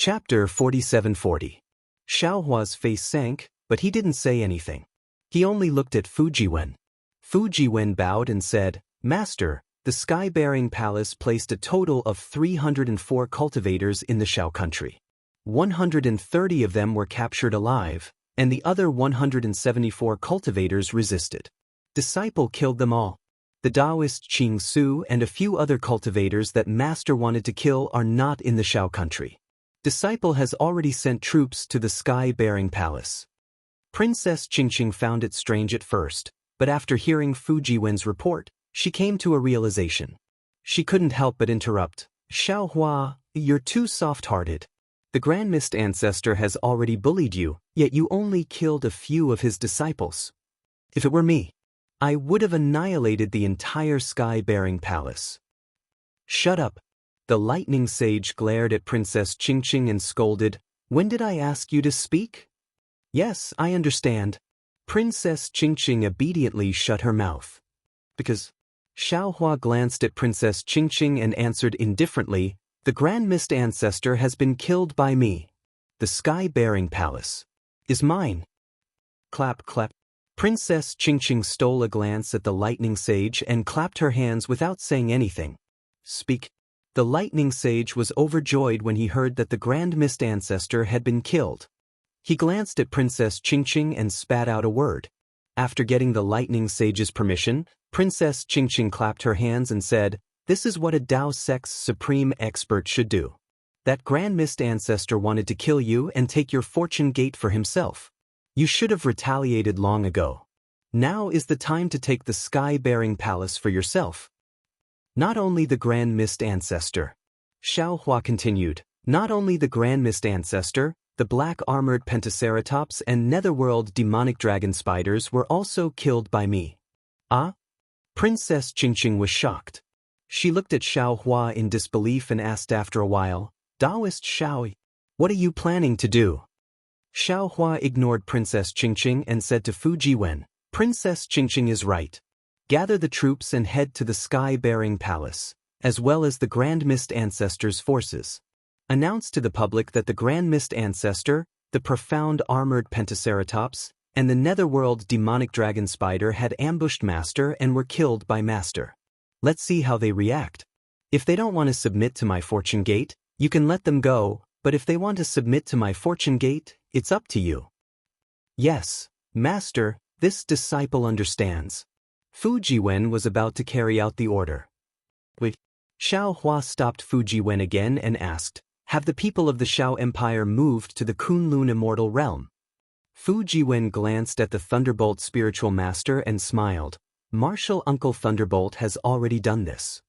Chapter 4740. Xiaohua's face sank, but he didn't say anything. He only looked at Fujiwen. Fujiwen bowed and said, "Master, the sky-bearing palace placed a total of 304 cultivators in the Xiao country. 130 of them were captured alive, and the other 174 cultivators resisted. Disciple killed them all. The Taoist Qing Su and a few other cultivators that Master wanted to kill are not in the Xiao country. Disciple has already sent troops to the sky-bearing palace." Princess Qingqing found it strange at first, but after hearing Fujiwen's report, she came to a realization. She couldn't help but interrupt. "Xiaohua, you're too soft-hearted. The Grand Mist Ancestor has already bullied you, yet you only killed a few of his disciples. If it were me, I would have annihilated the entire sky-bearing palace." "Shut up." The lightning sage glared at Princess Qingqing and scolded, "When did I ask you to speak?" "Yes, I understand." Princess Qingqing obediently shut her mouth. "Because..." Xiaohua glanced at Princess Qingqing and answered indifferently, "The Grand Mist Ancestor has been killed by me. The sky-bearing palace is mine." Clap, clap. Princess Qingqing stole a glance at the lightning sage and clapped her hands without saying anything. "Speak." The lightning sage was overjoyed when he heard that the Grand Mist Ancestor had been killed. He glanced at Princess Qingqing and spat out a word. After getting the lightning sage's permission, Princess Qingqing clapped her hands and said, "This is what a Dao Sect's supreme expert should do. That Grand Mist Ancestor wanted to kill you and take your fortune gate for himself. You should have retaliated long ago. Now is the time to take the sky-bearing palace for yourself." "Not only the Grand Mist Ancestor," Xiaohua continued, "not only the Grand Mist Ancestor, the black-armored pentaceratops and netherworld demonic dragon spiders were also killed by me." "Ah?" Princess Qingqing was shocked. She looked at Xiaohua in disbelief and asked after a while, "Taoist Xiao, what are you planning to do?" Xiaohua ignored Princess Qingqing and said to Fujiwen, "Princess Qingqing is right. Gather the troops and head to the sky-bearing palace, as well as the Grand Mist Ancestor's forces. Announce to the public that the Grand Mist Ancestor, the profound armored pentaceratops, and the netherworld demonic dragon spider had ambushed Master and were killed by Master. Let's see how they react. If they don't want to submit to my fortune gate, you can let them go, but if they want to submit to my fortune gate, it's up to you." "Yes, Master, this disciple understands." Fujiwen was about to carry out the order. "Wait." Xiaohua stopped Fujiwen again and asked, "Have the people of the Xiao Empire moved to the Kunlun Immortal Realm?" Fujiwen glanced at the Thunderbolt spiritual master and smiled. "Martial Uncle Thunderbolt has already done this.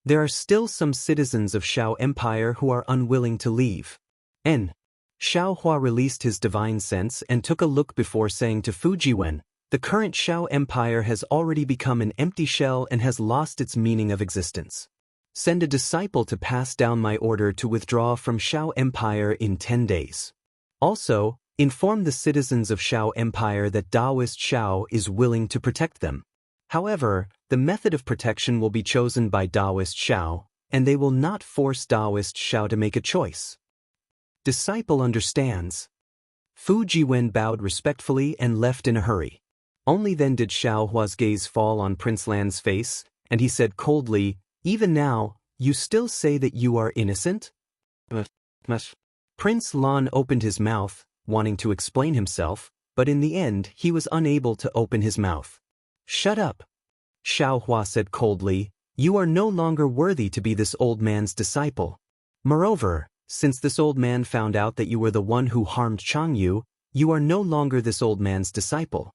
There are still some citizens of Xiao Empire who are unwilling to leave." Xiaohua released his divine sense and took a look before saying to Fujiwen, "The current Xiao Empire has already become an empty shell and has lost its meaning of existence. Send a disciple to pass down my order to withdraw from Xiao Empire in 10 days. Also, inform the citizens of Xiao Empire that Taoist Xiao is willing to protect them. However, the method of protection will be chosen by Taoist Xiao, and they will not force Taoist Xiao to make a choice." Disciple understands. Fujiwen bowed respectfully and left in a hurry. Only then did Xiaohua's gaze fall on Prince Lan's face, and he said coldly, "Even now, you still say that you are innocent?" Prince Lan opened his mouth, wanting to explain himself, but in the end he was unable to open his mouth. "Shut up," Xiaohua said coldly, "you are no longer worthy to be this old man's disciple. Moreover, since this old man found out that you were the one who harmed Changyu, you are no longer this old man's disciple."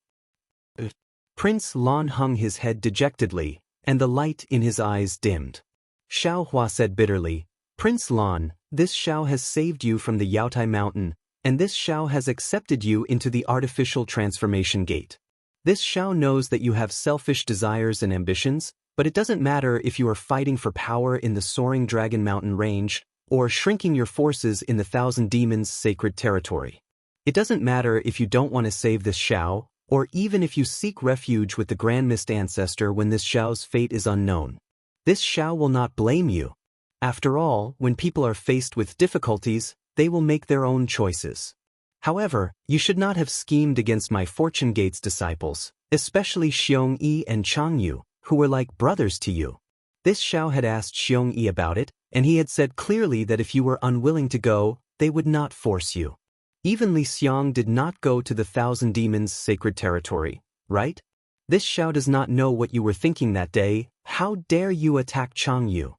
Prince Lan hung his head dejectedly, and the light in his eyes dimmed. Xiaohua said bitterly, "Prince Lan, this Xiao has saved you from the Yaotai Mountain, and this Xiao has accepted you into the artificial transformation gate. This Xiao knows that you have selfish desires and ambitions, but it doesn't matter if you are fighting for power in the soaring Dragon Mountain range, or shrinking your forces in the Thousand Demons' sacred territory. It doesn't matter if you don't want to save this Xiao, or even if you seek refuge with the Grand Mist Ancestor when this Xiao's fate is unknown. This Xiao will not blame you. After all, when people are faced with difficulties, they will make their own choices. However, you should not have schemed against my Fortune Gate's disciples, especially Xiong-yi and Chang-yu, who were like brothers to you. This Xiao had asked Xiong-yi about it, and he had said clearly that if you were unwilling to go, they would not force you. Even Li Xiang did not go to the Thousand Demons' sacred territory, right? This Xiao does not know what you were thinking that day. How dare you attack Chang-yu?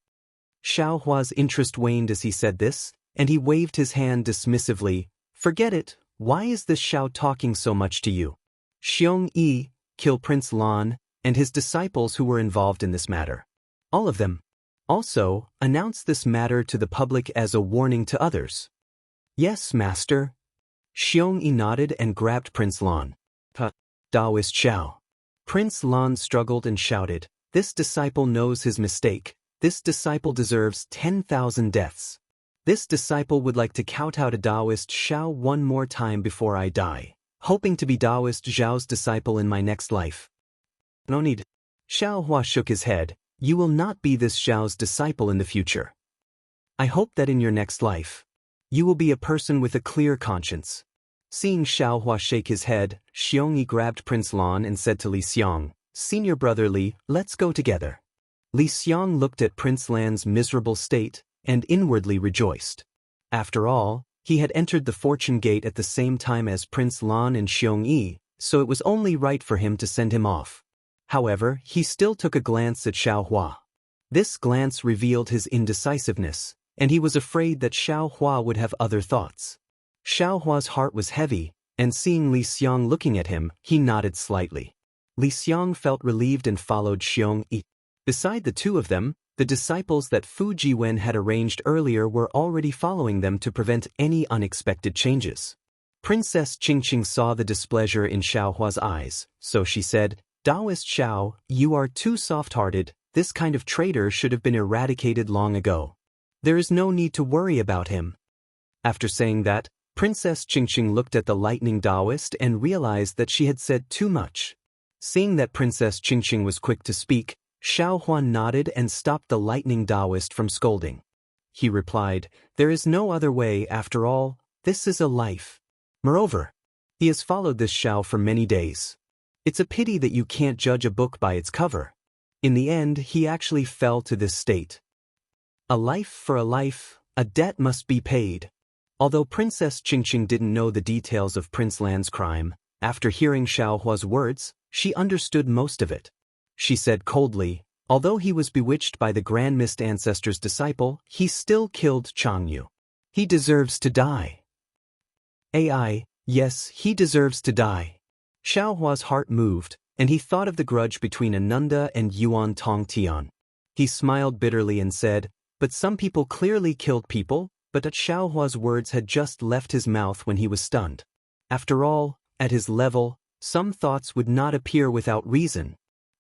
Xiao Hua's interest waned as he said this, and he waved his hand dismissively. Forget it, why is this Xiao talking so much to you? Xiong-yi, kill Prince Lan, and his disciples who were involved in this matter. All of them. Also, announce this matter to the public as a warning to others. Yes, master. Xiong-yi nodded and grabbed Prince Lan. Daoist Xiao. Prince Lan struggled and shouted, this disciple knows his mistake. This disciple deserves 10,000 deaths. This disciple would like to kowtow to Daoist Xiao one more time before I die, hoping to be Daoist Zhao's disciple in my next life. No need. Xiao Hua shook his head. You will not be this Zhao's disciple in the future. I hope that in your next life, you will be a person with a clear conscience. Seeing Xiao Hua shake his head, Xiong-yi grabbed Prince Lan and said to Li Xiang, Senior brother Li, let's go together. Li Xiang looked at Prince Lan's miserable state, and inwardly rejoiced. After all, he had entered the Fortune Gate at the same time as Prince Lan and Xiong-yi, so it was only right for him to send him off. However, he still took a glance at Xiao Hua. This glance revealed his indecisiveness, and he was afraid that Xiao Hua would have other thoughts. Xiao Hua's heart was heavy, and seeing Li Xiang looking at him, he nodded slightly. Li Xiang felt relieved and followed Xiong-yi. Beside the two of them, the disciples that Fu Jiwen had arranged earlier were already following them to prevent any unexpected changes. Princess Qingqing saw the displeasure in Xiao Hua's eyes, so she said, Daoist Xiao, you are too soft-hearted. This kind of traitor should have been eradicated long ago. There is no need to worry about him. After saying that, Princess Qingqing looked at the lightning Taoist and realized that she had said too much. Seeing that Princess Qingqing was quick to speak, Xiao Huan nodded and stopped the lightning Taoist from scolding. He replied, there is no other way after all, this is a life. Moreover, he has followed this Xiao for many days. It's a pity that you can't judge a book by its cover. In the end, he actually fell to this state. A life for a life, a debt must be paid. Although Princess Qingqing didn't know the details of Prince Lan's crime, after hearing Xiao Hua's words, she understood most of it. She said coldly, although he was bewitched by the Grand Mist Ancestor's disciple, he still killed Chang-yu. He deserves to die. Yes, he deserves to die. Xiao Hua's heart moved, and he thought of the grudge between Ananda and Yuan Tong Tian. He smiled bitterly and said, but some people clearly killed people, but Xiao Hua's words had just left his mouth when he was stunned. After all, at his level, some thoughts would not appear without reason.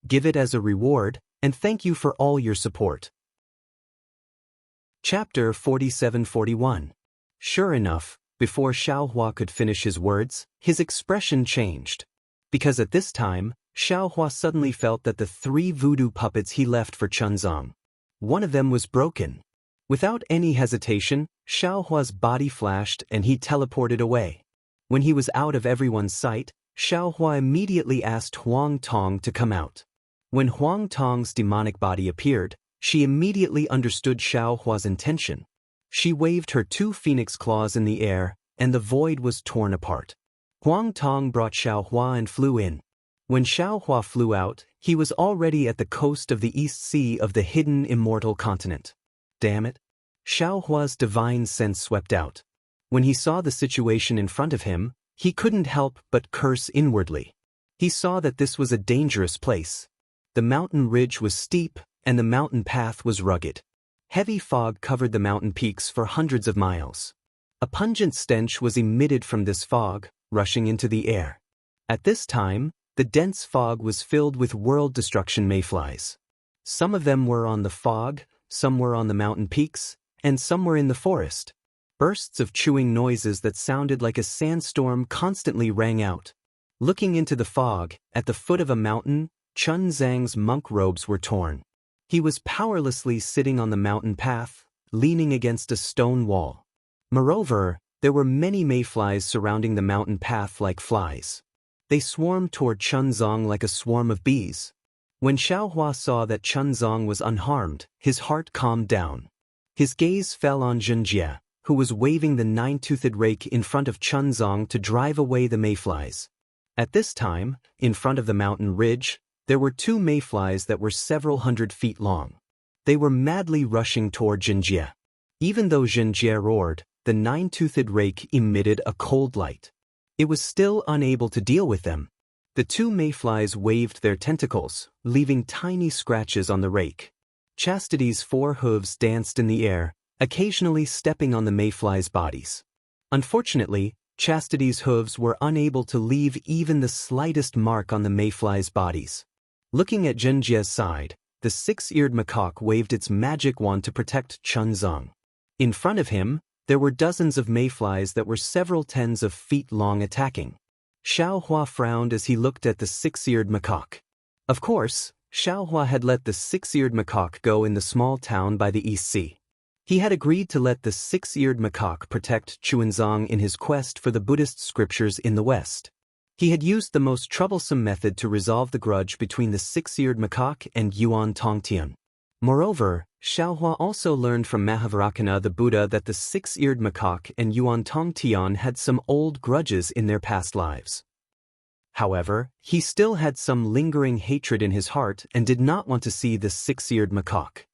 Give it as a reward, and thank you for all your support. Chapter 47-41. Sure enough, before Xiao Hua could finish his words, his expression changed. Because at this time, Xiao Hua suddenly felt that the 3 voodoo puppets he left for Chunzang, one of them was broken. Without any hesitation, Xiao Hua's body flashed and he teleported away. When he was out of everyone's sight, Xiao Hua immediately asked Huang Tong to come out. When Huang Tong's demonic body appeared, she immediately understood Xiao Hua's intention. She waved her 2 phoenix claws in the air, and the void was torn apart. Huang Tong brought Xiao Hua and flew in. When Xiao Hua flew out, he was already at the coast of the East Sea of the hidden immortal continent. Damn it. Xiao Hua's divine sense swept out. When he saw the situation in front of him, he couldn't help but curse inwardly. He saw that this was a dangerous place. The mountain ridge was steep, and the mountain path was rugged. Heavy fog covered the mountain peaks for hundreds of miles. A pungent stench was emitted from this fog, rushing into the air. At this time, the dense fog was filled with world destruction mayflies. Some of them were on the fog, some were on the mountain peaks, and some were in the forest. Bursts of chewing noises that sounded like a sandstorm constantly rang out. Looking into the fog, at the foot of a mountain, Chun Zhang's monk robes were torn. He was powerlessly sitting on the mountain path, leaning against a stone wall. Moreover, there were many mayflies surrounding the mountain path like flies. They swarmed toward Chunzong like a swarm of bees. When Xiaohua saw that Chunzong was unharmed, his heart calmed down. His gaze fell on Zhenjie, who was waving the nine-toothed rake in front of Chunzong to drive away the mayflies. At this time, in front of the mountain ridge, there were two mayflies that were several hundred feet long. They were madly rushing toward Zhenjie. Even though Zhenjie roared, the nine-toothed rake emitted a cold light. It was still unable to deal with them. The two mayflies waved their tentacles, leaving tiny scratches on the rake. Chastity's four hooves danced in the air, occasionally stepping on the mayflies' bodies. Unfortunately, Chastity's hooves were unable to leave even the slightest mark on the mayflies' bodies. Looking at Zhenjie's side, the six-eared macaque waved its magic wand to protect Chunzong. In front of him, there were dozens of mayflies that were several tens of feet long attacking. Xiaohua frowned as he looked at the six-eared macaque. Of course, Xiaohua had let the six-eared macaque go in the small town by the East Sea. He had agreed to let the six-eared macaque protect Chuanzong in his quest for the Buddhist scriptures in the West. He had used the most troublesome method to resolve the grudge between the six-eared macaque and Yuan Tongtian. Moreover, Xiaohua also learned from Mahavairakana the Buddha that the six-eared macaque and Yuan Tongtian had some old grudges in their past lives. However, he still had some lingering hatred in his heart and did not want to see the six-eared macaque.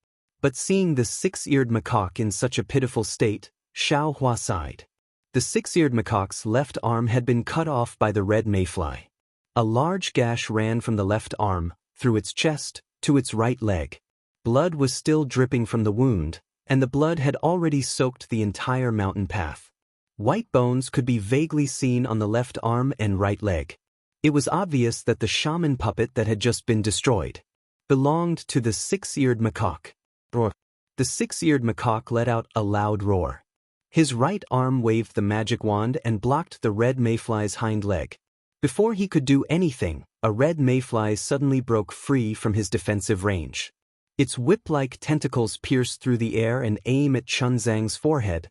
But seeing the six-eared macaque in such a pitiful state, Xiaohua sighed. The six-eared macaque's left arm had been cut off by the red mayfly. A large gash ran from the left arm, through its chest, to its right leg. Blood was still dripping from the wound, and the blood had already soaked the entire mountain path. White bones could be vaguely seen on the left arm and right leg. It was obvious that the shaman puppet that had just been destroyed belonged to the six-eared macaque. Roar. The six-eared macaque let out a loud roar. His right arm waved the magic wand and blocked the red mayfly's hind leg. Before he could do anything, a red mayfly suddenly broke free from his defensive range. Its whip-like tentacles pierced through the air and aimed at Chunzang's forehead.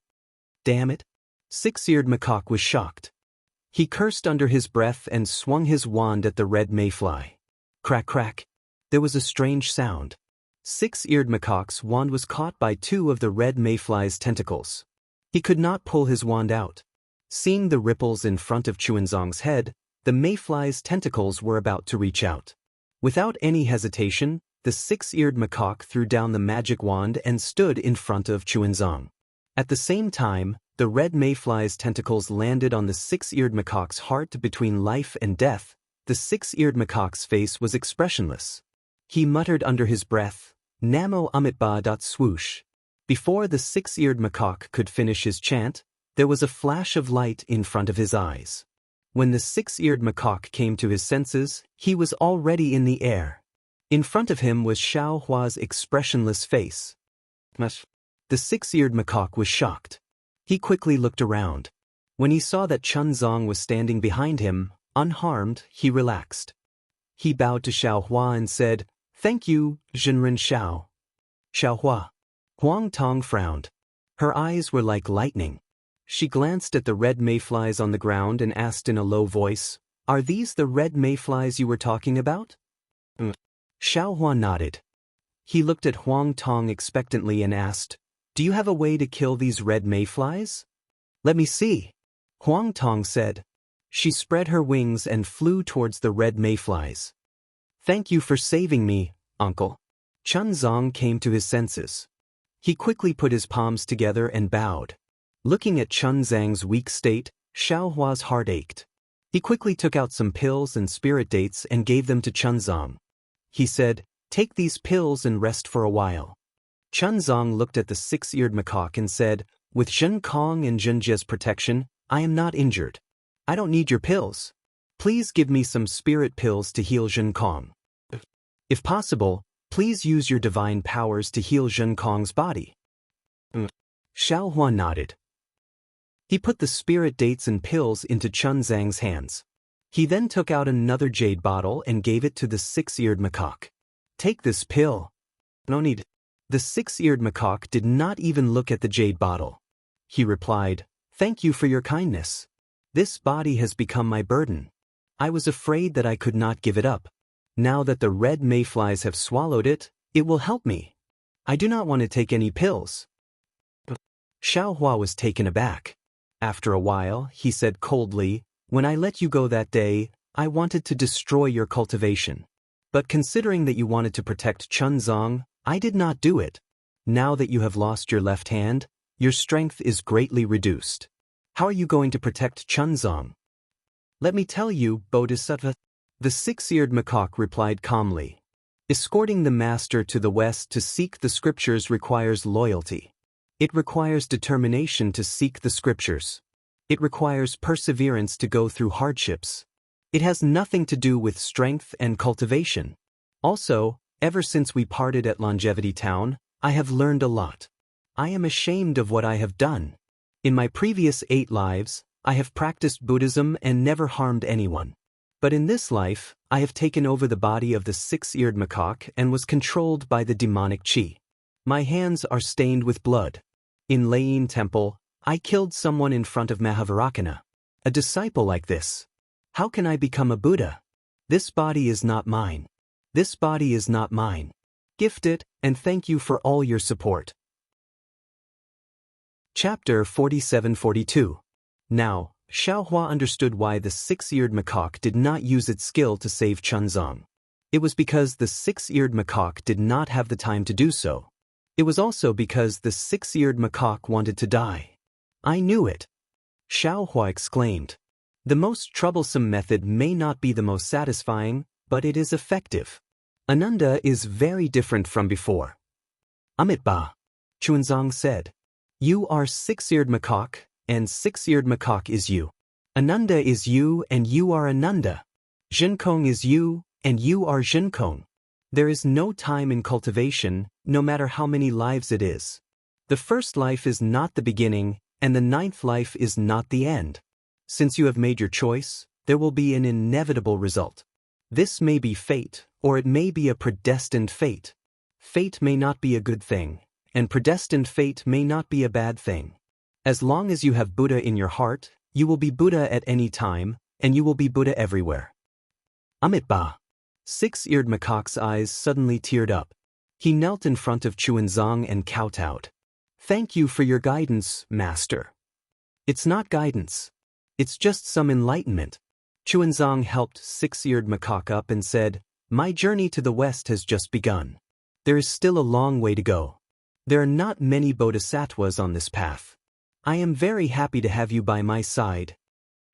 Damn it! Six-eared macaque was shocked. He cursed under his breath and swung his wand at the red mayfly. Crack crack. There was a strange sound. Six-eared macaque's wand was caught by two of the red mayfly's tentacles. He could not pull his wand out. Seeing the ripples in front of Chuanzong's head, the mayfly's tentacles were about to reach out. Without any hesitation, the six-eared macaque threw down the magic wand and stood in front of Chuanzong. At the same time, the red mayfly's tentacles landed on the six-eared macaque's heart between life and death. The six-eared macaque's face was expressionless. He muttered under his breath, Namo Amitba. Swoosh. Before the six-eared macaque could finish his chant, there was a flash of light in front of his eyes. When the six-eared macaque came to his senses, he was already in the air. In front of him was Xiaohua's expressionless face. The six-eared macaque was shocked. He quickly looked around. When he saw that Chunzong was standing behind him, unharmed, he relaxed. He bowed to Xiaohua and said, Thank you, Zhenren Xiao. Xiaohua. Huang Tong frowned. Her eyes were like lightning. She glanced at the red mayflies on the ground and asked in a low voice, Are these the red mayflies you were talking about? Xiaohua nodded. He looked at Huang Tong expectantly and asked, Do you have a way to kill these red mayflies? Let me see, Huang Tong said. She spread her wings and flew towards the red mayflies. Thank you for saving me, uncle. Chunzong came to his senses. He quickly put his palms together and bowed. Looking at Chunzang's weak state, Xiaohua's heart ached. He quickly took out some pills and spirit dates and gave them to Chunzong. He said, Take these pills and rest for a while. Chunzong looked at the six-eared macaque and said, With Zhen Kong and Zhenjie's protection, I am not injured. I don't need your pills. Please give me some spirit pills to heal Zhen Kong. If possible, please use your divine powers to heal Zhen Kong's body. Xiaohua nodded. He put the spirit dates and pills into Chunzang's hands. He then took out another jade bottle and gave it to the six-eared macaque. Take this pill. No need. The six-eared macaque did not even look at the jade bottle. He replied, "Thank you for your kindness. This body has become my burden. I was afraid that I could not give it up. Now that the red mayflies have swallowed it, it will help me. I do not want to take any pills." Xiaohua was taken aback. After a while, he said coldly, "When I let you go that day, I wanted to destroy your cultivation. But considering that you wanted to protect Chunzong, I did not do it. Now that you have lost your left hand, your strength is greatly reduced. How are you going to protect Chunzong?" "Let me tell you, Bodhisattva," the six-eared macaque replied calmly. "Escorting the master to the west to seek the scriptures requires loyalty. It requires determination to seek the scriptures. It requires perseverance to go through hardships. It has nothing to do with strength and cultivation. Also, ever since we parted at Longevity Town, I have learned a lot. I am ashamed of what I have done. In my previous 8 lives, I have practiced Buddhism and never harmed anyone. But in this life, I have taken over the body of the six-eared macaque and was controlled by the demonic qi. My hands are stained with blood. In Lane Temple, I killed someone in front of Mahavarakana. A disciple like this. How can I become a Buddha? This body is not mine. This body is not mine. Gift it, and thank you for all your support." Chapter 47-42. Now, Xiaohua understood why the six-eared macaque did not use its skill to save Chunzong. It was because the six-eared macaque did not have the time to do so. It was also because the six-eared macaque wanted to die. "I knew it," Xiaohua exclaimed. "The most troublesome method may not be the most satisfying, but it is effective. Ananda is very different from before." "Amitba," Chunzong said. "You are six-eared macaque, and six-eared macaque is you. Ananda is you, and you are Ananda. Zhenkong is you, and you are Zhenkong. There is no time in cultivation, no matter how many lives it is. The first life is not the beginning, and the 9th life is not the end. Since you have made your choice, there will be an inevitable result. This may be fate, or it may be a predestined fate. Fate may not be a good thing, and predestined fate may not be a bad thing. As long as you have Buddha in your heart, you will be Buddha at any time, and you will be Buddha everywhere." Amitba. Six-eared macaque's eyes suddenly teared up. He knelt in front of Chuanzong and kowtowed. "Thank you for your guidance, Master." "It's not guidance. It's just some enlightenment." Chuanzong helped six-eared macaque up and said, "My journey to the west has just begun. There is still a long way to go. There are not many bodhisattvas on this path. I am very happy to have you by my side."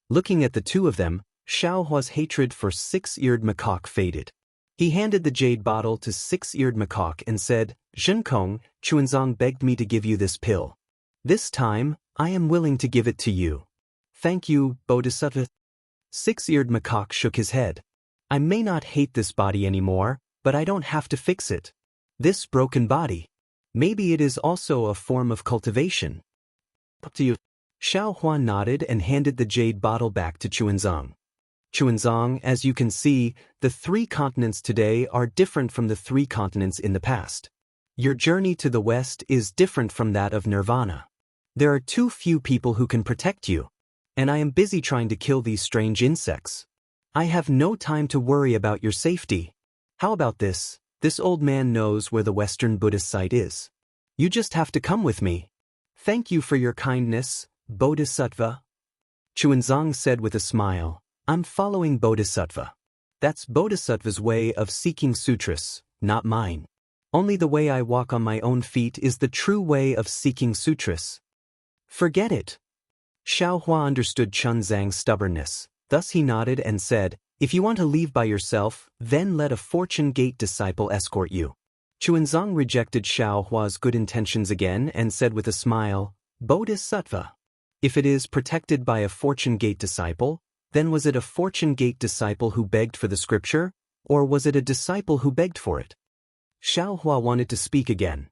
Looking at the two of them, Xiaohua's hatred for six-eared macaque faded. He handed the jade bottle to six-eared macaque and said, "Zhenkong, Chuanzong begged me to give you this pill. This time, I am willing to give it to you." "Thank you, Bodhisattva." Six-eared macaque shook his head. "I may not hate this body anymore, but I don't have to fix it. This broken body. Maybe it is also a form of cultivation." "Up to you." Xiaohua nodded and handed the jade bottle back to Chuanzong. "Chuanzong, as you can see, the 3 continents today are different from the 3 continents in the past. Your journey to the west is different from that of nirvana. There are too few people who can protect you, and I am busy trying to kill these strange insects. I have no time to worry about your safety. How about this? This old man knows where the Western Buddhist site is. You just have to come with me. Thank you for your kindness, Bodhisattva." Chuanzong said with a smile, "I'm following Bodhisattva. That's Bodhisattva's way of seeking sutras, not mine. Only the way I walk on my own feet is the true way of seeking sutras." "Forget it." Xiaohua understood Chunzang's stubbornness, thus he nodded and said, "If you want to leave by yourself, then let a Fortune Gate disciple escort you." Chuanzong rejected Xiaohua's good intentions again and said with a smile, "Bodhisattva. If it is protected by a Fortune Gate disciple, then was it a Fortune Gate disciple who begged for the scripture, or was it a disciple who begged for it?" Xiaohua wanted to speak again.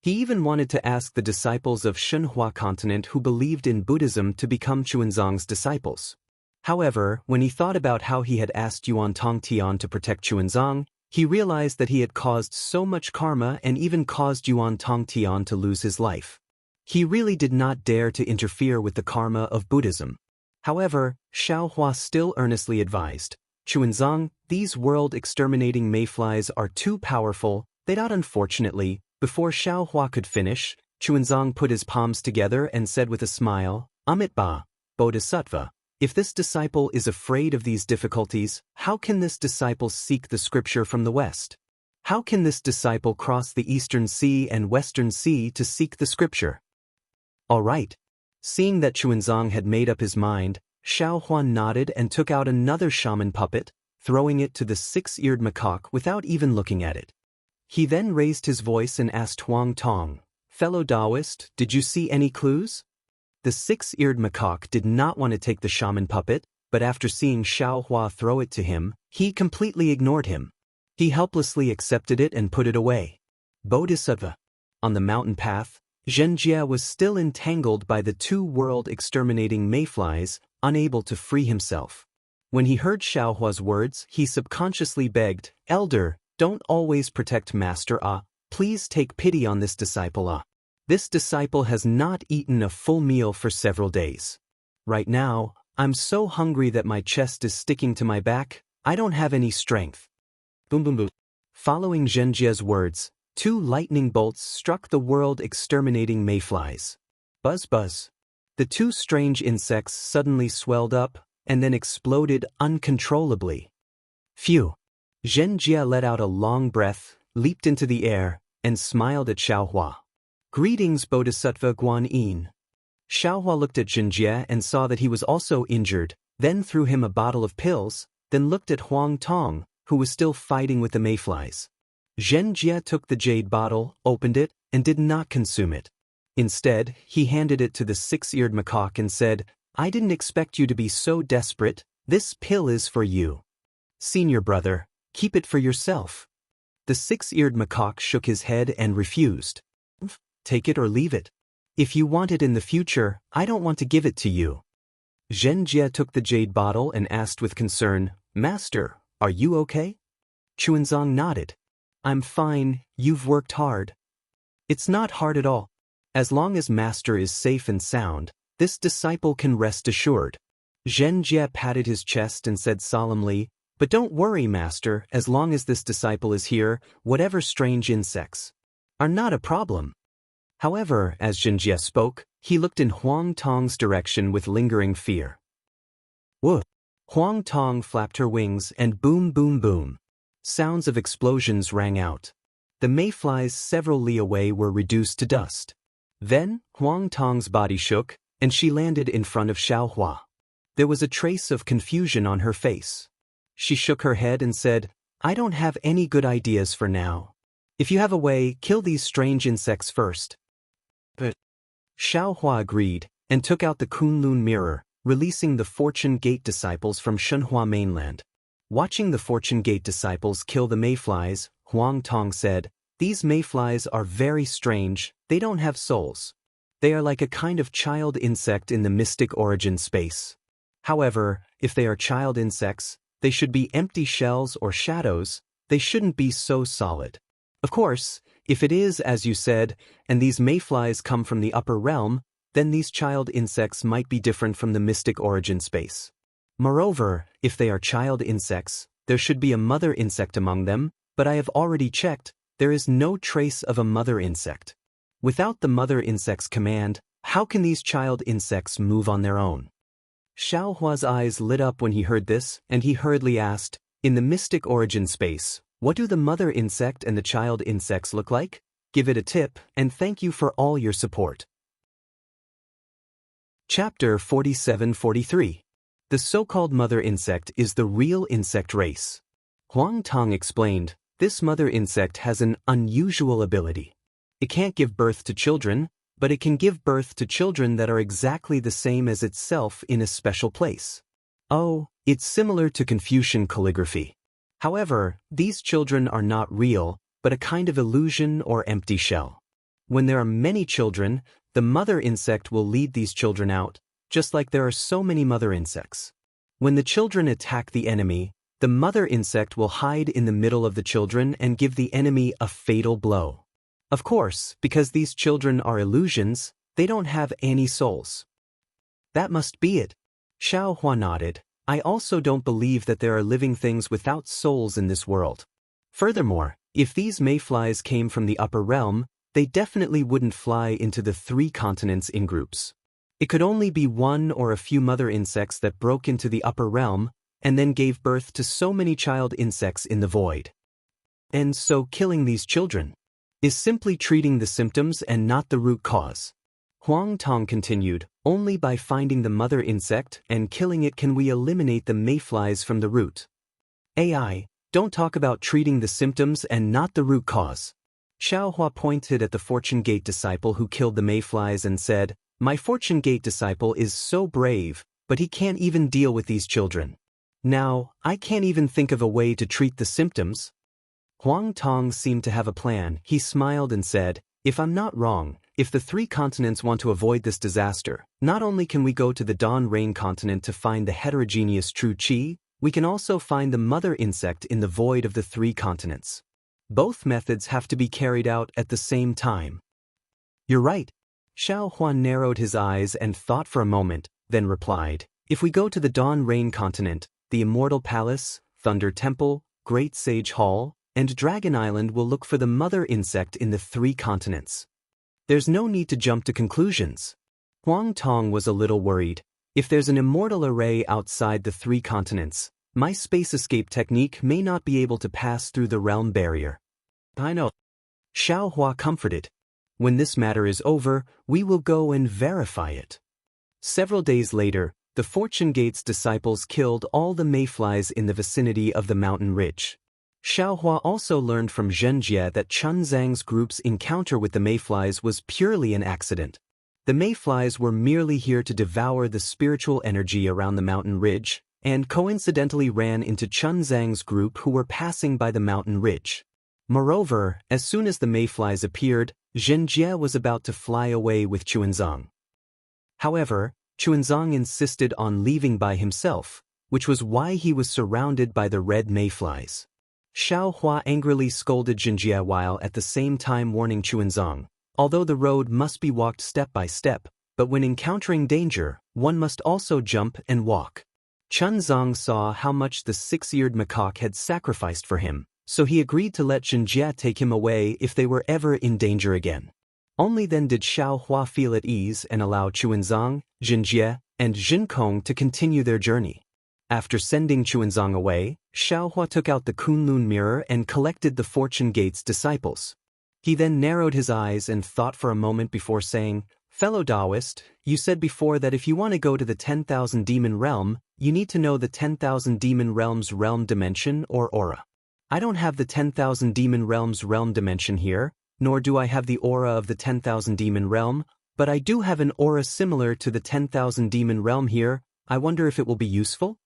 He even wanted to ask the disciples of Shenhua continent who believed in Buddhism to become Chuanzong's disciples. However, when he thought about how he had asked Yuan Tongtian to protect Chuanzong, he realized that he had caused so much karma and even caused Yuan Tongtian to lose his life. He really did not dare to interfere with the karma of Buddhism. However, Xiaohua still earnestly advised, Chuanzang, these world-exterminating mayflies are too powerful, they not unfortunately. Before Xiaohua could finish, Chuanzang put his palms together and said with a smile, Amitabha, Bodhisattva, if this disciple is afraid of these difficulties, how can this disciple seek the scripture from the West? How can this disciple cross the Eastern Sea and Western Sea to seek the scripture? All right. Seeing that Chuanzang had made up his mind, Xiaohua nodded and took out another shaman puppet, throwing it to the six-eared macaque without even looking at it. He then raised his voice and asked Huang Tong, fellow Taoist, did you see any clues? The six-eared macaque did not want to take the shaman puppet, but after seeing Xiaohua throw it to him, he completely ignored him. He helplessly accepted it and put it away. Bodhisattva. On the mountain path, Zhenjie was still entangled by the two world-exterminating mayflies, unable to free himself. When he heard Xiaohua's words, he subconsciously begged, Elder, don't always protect Master please take pity on this disciple This disciple has not eaten a full meal for several days. Right now, I'm so hungry that my chest is sticking to my back, I don't have any strength. Boom boom boom. Following Zhenjie's words, two lightning bolts struck the world-exterminating mayflies. Buzz buzz. The two strange insects suddenly swelled up, and then exploded uncontrollably. Phew. Zhenjie let out a long breath, leaped into the air, and smiled at Xiaohua. Greetings, Bodhisattva Guan Yin. Xiaohua looked at Zhenjie and saw that he was also injured, then threw him a bottle of pills, then looked at Huang Tong, who was still fighting with the mayflies. Zhenjie took the jade bottle, opened it, and did not consume it. Instead, he handed it to the six-eared macaque and said, I didn't expect you to be so desperate, this pill is for you. Senior brother, keep it for yourself. The six-eared macaque shook his head and refused. Take it or leave it. If you want it in the future, I don't want to give it to you. Zhenjie took the jade bottle and asked with concern, Master, are you okay? Chuanzang nodded. I'm fine, you've worked hard. It's not hard at all. As long as Master is safe and sound, this disciple can rest assured. Zhenjie patted his chest and said solemnly, But don't worry, Master, as long as this disciple is here, whatever strange insects are not a problem. However, as Zhenjie spoke, he looked in Huang Tong's direction with lingering fear. Whoa! Huang Tong flapped her wings and boom boom boom. Sounds of explosions rang out. The mayflies several li away were reduced to dust. Then, Huang Tong's body shook, and she landed in front of Xiaohua. There was a trace of confusion on her face. She shook her head and said, I don't have any good ideas for now. If you have a way, kill these strange insects first. But Xiaohua agreed, and took out the Kunlun mirror, releasing the Fortune Gate disciples from Shenhua mainland. Watching the Fortune Gate disciples kill the mayflies, Huang Tong said, These mayflies are very strange, they don't have souls. They are like a kind of child insect in the mystic origin space. However, if they are child insects, they should be empty shells or shadows, they shouldn't be so solid. Of course, if it is as you said, and these mayflies come from the upper realm, then these child insects might be different from the mystic origin space. Moreover, if they are child insects, there should be a mother insect among them, but I have already checked, there is no trace of a mother insect. Without the mother insect's command, how can these child insects move on their own? Xiaohua's eyes lit up when he heard this, and he hurriedly asked, In the mystic origin space, what do the mother insect and the child insects look like? Give it a tip, and thank you for all your support. Chapter 47-43. The so-called mother insect is the real insect race. Huang Tong explained, this mother insect has an unusual ability. It can't give birth to children, but it can give birth to children that are exactly the same as itself in a special place. Oh, it's similar to Confucian calligraphy. However, these children are not real, but a kind of illusion or empty shell. When there are many children, the mother insect will lead these children out, just like there are so many mother insects. When the children attack the enemy, the mother insect will hide in the middle of the children and give the enemy a fatal blow. Of course, because these children are illusions, They don't have any souls. That must be it. Xiao Hua nodded. I also don't believe that there are living things without souls in this world. Furthermore, if these mayflies came from the upper realm, they definitely wouldn't fly into the 3 continents in groups. It could only be one or a few mother insects that broke into the upper realm and then gave birth to so many child insects in the void. And so killing these children is simply treating the symptoms and not the root cause. Huang Tong continued, only by finding the mother insect and killing it can we eliminate the mayflies from the root. AI, don't talk about treating the symptoms and not the root cause. Xiao Hua pointed at the Fortune Gate disciple who killed the mayflies and said, my Fortune Gate disciple is so brave, but he can't even deal with these children. Now, I can't even think of a way to treat the symptoms. Huang Tong seemed to have a plan. He smiled and said, if I'm not wrong, if the 3 continents want to avoid this disaster, not only can we go to the Dawn Rain continent to find the heterogeneous true qi, we can also find the mother insect in the void of the 3 continents. Both methods have to be carried out at the same time. You're right. Xiao Huan narrowed his eyes and thought for a moment, then replied, if we go to the Dawn Rain continent, the Immortal Palace, Thunder Temple, Great Sage Hall, and Dragon Island will look for the mother insect in the 3 continents. There's no need to jump to conclusions. Huang Tong was a little worried. If there's an immortal array outside the 3 continents, my space escape technique may not be able to pass through the realm barrier. I know. Xiao Hua comforted. When this matter is over, we will go and verify it. Several days later, the Fortune Gate's disciples killed all the mayflies in the vicinity of the mountain ridge. Xiao Hua also learned from Zhen Jie that Chun Zhang's group's encounter with the mayflies was purely an accident. The mayflies were merely here to devour the spiritual energy around the mountain ridge, and coincidentally ran into Chun Zhang's group who were passing by the mountain ridge. Moreover, as soon as the mayflies appeared, Zhen Jie was about to fly away with Chuanzang. However, Chuanzang insisted on leaving by himself, which was why he was surrounded by the red mayflies. Xiao Hua angrily scolded Zhen Jie while at the same time warning Chuanzang, although the road must be walked step by step, but when encountering danger, one must also jump and walk. Chuanzang saw how much the 6-eared macaque had sacrificed for him, so he agreed to let Zhen Jie take him away if they were ever in danger again. Only then did Xiao Hua feel at ease and allow Chuanzang, Zhen Jie, and Jin Kong to continue their journey. After sending Chuanzang away, Xiao Hua took out the Kunlun mirror and collected the Fortune Gate's disciples. He then narrowed his eyes and thought for a moment before saying, fellow Taoist, you said before that if you want to go to the 10,000 demon realm, you need to know the 10,000 demon realm's realm dimension or aura. I don't have the 10,000 demon realm's realm dimension here, nor do I have the aura of the 10,000 demon realm, but I do have an aura similar to the 10,000 demon realm here. I wonder if it will be useful?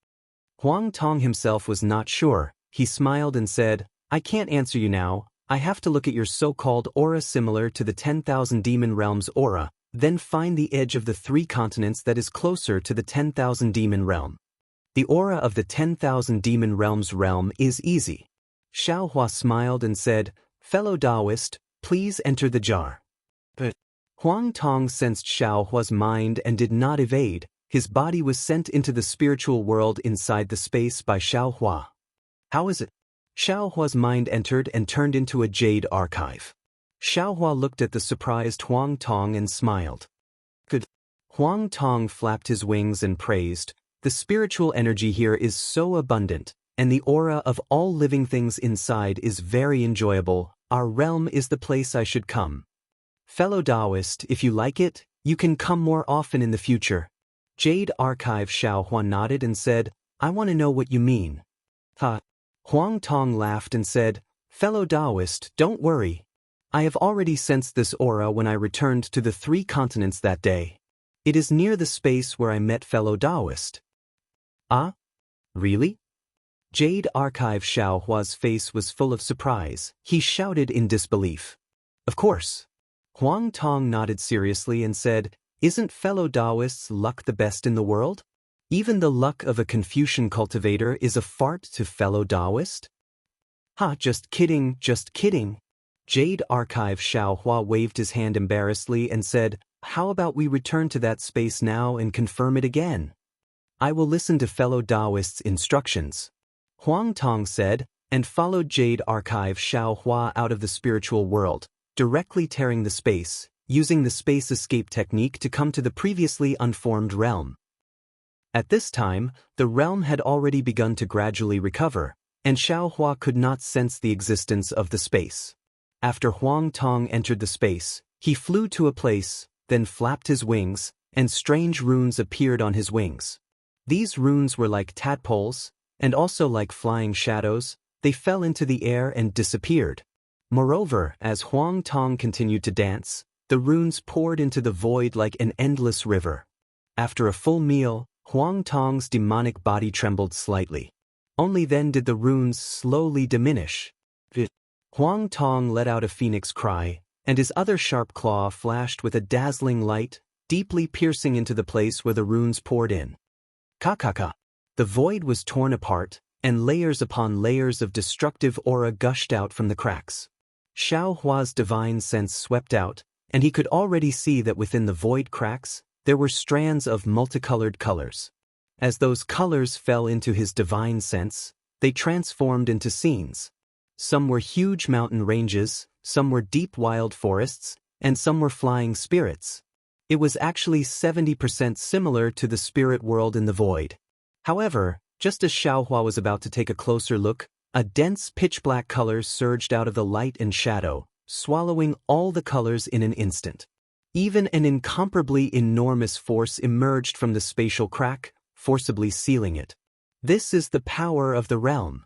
Huang Tong himself was not sure. He smiled and said, I can't answer you now. I have to look at your so-called aura similar to the 10,000 demon realm's aura, then find the edge of the 3 continents that is closer to the 10,000 demon realm. The aura of the 10,000 demon realm's realm is easy. Xiao Hua smiled and said, fellow Taoist, please enter the jar. But Huang Tong sensed Xiao Hua's mind and did not evade. His body was sent into the spiritual world inside the space by Xiao Hua. How is it? Xiao Hua's mind entered and turned into a jade archive. Xiao Hua looked at the surprised Huang Tong and smiled. Good. Huang Tong flapped his wings and praised, the spiritual energy here is so abundant, and the aura of all living things inside is very enjoyable. Our realm is the place I should come. Fellow Taoist, if you like it, you can come more often in the future. Jade Archive Xiao Hua nodded and said, I want to know what you mean. Ha. Huang Tong laughed and said, fellow Taoist, don't worry. I have already sensed this aura when I returned to the 3 continents that day. It is near the space where I met fellow Taoist. Ah? Really? Jade Archive Xiao Hua's face was full of surprise. He shouted in disbelief. Of course. Huang Tong nodded seriously and said, isn't fellow Taoist's luck the best in the world? Even the luck of a Confucian cultivator is a fart to fellow Taoist? Ha, just kidding, just kidding. Jade Archive Xiao Hua waved his hand embarrassedly and said, How about we return to that space now and confirm it again? I will listen to fellow Taoists' instructions. Huang Tong said, and followed Jade Archive Xiao Hua out of the spiritual world, directly tearing the space, using the space escape technique to come to the previously unformed realm. At this time, the realm had already begun to gradually recover, and Xiao Hua could not sense the existence of the space. After Huang Tong entered the space, he flew to a place, then flapped his wings, and strange runes appeared on his wings. These runes were like tadpoles, and also like flying shadows. They fell into the air and disappeared. Moreover, as Huang Tong continued to dance, the runes poured into the void like an endless river. After a full meal, Huang Tong's demonic body trembled slightly. Only then did the runes slowly diminish. Huang Tong let out a phoenix cry, and his other sharp claw flashed with a dazzling light, deeply piercing into the place where the runes poured in. Ka-ka-ka. The void was torn apart, and layers upon layers of destructive aura gushed out from the cracks. Xiao Hua's divine sense swept out, and he could already see that within the void cracks, there were strands of multicolored colors. As those colors fell into his divine sense, they transformed into scenes. Some were huge mountain ranges, some were deep wild forests, and some were flying spirits. It was actually 70% similar to the spirit world in the void. However, just as Xiao Hua was about to take a closer look, a dense pitch-black color surged out of the light and shadow, swallowing all the colors in an instant. Even an incomparably enormous force emerged from the spatial crack, forcibly sealing it. This is the power of the realm.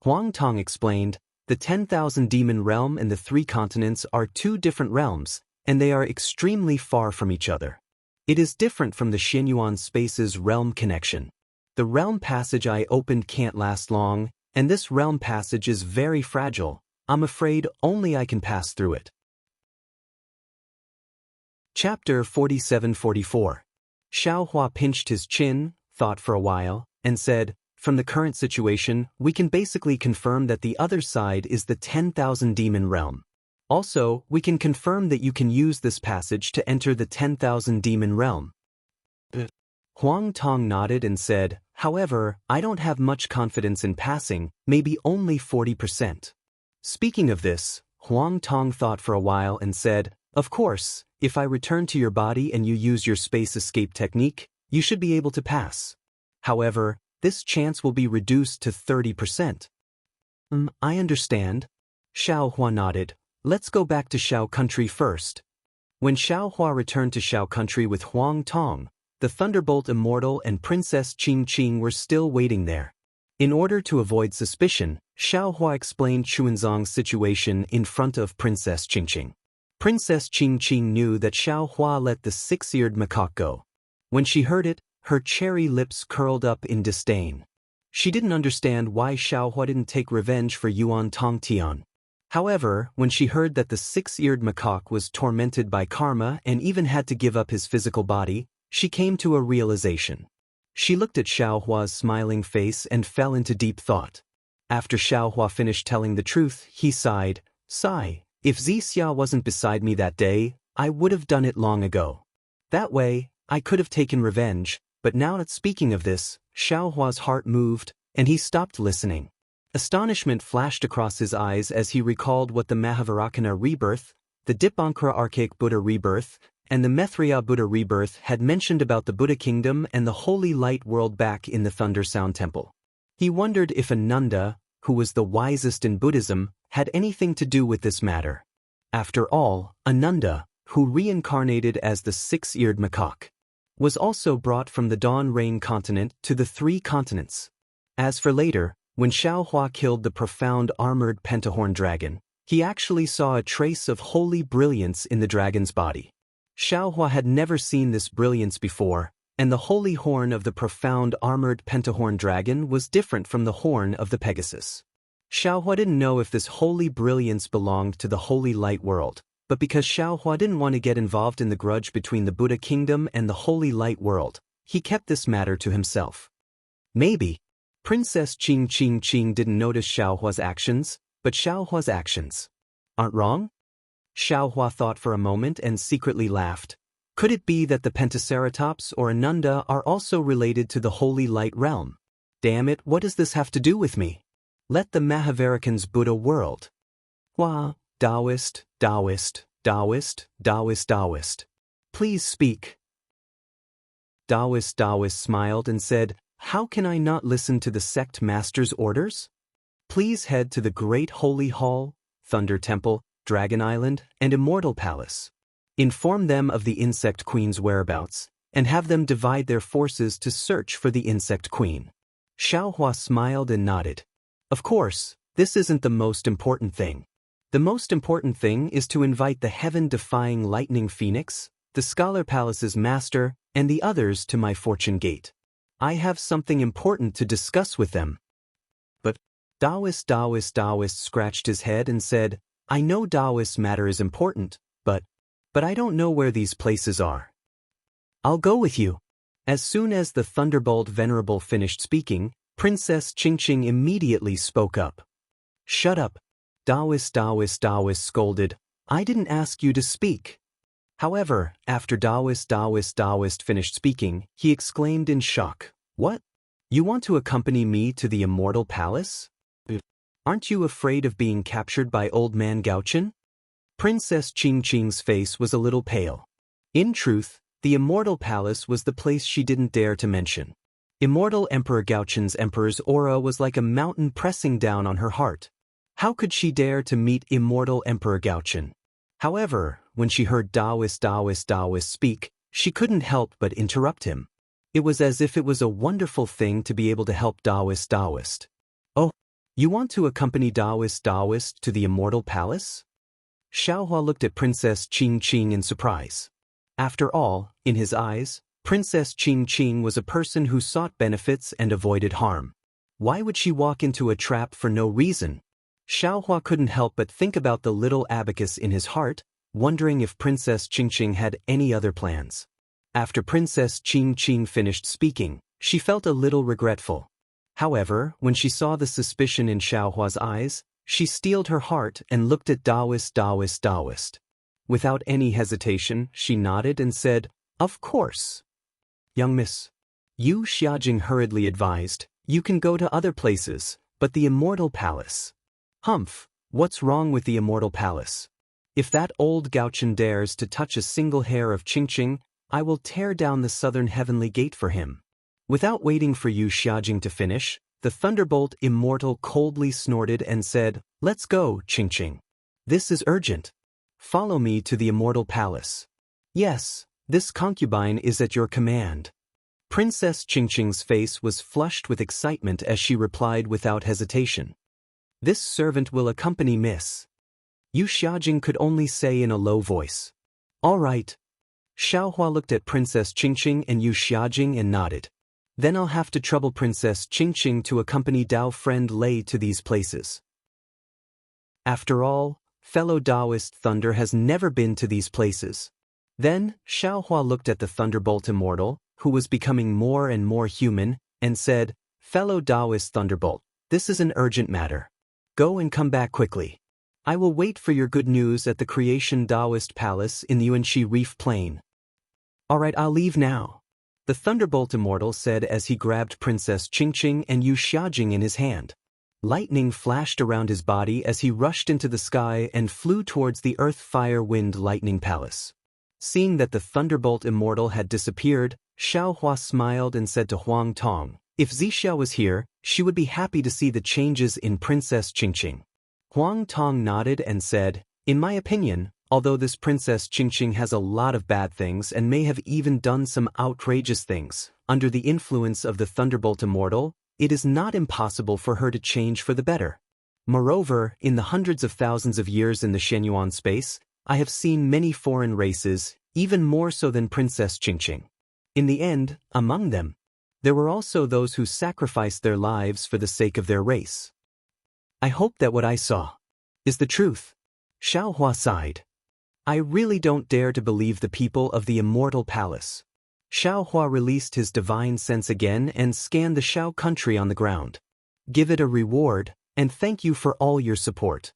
Huang Tong explained, the 10,000 demon realm and the 3 continents are 2 different realms, and they are extremely far from each other. It is different from the Xianyuan space's realm connection. The realm passage I opened can't last long, and this realm passage is very fragile. I'm afraid only I can pass through it. Chapter 47-44. Xiao Hua pinched his chin, thought for a while, and said, from the current situation, we can basically confirm that the other side is the 10,000 demon realm. Also, we can confirm that you can use this passage to enter the 10,000 demon realm. Huang Tong nodded and said, however, I don't have much confidence in passing, maybe only 40%. Speaking of this, Huang Tong thought for a while and said, of course, if I return to your body and you use your space escape technique, you should be able to pass. However, this chance will be reduced to 30%. I understand. Xiao Hua nodded. Let's go back to Xiao Country first. When Xiao Hua returned to Xiao Country with Huang Tong, the Thunderbolt Immortal and Princess Qing Qing were still waiting there. In order to avoid suspicion, Xiao Hua explained Xuanzang's situation in front of Princess Qing Qing. Princess Qing Qing knew that Xiao Hua let the 6-eared macaque go. When she heard it, her cherry lips curled up in disdain. She didn't understand why Xiao Hua didn't take revenge for Yuan Tongtian. However, when she heard that the 6-eared macaque was tormented by karma and even had to give up his physical body, she came to a realization. She looked at Xiao Hua's smiling face and fell into deep thought. After Xiao Hua finished telling the truth, he sighed, "Sigh, if Zixia wasn't beside me that day, I would have done it long ago. That way, I could have taken revenge, but now that speaking of this, Xiao Hua's heart moved, and he stopped listening. Astonishment flashed across his eyes as he recalled what the Mahavairakana rebirth, the Dipankara Archaic Buddha rebirth, and the Maitreya Buddha rebirth had mentioned about the Buddha kingdom and the holy light world back in the Thunder Sound Temple. He wondered if Ananda, who was the wisest in Buddhism, had anything to do with this matter. After all, Ananda, who reincarnated as the 6-eared macaque, was also brought from the Dawn Rain continent to the 3 continents. As for later, when Xiao Hua killed the profound armored pentahorn dragon, he actually saw a trace of holy brilliance in the dragon's body. Xiao Hua had never seen this brilliance before, and the holy horn of the profound armored pentahorn dragon was different from the horn of the Pegasus. Xiao Hua didn't know if this holy brilliance belonged to the holy light world, but because Xiao Hua didn't want to get involved in the grudge between the Buddha kingdom and the holy light world, he kept this matter to himself. Maybe Princess Qing Qing Qing didn't notice Xiao Hua's actions, but Xiao Hua's actions aren't wrong? Xiao Hua thought for a moment and secretly laughed. Could it be that the Pentaceratops or Ananda are also related to the Holy Light Realm? Damn it, what does this have to do with me? Let the Mahavirakan's Buddha world. Hua, Taoist, Taoist, Taoist, Taoist, Taoist. Please speak. Taoist smiled and said, how can I not listen to the sect master's orders? Please head to the Great Holy Hall, Thunder Temple, Dragon Island, and Immortal Palace. Inform them of the Insect Queen's whereabouts, and have them divide their forces to search for the Insect Queen. Xiaohua smiled and nodded. Of course, this isn't the most important thing. The most important thing is to invite the heaven-defying Lightning Phoenix, the Scholar Palace's master, and the others to my Fortune Gate. I have something important to discuss with them. But Taoist scratched his head and said, I know Taoist matter is important, but I don't know where these places are. I'll go with you. As soon as the Thunderbolt Venerable finished speaking, Princess Qingqing immediately spoke up. Shut up. Taoist scolded. I didn't ask you to speak. However, after Taoist finished speaking, he exclaimed in shock, What? You want to accompany me to the Immortal Palace? Aren't you afraid of being captured by Old Man Gaochen? Princess Qingqing's face was a little pale. In truth, the Immortal Palace was the place she didn't dare to mention. Immortal Emperor Gaochen's emperor's aura was like a mountain pressing down on her heart. How could she dare to meet Immortal Emperor Gaochen? However, when she heard Taoist speak, she couldn't help but interrupt him. It was as if it was a wonderful thing to be able to help Taoist. Oh, you want to accompany Taoist to the Immortal Palace? Xiaohua looked at Princess Qingqing in surprise. After all, in his eyes, Princess Qingqing was a person who sought benefits and avoided harm. Why would she walk into a trap for no reason? Xiaohua couldn't help but think about the little abacus in his heart, wondering if Princess Qingqing had any other plans. After Princess Qingqing finished speaking, she felt a little regretful. However, when she saw the suspicion in Xiaohua's eyes, she steeled her heart and looked at Taoist. Without any hesitation, she nodded and said, Of course. Young miss. Yu Xiajing hurriedly advised, You can go to other places, but the Immortal Palace. Humph, what's wrong with the Immortal Palace? If that old Gaochen dares to touch a single hair of Qingqing, I will tear down the southern heavenly gate for him. Without waiting for Yu Xiajing to finish, the Thunderbolt Immortal coldly snorted and said, Let's go, Qingqing. This is urgent. Follow me to the Immortal Palace. Yes, this concubine is at your command. Princess Qingqing's face was flushed with excitement as she replied without hesitation. This servant will accompany Miss. Yu Xiajing could only say in a low voice. All right. Xiaohua looked at Princess Qingqing and Yu Xiajing and nodded. Then I'll have to trouble Princess Qingqing to accompany Dao friend Lei to these places. After all, fellow Taoist Thunder has never been to these places. Then, Xiaohua looked at the Thunderbolt Immortal, who was becoming more and more human, and said, Fellow Taoist Thunderbolt, this is an urgent matter. Go and come back quickly. I will wait for your good news at the Creation Taoist Palace in the Yuanxi Reef Plain. All right, I'll leave now. The Thunderbolt Immortal said as he grabbed Princess Qingqing and Yu Xiajing in his hand. Lightning flashed around his body as he rushed into the sky and flew towards the Earth Fire Wind Lightning Palace. Seeing that the Thunderbolt Immortal had disappeared, Xiaohua smiled and said to Huang Tong, If Zixia was here, she would be happy to see the changes in Princess Qingqing. Huang Tong nodded and said, In my opinion, although this Princess Qingqing has a lot of bad things and may have even done some outrageous things, under the influence of the Thunderbolt Immortal, it is not impossible for her to change for the better. Moreover, in the hundreds of thousands of years in the Shenyuan space, I have seen many foreign races, even more so than Princess Qingqing. In the end, among them, there were also those who sacrificed their lives for the sake of their race. I hope that what I saw is the truth. Xiaohua sighed. I really don't dare to believe the people of the Immortal Palace. Xiaohua released his divine sense again and scanned the Xiao country on the ground. Give it a reward, and thank you for all your support.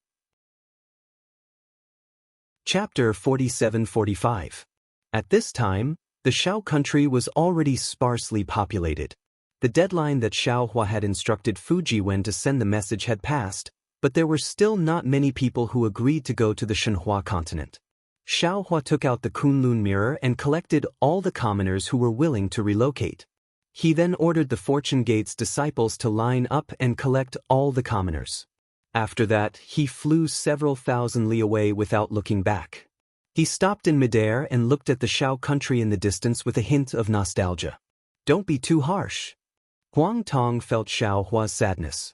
Chapter 47-45. At this time, the Shao country was already sparsely populated. The deadline that Xiaohua had instructed Fujiwen to send the message had passed, but there were still not many people who agreed to go to the Shenhua continent. Xiaohua took out the Kunlun mirror and collected all the commoners who were willing to relocate. He then ordered the Fortune Gate's disciples to line up and collect all the commoners. After that, he flew several thousand li away without looking back. He stopped in midair and looked at the Shao country in the distance with a hint of nostalgia. Don't be too harsh. Huang Tong felt Xiaohua's sadness.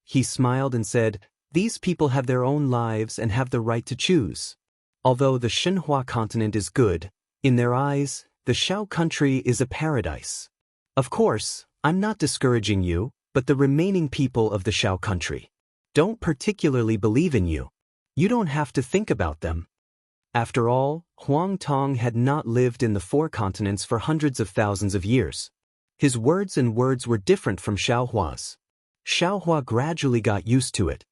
He smiled and said, these people have their own lives and have the right to choose. Although the Shenhua continent is good, in their eyes, the Shao country is a paradise. Of course, I'm not discouraging you, but the remaining people of the Shao country don't particularly believe in you. You don't have to think about them. After all, Huang Tong had not lived in the 4 continents for hundreds of thousands of years. His words were different from Xiaohua's. Xiaohua gradually got used to it.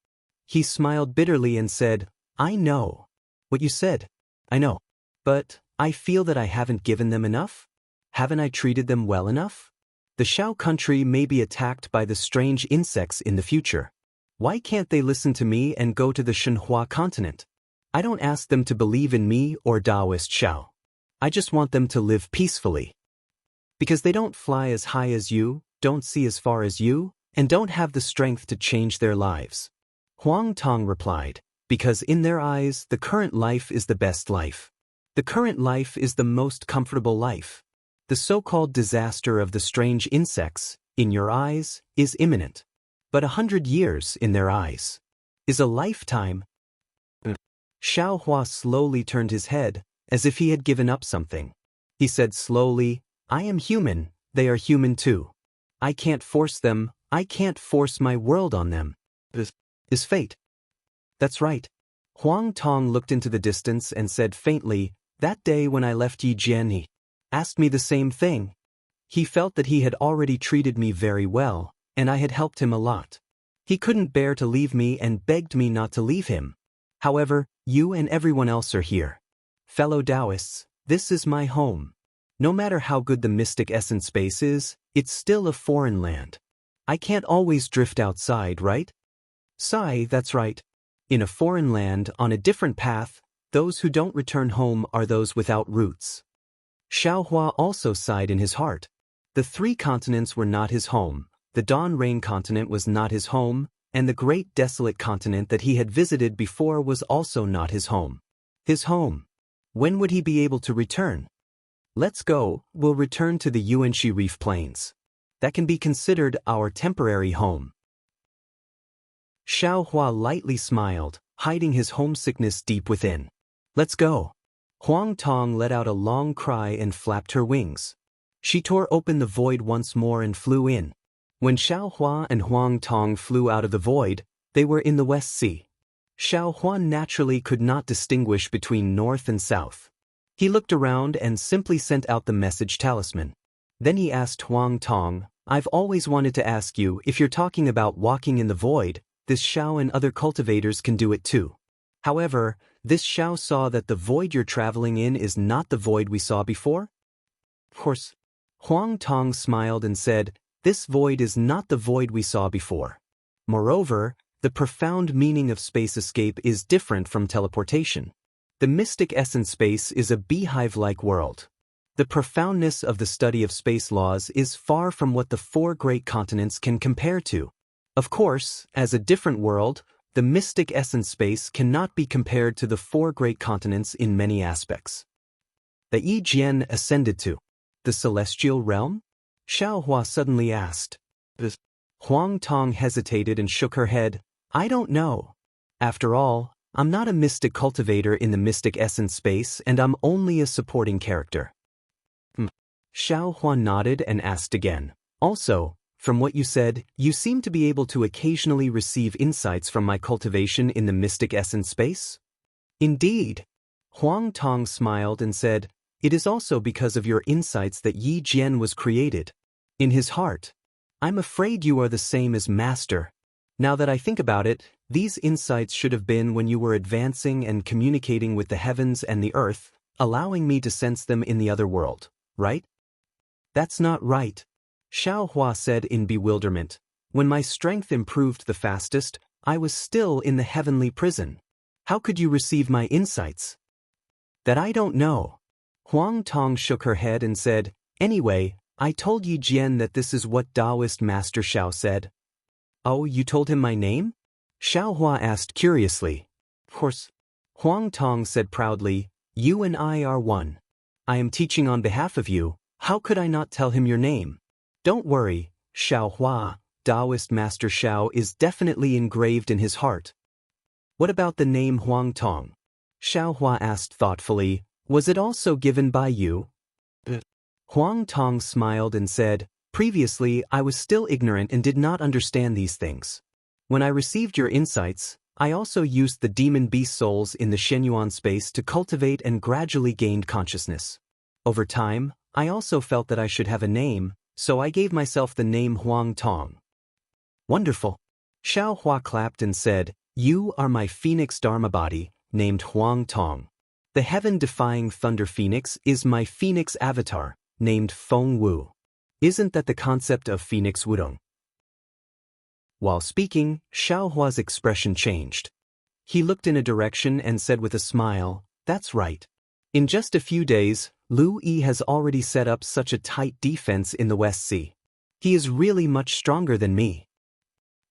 He smiled bitterly and said, I know what you said. I know. But I feel that I haven't given them enough? Haven't I treated them well enough? The Shao country may be attacked by the strange insects in the future. Why can't they listen to me and go to the Shenhua continent? I don't ask them to believe in me or Taoist Shao. I just want them to live peacefully. Because they don't fly as high as you, don't see as far as you, and don't have the strength to change their lives. Huang Tong replied, because in their eyes, the current life is the best life. The current life is the most comfortable life. The so-called disaster of the strange insects, in your eyes, is imminent. But 100 years, in their eyes, is a lifetime. Xiaohua slowly turned his head, as if he had given up something. He said slowly, I am human, they are human too. I can't force them, I can't force my world on them. This is fate. That's right. Huang Tong looked into the distance and said faintly, that day when I left Yijian he asked me the same thing. He felt that he had already treated me very well, and I had helped him a lot. He couldn't bear to leave me and begged me not to leave him. However, you and everyone else are here. Fellow Taoists, this is my home. No matter how good the mystic essence space is, it's still a foreign land. I can't always drift outside, right? Sigh, that's right. In a foreign land, on a different path, those who don't return home are those without roots. Xiaohua also sighed in his heart. The 3 continents were not his home. The Dawn Rain continent was not his home, and the great desolate continent that he had visited before was also not his home. His home. When would he be able to return? Let's go, we'll return to the Yuanxi Reef Plains. That can be considered our temporary home. Xiaohua lightly smiled, hiding his homesickness deep within. Let's go. Huang Tong let out a long cry and flapped her wings. She tore open the void once more and flew in. When Xiaohua and Huang Tong flew out of the void, they were in the West Sea. Xiaohua naturally could not distinguish between north and south. He looked around and simply sent out the message talisman. Then he asked Huang Tong, I've always wanted to ask you if you're talking about walking in the void, this Shao and other cultivators can do it too. However, this Shao saw that the void you're traveling in is not the void we saw before? Of course. Huang Tong smiled and said, this void is not the void we saw before. Moreover, the profound meaning of space escape is different from teleportation. The mystic essence space is a beehive-like world. The profoundness of the study of space laws is far from what the 4 great continents can compare to. Of course, as a different world, the mystic essence space cannot be compared to the 4 great continents in many aspects. The Yi Jian ascended to the celestial realm? Xiaohua suddenly asked. Huang Tong hesitated and shook her head. I don't know. After all, I'm not a mystic cultivator in the mystic essence space and I'm only a supporting character. Xiaohua nodded and asked again. Also, from what you said, you seem to be able to occasionally receive insights from my cultivation in the mystic essence space? Indeed. Huang Tong smiled and said, it is also because of your insights that Yi Jian was created. In his heart, I'm afraid you are the same as Master. Now that I think about it, these insights should have been when you were advancing and communicating with the heavens and the earth, allowing me to sense them in the other world, right? That's not right, Xiao Hua said in bewilderment. When my strength improved the fastest, I was still in the heavenly prison. How could you receive my insights? That I don't know. Huang Tong shook her head and said, anyway, I told Yi Jian that this is what Taoist Master Xiao said. Oh, you told him my name? Xiao Hua asked curiously. Of course. Huang Tong said proudly, you and I are one. I am teaching on behalf of you, how could I not tell him your name? Don't worry, Xiao Hua, Taoist Master Xiao is definitely engraved in his heart. What about the name Huang Tong? Xiao Hua asked thoughtfully, was it also given by you? Huang Tong smiled and said, previously I was still ignorant and did not understand these things. When I received your insights, I also used the demon beast souls in the Shenyuan space to cultivate and gradually gained consciousness. Over time, I also felt that I should have a name, so I gave myself the name Huang Tong. Wonderful. Xiao Hua clapped and said, you are my phoenix dharma body, named Huang Tong. The heaven-defying thunder phoenix is my phoenix avatar, named Feng Wu. Isn't that the concept of phoenix wudong? While speaking, Xiao Hua's expression changed. He looked in a direction and said with a smile, that's right. In just a few days, Lu Yi has already set up such a tight defense in the West Sea. He is really much stronger than me.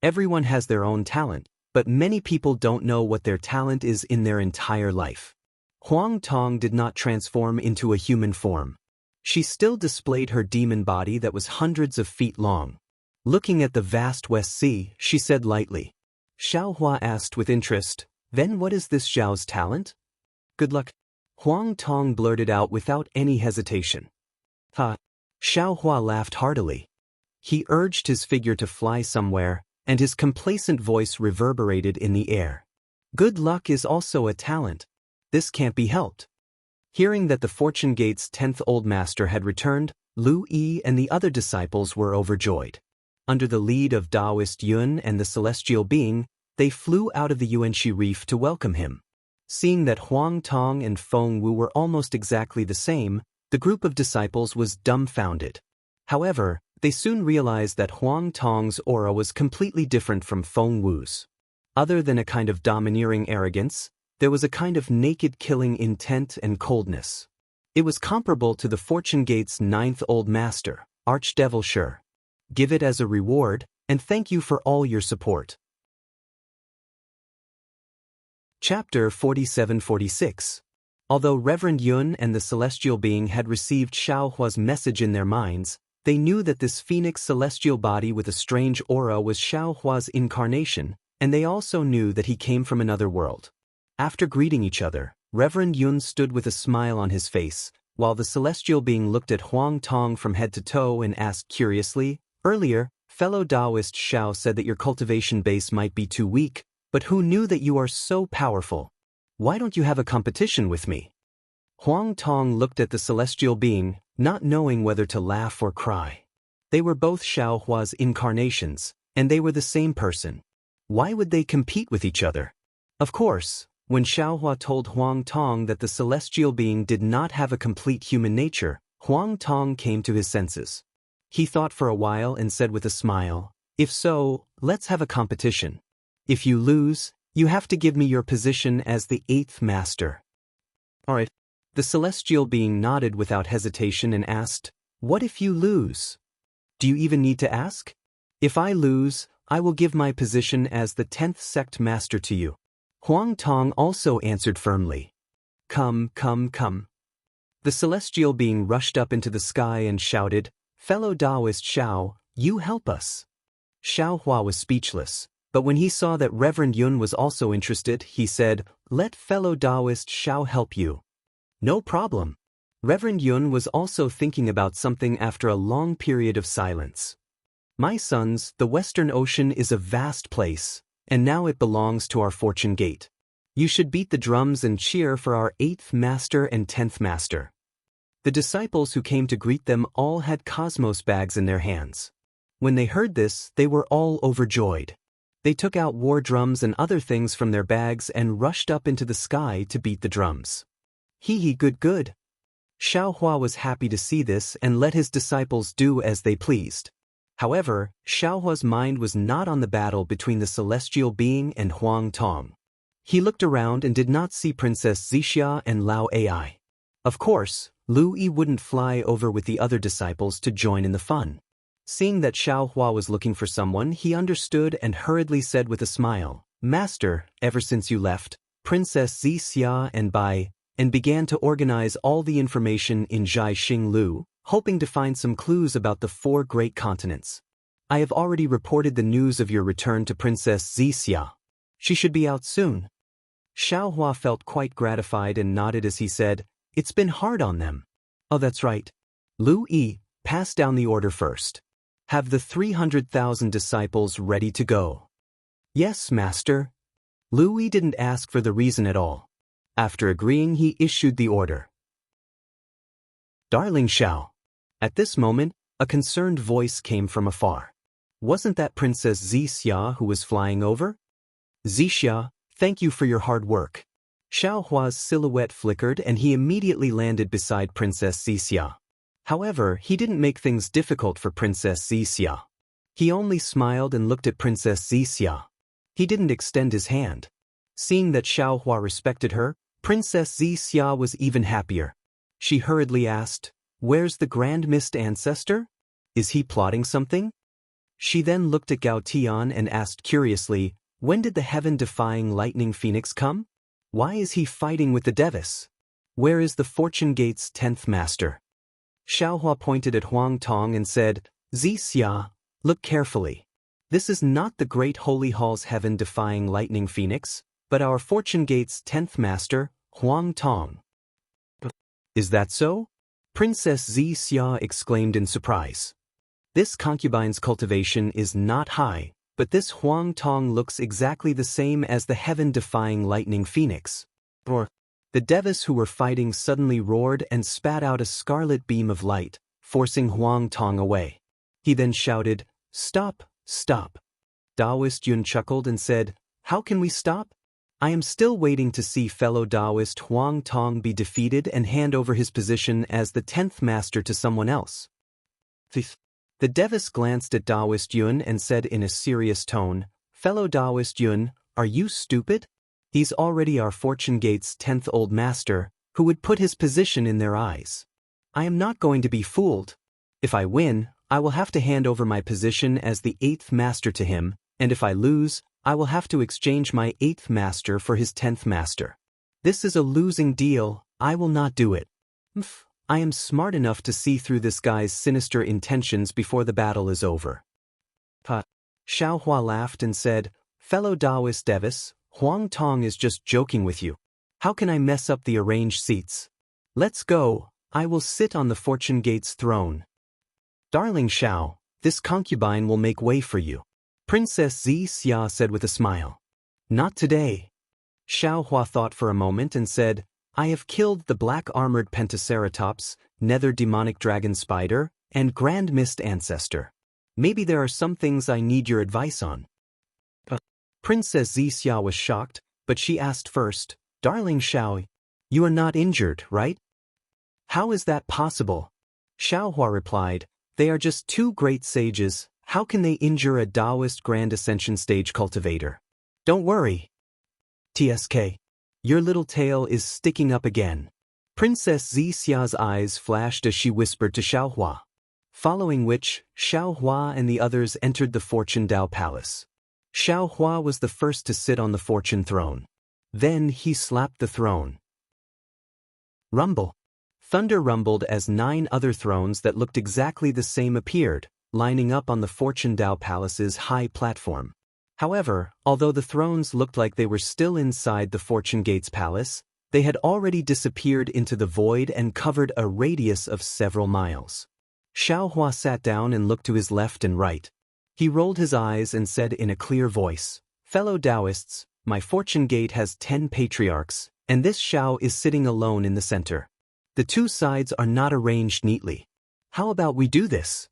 Everyone has their own talent, but many people don't know what their talent is in their entire life. Huang Tong did not transform into a human form. She still displayed her demon body that was hundreds of feet long. Looking at the vast West Sea, she said lightly. Xiao Hua asked with interest, then what is this Xiao's talent? Good luck. Huang Tong blurted out without any hesitation. Ha! Xiao Hua laughed heartily. He urged his figure to fly somewhere, and his complacent voice reverberated in the air. Good luck is also a talent. This can't be helped. Hearing that the Fortune Gate's 10th Old Master had returned, Lu Yi and the other disciples were overjoyed. Under the lead of Taoist Yun and the Celestial Being, they flew out of the Yuanxi Reef to welcome him. Seeing that Huang Tong and Feng Wu were almost exactly the same, the group of disciples was dumbfounded. However, they soon realized that Huang Tong's aura was completely different from Feng Wu's. Other than a kind of domineering arrogance, there was a kind of naked killing intent and coldness. It was comparable to the Fortune Gate's 9th Old Master, Archdevil Shur. Give it as a reward, and thank you for all your support. Chapter 47-46. Although Reverend Yun and the Celestial Being had received Xiao Hua's message in their minds, they knew that this phoenix celestial body with a strange aura was Xiao Hua's incarnation, and they also knew that he came from another world. After greeting each other, Reverend Yun stood with a smile on his face, while the Celestial Being looked at Huang Tong from head to toe and asked curiously, earlier, fellow Taoist Xiao said that your cultivation base might be too weak, but who knew that you are so powerful? Why don't you have a competition with me? Huang Tong looked at the Celestial Being, not knowing whether to laugh or cry. They were both Xiao Hua's incarnations, and they were the same person. Why would they compete with each other? Of course, when Xiao Hua told Huang Tong that the Celestial Being did not have a complete human nature, Huang Tong came to his senses. He thought for a while and said with a smile, if so, let's have a competition. If you lose, you have to give me your position as the 8th Master. All right. The Celestial Being nodded without hesitation and asked, what if you lose? Do you even need to ask? If I lose, I will give my position as the 10th Sect Master to you. Huang Tong also answered firmly. Come, come, come. The Celestial Being rushed up into the sky and shouted, fellow Taoist Xiao, you help us. Xiao Hua was speechless, but when he saw that Reverend Yun was also interested, he said, let fellow Taoist Xiao help you. No problem. Reverend Yun was also thinking about something after a long period of silence. My sons, the Western Ocean is a vast place, and now it belongs to our Fortune Gate. You should beat the drums and cheer for our 8th Master and 10th Master. The disciples who came to greet them all had cosmos bags in their hands. When they heard this, they were all overjoyed. They took out war drums and other things from their bags and rushed up into the sky to beat the drums. Hee good good. Xiao Hua was happy to see this and let his disciples do as they pleased. However, Xiao Hua's mind was not on the battle between the celestial being and Huang Tong. He looked around and did not see Princess Zixia and Lao Ai. Of course, Lu Yi wouldn't fly over with the other disciples to join in the fun. Seeing that Xiao Hua was looking for someone, he understood and hurriedly said with a smile, "Master, ever since you left, Princess Zixia and began to organize all the information in Zhai Xing Lu, hoping to find some clues about the 4 great continents. I have already reported the news of your return to Princess Zixia. She should be out soon." Xiao Hua felt quite gratified and nodded as he said, "It's been hard on them." "Oh, that's right. Lu Yi, pass down the order first. Have the 300,000 disciples ready to go." "Yes, Master." Lu Yi didn't ask for the reason at all. After agreeing, he issued the order. "Darling Xiao." At this moment, a concerned voice came from afar. Wasn't that Princess Zixia who was flying over? "Zixia, thank you for your hard work." Xiao Hua's silhouette flickered and he immediately landed beside Princess Zixia. However, he didn't make things difficult for Princess Zixia. He only smiled and looked at Princess Zixia. He didn't extend his hand. Seeing that Xiao Hua respected her, Princess Zixia was even happier. She hurriedly asked, "Where's the Grand Mist Ancestor? Is he plotting something?" She then looked at Gao Tian and asked curiously, "When did the heaven-defying lightning phoenix come? Why is he fighting with the Devis? Where is the Fortune Gate's 10th master?" Xiao Hua pointed at Huang Tong and said, "Zixia, look carefully. This is not the Great Holy Hall's heaven-defying lightning phoenix, but our Fortune Gate's 10th master, Huang Tong." "Is that so?" Princess Zixia exclaimed in surprise. "This concubine's cultivation is not high, but this Huang Tong looks exactly the same as the heaven-defying lightning phoenix." The Devis who were fighting suddenly roared and spat out a scarlet beam of light, forcing Huang Tong away. He then shouted, "Stop, stop." Taoist Yun chuckled and said, "How can we stop? I am still waiting to see fellow Taoist Huang Tong be defeated and hand over his position as the 10th master to someone else." The Devis glanced at Taoist Yun and said in a serious tone, "Fellow Taoist Yun, are you stupid? He's already our Fortune Gate's 10th old master, who would put his position in their eyes. I am not going to be fooled. If I win, I will have to hand over my position as the 8th master to him, and if I lose, I will have to exchange my 8th master for his 10th master. This is a losing deal. I will not do it. I am smart enough to see through this guy's sinister intentions before the battle is over." Xiao Hua laughed and said, "Fellow Taoist Devis, Huang Tong is just joking with you. How can I mess up the arranged seats? Let's go. I will sit on the Fortune Gate's throne." "Darling Xiao, this concubine will make way for you," Princess Zixia said with a smile. "Not today." Xiao Hua thought for a moment and said, "I have killed the black-armored Pentaceratops, nether demonic dragon spider, and Grand Mist Ancestor. Maybe there are some things I need your advice on." Princess Zixia was shocked, but she asked first, "Darling Xiao, you are not injured, right?" "How is that possible?" Xiao Hua replied, "They are just 2 great sages. How can they injure a Taoist Grand Ascension Stage cultivator? Don't worry. TSK. Your little tail is sticking up again." Princess Zixia's eyes flashed as she whispered to Xiao Hua. Following which, Xiao Hua and the others entered the Fortune Dao Palace. Xiao Hua was the first to sit on the fortune throne. Then he slapped the throne. Rumble. Thunder rumbled as 9 other thrones that looked exactly the same appeared, lining up on the Fortune Dao Palace's high platform. However, although the thrones looked like they were still inside the Fortune Gate's palace, they had already disappeared into the void and covered a radius of several miles. Xiao Hua sat down and looked to his left and right. He rolled his eyes and said in a clear voice, "Fellow Taoists, my Fortune Gate has 10 patriarchs, and this Xiao is sitting alone in the center. The 2 sides are not arranged neatly. How about we do this?"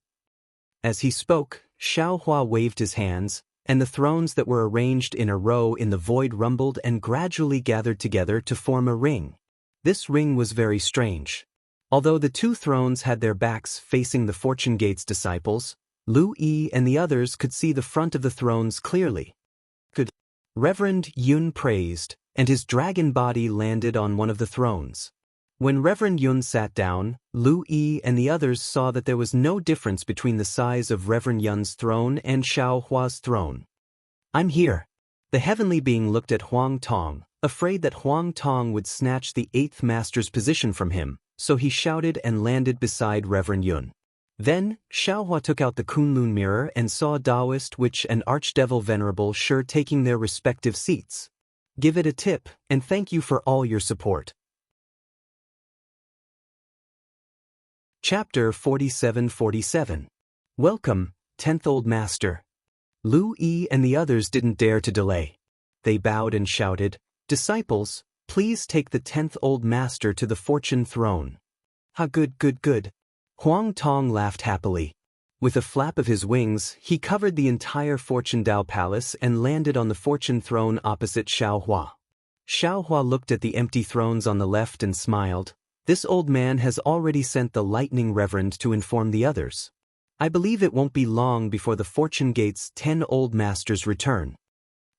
As he spoke, Xiao Hua waved his hands, and the thrones that were arranged in a row in the void rumbled and gradually gathered together to form a ring. This ring was very strange. Although the two thrones had their backs facing the Fortune Gate's disciples, Lu Yi and the others could see the front of the thrones clearly. Reverend Yun praised, and his dragon body landed on one of the thrones. When Reverend Yun sat down, Lu Yi and the others saw that there was no difference between the size of Reverend Yun's throne and Xiao Hua's throne. "I'm here." The heavenly being looked at Huang Tong, afraid that Huang Tong would snatch the eighth master's position from him, so he shouted and landed beside Reverend Yun. Then, Xiaohua took out the Kunlun mirror and saw a Taoist witch and Archdevil Venerable Shi taking their respective seats. "Give it a tip, and thank you for all your support." Chapter 47-47. Welcome, 10th Old Master. Lu Yi and the others didn't dare to delay. They bowed and shouted, "Disciples, please take the 10th Old Master to the Fortune Throne." "Ha, good. Huang Tong laughed happily. With a flap of his wings, he covered the entire Fortune Dao Palace and landed on the Fortune Throne opposite Xiaohua. Xiaohua looked at the empty thrones on the left and smiled. This old man has already sent the Lightning Reverend to inform the others. I believe it won't be long before the Fortune Gate's 10 Old Masters return.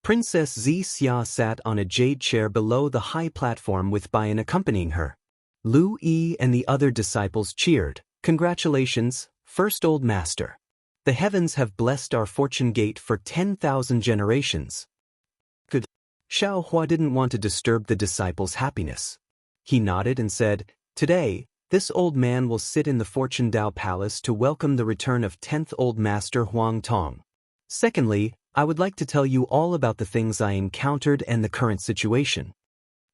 Princess Xia sat on a jade chair below the high platform with Bayan accompanying her. Lu Yi and the other disciples cheered. "Congratulations, First Old Master. The heavens have blessed our Fortune Gate for 10,000 generations." Good. Xiao Hua didn't want to disturb the disciples' happiness. He nodded and said, "Today, this old man will sit in the Fortune Dao Palace to welcome the return of 10th Old Master Huang Tong. Secondly, I would like to tell you all about the things I encountered and the current situation."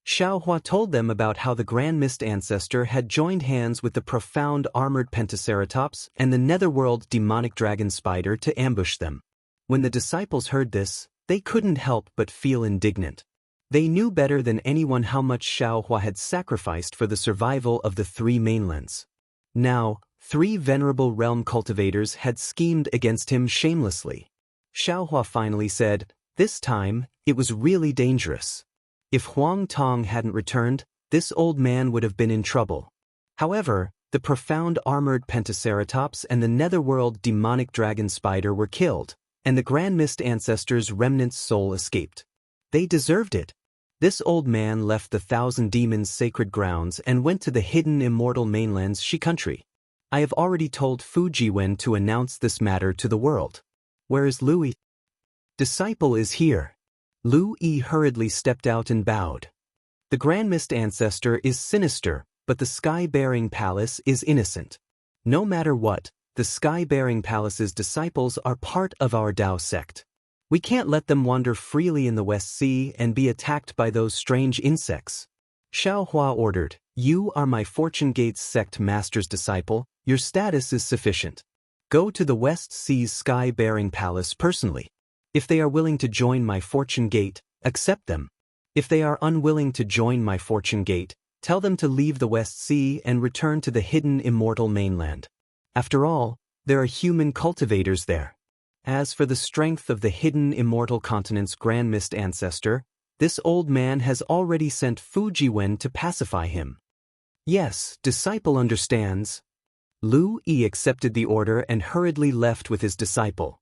Xiaohua told them about how the Grand Mist Ancestor had joined hands with the profound armored Pentaceratops and the Netherworld demonic dragon spider to ambush them. When the disciples heard this, they couldn't help but feel indignant. They knew better than anyone how much Xiaohua had sacrificed for the survival of the three mainlands. Now, three venerable realm cultivators had schemed against him shamelessly. Xiaohua finally said, "This time, it was really dangerous. If Huang Tong hadn't returned, this old man would have been in trouble." However, the profound armored Pentaceratops and the Netherworld demonic dragon spider were killed, and the Grand Mist Ancestor's remnant soul escaped. They deserved it. This old man left the Thousand Demons' sacred grounds and went to the hidden immortal mainland's Shi country. I have already told Fujiwen to announce this matter to the world. Where is Lu Yi? Disciple is here. Lu Yi hurriedly stepped out and bowed. The Grand Mist Ancestor is sinister, but the Sky-Bearing Palace is innocent. No matter what, the Sky-Bearing Palace's disciples are part of our Dao sect. We can't let them wander freely in the West Sea and be attacked by those strange insects. Xiaohua ordered, "You are my Fortune Gate's sect master's disciple, your status is sufficient. Go to the West Sea's Sky-Bearing Palace personally. If they are willing to join my Fortune Gate, accept them. If they are unwilling to join my Fortune Gate, tell them to leave the West Sea and return to the hidden immortal mainland. After all, there are human cultivators there. As for the strength of the hidden immortal continent's Grand Mist Ancestor, this old man has already sent Fujiwen to pacify him." "Yes, disciple understands." Lu Yi accepted the order and hurriedly left with his disciple.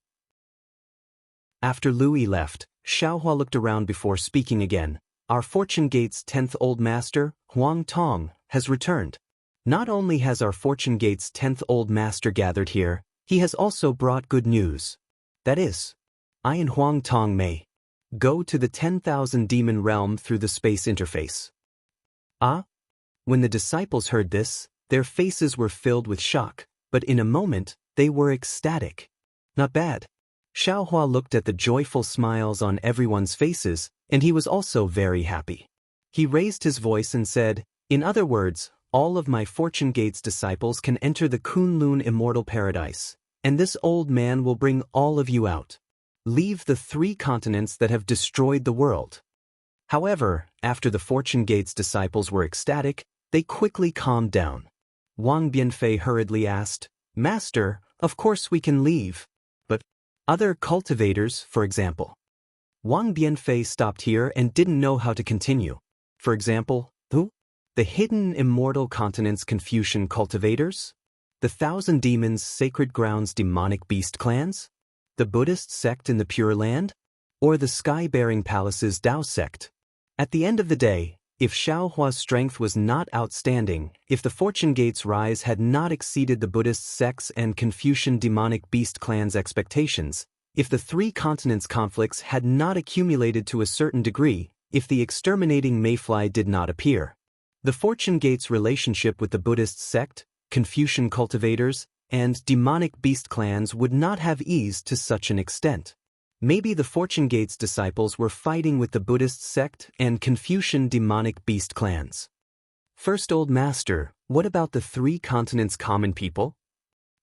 After Lu Yi left, Xiaohua looked around before speaking again. "Our Fortune Gate's 10th Old Master, Huang Tong, has returned. Not only has our Fortune Gate's 10th Old Master gathered here, he has also brought good news. That is, I and Huang Tong may go to the 10,000 demon realm through the space interface." Ah? When the disciples heard this, their faces were filled with shock, but in a moment, they were ecstatic. Not bad. Xiaohua looked at the joyful smiles on everyone's faces, and he was also very happy. He raised his voice and said, "In other words, all of my Fortune Gate's disciples can enter the Kunlun Immortal Paradise, and this old man will bring all of you out. Leave the three continents that have destroyed the world." However, after the Fortune Gate's disciples were ecstatic, they quickly calmed down. Wang Bianfei hurriedly asked, "Master, of course we can leave. But other cultivators, for example?" Wang Bianfei stopped here and didn't know how to continue. "For example, who?" The hidden immortal continents Confucian cultivators? The Thousand Demons Sacred Grounds Demonic Beast Clans? The Buddhist sect in the Pure Land? Or the Sky-Bearing Palaces Tao sect? At the end of the day, if Xiaohua's strength was not outstanding, if the Fortune Gate's rise had not exceeded the Buddhist sects and Confucian demonic beast clans' expectations, if the three continents' conflicts had not accumulated to a certain degree, if the exterminating mayfly did not appear, the Fortune Gate's relationship with the Buddhist sect, Confucian cultivators, and demonic beast clans would not have eased to such an extent. Maybe the Fortune Gate's disciples were fighting with the Buddhist sect and Confucian demonic beast clans. First Old Master, what about the three continents' common people?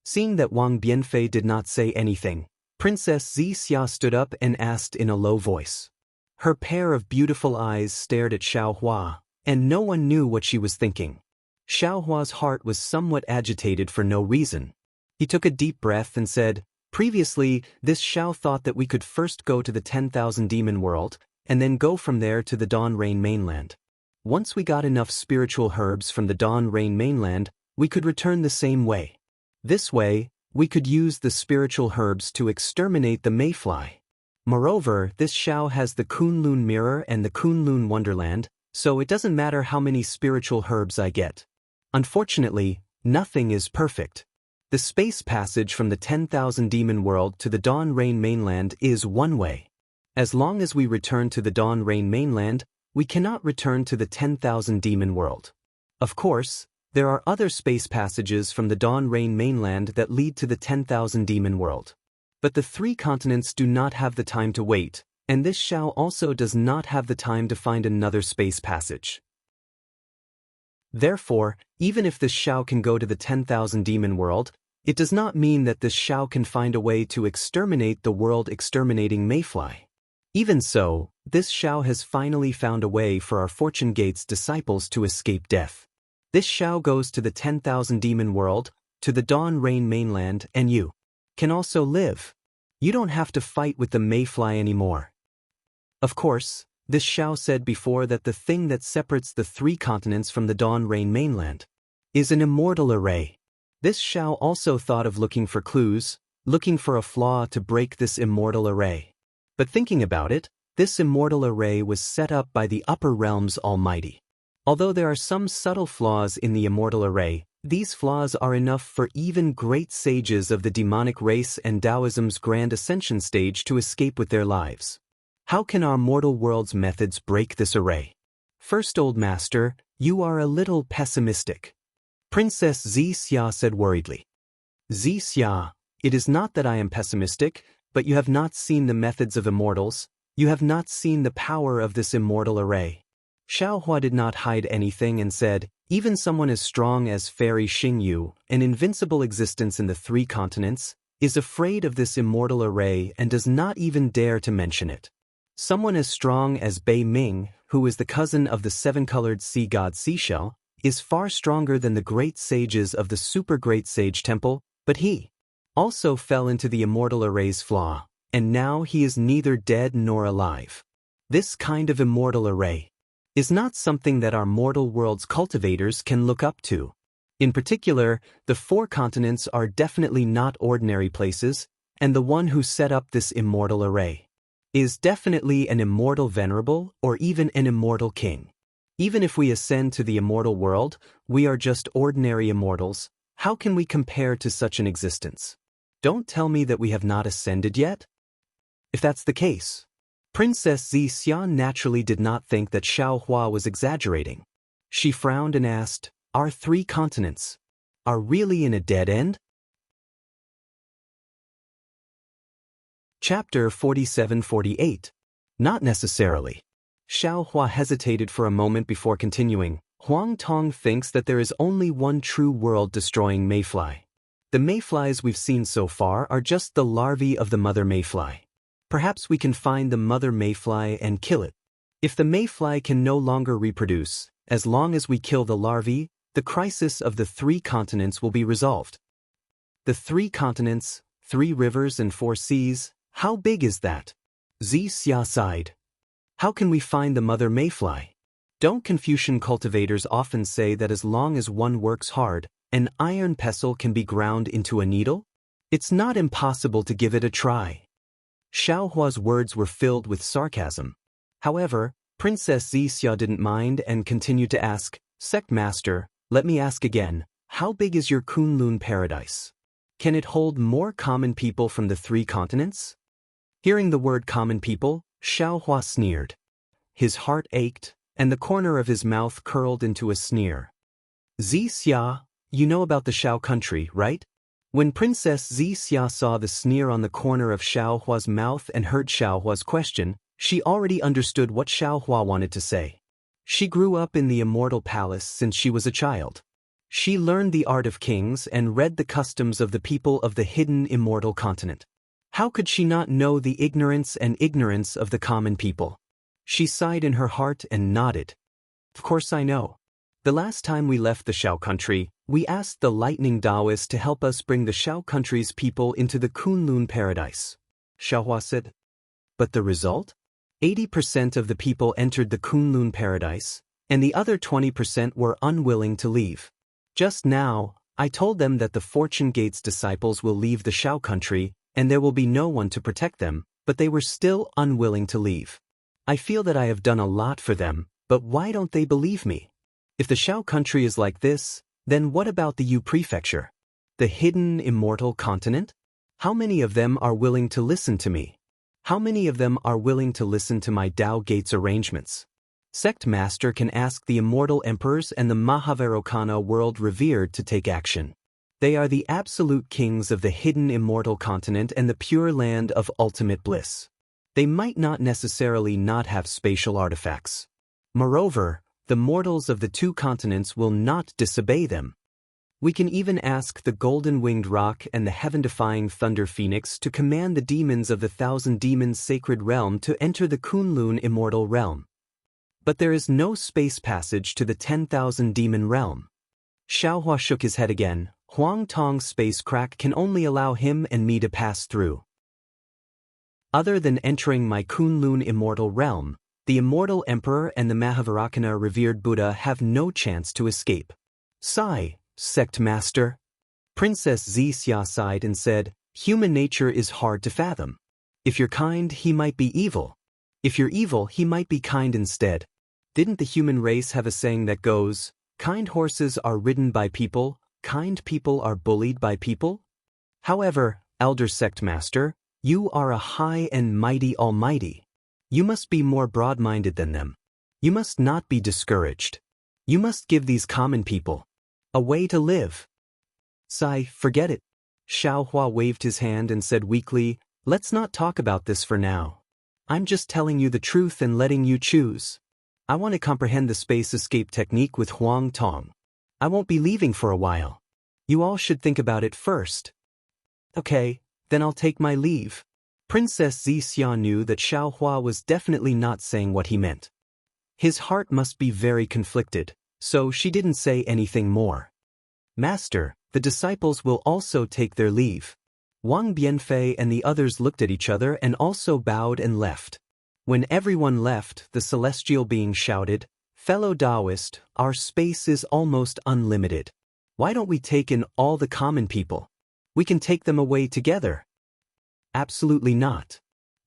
Seeing that Wang Bianfei did not say anything, Princess Xixia stood up and asked in a low voice. Her pair of beautiful eyes stared at Xiaohua, and no one knew what she was thinking. Xiaohua's heart was somewhat agitated for no reason. He took a deep breath and said, "Previously, this Xiao thought that we could first go to the 10,000 demon world, and then go from there to the Dawn Rain mainland. Once we got enough spiritual herbs from the Dawn Rain mainland, we could return the same way. This way, we could use the spiritual herbs to exterminate the mayfly. Moreover, this Xiao has the Kunlun Mirror and the Kunlun Wonderland, so it doesn't matter how many spiritual herbs I get. Unfortunately, nothing is perfect. The space passage from the 10,000 demon world to the Dawn Rain mainland is one way. As long as we return to the Dawn Rain mainland, we cannot return to the 10,000 demon world. Of course, there are other space passages from the Dawn Rain mainland that lead to the 10,000 demon world. But the three continents do not have the time to wait, and this Xiao also does not have the time to find another space passage. Therefore, even if this Xiao can go to the 10,000 demon world, it does not mean that this Xiao can find a way to exterminate the world-exterminating mayfly. Even so, this Xiao has finally found a way for our Fortune Gate's disciples to escape death. This Xiao goes to the 10,000 demon world, to the Dawn Rain mainland, and you can also live. You don't have to fight with the mayfly anymore." Of course, this Xiao said before that the thing that separates the three continents from the Dawn Rain mainland is an immortal array. This Xiao also thought of looking for clues, looking for a flaw to break this immortal array. But thinking about it, this immortal array was set up by the upper realm's Almighty. Although there are some subtle flaws in the immortal array, these flaws are enough for even great sages of the demonic race and Taoism's grand ascension stage to escape with their lives. How can our mortal world's methods break this array? First Old Master, you are a little pessimistic. Princess Xixia said worriedly. Xixia, it is not that I am pessimistic, but you have not seen the methods of immortals, you have not seen the power of this immortal array. Xiaohua did not hide anything and said, even someone as strong as Fairy Xingyu, an invincible existence in the three continents, is afraid of this immortal array and does not even dare to mention it. Someone as strong as Bei Ming, who is the cousin of the seven-colored sea god Seashell, is far stronger than the great sages of the super great sage temple, but he also fell into the immortal array's flaw, and now he is neither dead nor alive. This kind of immortal array is not something that our mortal world's cultivators can look up to. In particular, the four continents are definitely not ordinary places, and the one who set up this immortal array is definitely an immortal venerable or even an immortal king. Even if we ascend to the immortal world, we are just ordinary immortals. How can we compare to such an existence? Don't tell me that we have not ascended yet? If that's the case, Princess Xixia naturally did not think that Xiaohua was exaggerating. She frowned and asked, "Our three continents are really in a dead end?" Chapter 47-48. Not necessarily. Xiaohua hesitated for a moment before continuing. Huang Tong thinks that there is only one true world-destroying mayfly. The mayflies we've seen so far are just the larvae of the mother mayfly. Perhaps we can find the mother mayfly and kill it. If the mayfly can no longer reproduce, as long as we kill the larvae, the crisis of the three continents will be resolved. The three continents, 3 rivers and 4 seas, how big is that? Xixia sighed. How can we find the mother mayfly? Don't Confucian cultivators often say that as long as one works hard, an iron pestle can be ground into a needle? It's not impossible to give it a try. Xiaohua's words were filled with sarcasm. However, Princess Zixia didn't mind and continued to ask, Sect Master, let me ask again, how big is your Kunlun paradise? Can it hold more common people from the 3 continents? Hearing the word common people, Xiaohua sneered. His heart ached, and the corner of his mouth curled into a sneer. Zixia, you know about the Xiao country, right? When Princess Zixia saw the sneer on the corner of Xiaohua's mouth and heard Xiaohua's question, she already understood what Xiaohua wanted to say. She grew up in the immortal palace since she was a child. She learned the art of kings and read the customs of the people of the hidden immortal continent. How could she not know the ignorance of the common people? She sighed in her heart and nodded. Of course I know. The last time we left the Xiao country, we asked the lightning Taoist to help us bring the Xiao country's people into the Kunlun paradise. Xiaohua said. But the result? 80% of the people entered the Kunlun paradise, and the other 20% were unwilling to leave. Just now, I told them that the Fortune Gate's disciples will leave the Xiao country, and there will be no one to protect them, but they were still unwilling to leave. I feel that I have done a lot for them, but why don't they believe me? If the Xiao country is like this, then what about the Yu prefecture? The hidden immortal continent? How many of them are willing to listen to me? How many of them are willing to listen to my Tao Gates arrangements? Sect Master can ask the immortal emperors and the Mahavarokana world revered to take action. They are the absolute kings of the hidden immortal continent and the pure land of ultimate bliss. They might not necessarily not have spatial artifacts. Moreover, the mortals of the 2 continents will not disobey them. We can even ask the golden-winged rock and the heaven-defying thunder phoenix to command the demons of the 1,000 demons sacred realm to enter the Kunlun immortal realm. But there is no space passage to the 10,000 demon realm. Xiaohua shook his head again. Huang Tong's space crack can only allow him and me to pass through. Other than entering my Kunlun immortal realm, the immortal emperor and the Mahavarokana revered Buddha have no chance to escape. Sigh, Sect Master. Princess Zixia sighed and said, human nature is hard to fathom. If you're kind, he might be evil. If you're evil, he might be kind instead. Didn't the human race have a saying that goes, kind horses are ridden by people, kind people are bullied by people? However, Elder Sect Master, you are a high and mighty almighty. You must be more broad-minded than them. You must not be discouraged. You must give these common people a way to live. Sai, forget it. Xiaohua waved his hand and said weakly, let's not talk about this for now. I'm just telling you the truth and letting you choose. I want to comprehend the space escape technique with Huang Tong. I won't be leaving for a while. You all should think about it first. Okay, then I'll take my leave. Princess Zixia knew that Xiaohua was definitely not saying what he meant. His heart must be very conflicted, so she didn't say anything more. Master, the disciples will also take their leave. Wang Bianfei and the others looked at each other and also bowed and left. When everyone left, the celestial being shouted, Fellow Taoist, our space is almost unlimited. Why don't we take in all the common people? We can take them away together. Absolutely not.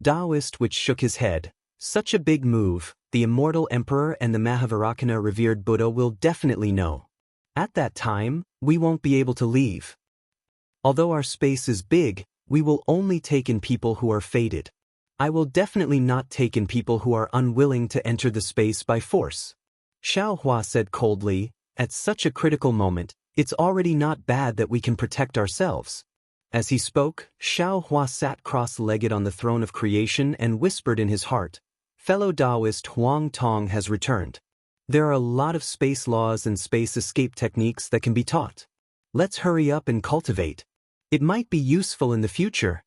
Taoist which shook his head. Such a big move, the immortal emperor and the Mahavarokana revered Buddha will definitely know. At that time, we won't be able to leave. Although our space is big, we will only take in people who are fated. I will definitely not take in people who are unwilling to enter the space by force. Xiaohua said coldly, at such a critical moment, it's already not bad that we can protect ourselves. As he spoke, Xiaohua sat cross-legged on the throne of creation and whispered in his heart, Fellow Taoist Huang Tong has returned. There are a lot of space laws and space escape techniques that can be taught. Let's hurry up and cultivate. It might be useful in the future.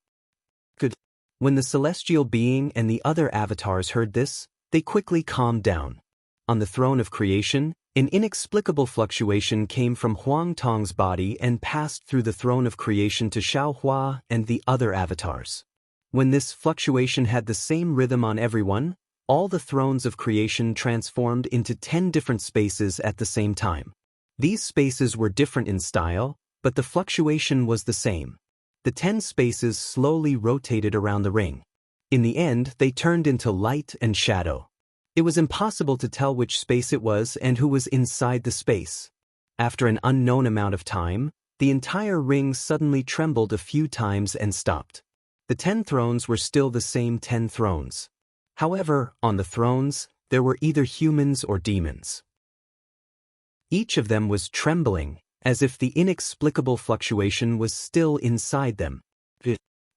Good. When the celestial being and the other avatars heard this, they quickly calmed down. On the throne of creation, an inexplicable fluctuation came from Huang Tong's body and passed through the throne of creation to Xiaohua and the other avatars. When this fluctuation had the same rhythm on everyone, all the thrones of creation transformed into 10 different spaces at the same time. These spaces were different in style, but the fluctuation was the same. The 10 spaces slowly rotated around the ring. In the end, they turned into light and shadow. It was impossible to tell which space it was and who was inside the space. After an unknown amount of time, the entire ring suddenly trembled a few times and stopped. The 10 thrones were still the same 10 thrones. However, on the thrones, there were either humans or demons. Each of them was trembling, as if the inexplicable fluctuation was still inside them.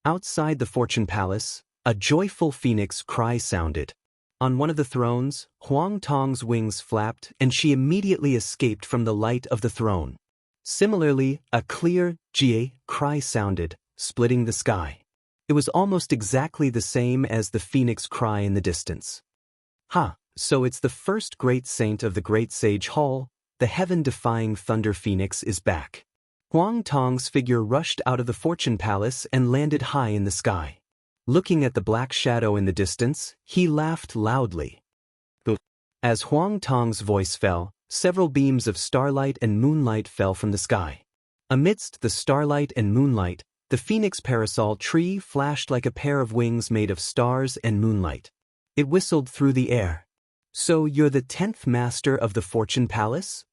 Outside the Fortune Palace, a joyful phoenix cry sounded. On one of the thrones, Huang Tong's wings flapped and she immediately escaped from the light of the throne. Similarly, a clear jie cry sounded, splitting the sky. It was almost exactly the same as the phoenix cry in the distance. So it's the first great saint of the Great Sage Hall, the heaven-defying Thunder Phoenix is back. Huang Tong's figure rushed out of the Fortune Palace and landed high in the sky. Looking at the black shadow in the distance, he laughed loudly. As Huang Tong's voice fell, several beams of starlight and moonlight fell from the sky. Amidst the starlight and moonlight, the phoenix parasol tree flashed like a pair of wings made of stars and moonlight. It whistled through the air. So you're the 10th master of the Fortune Palace?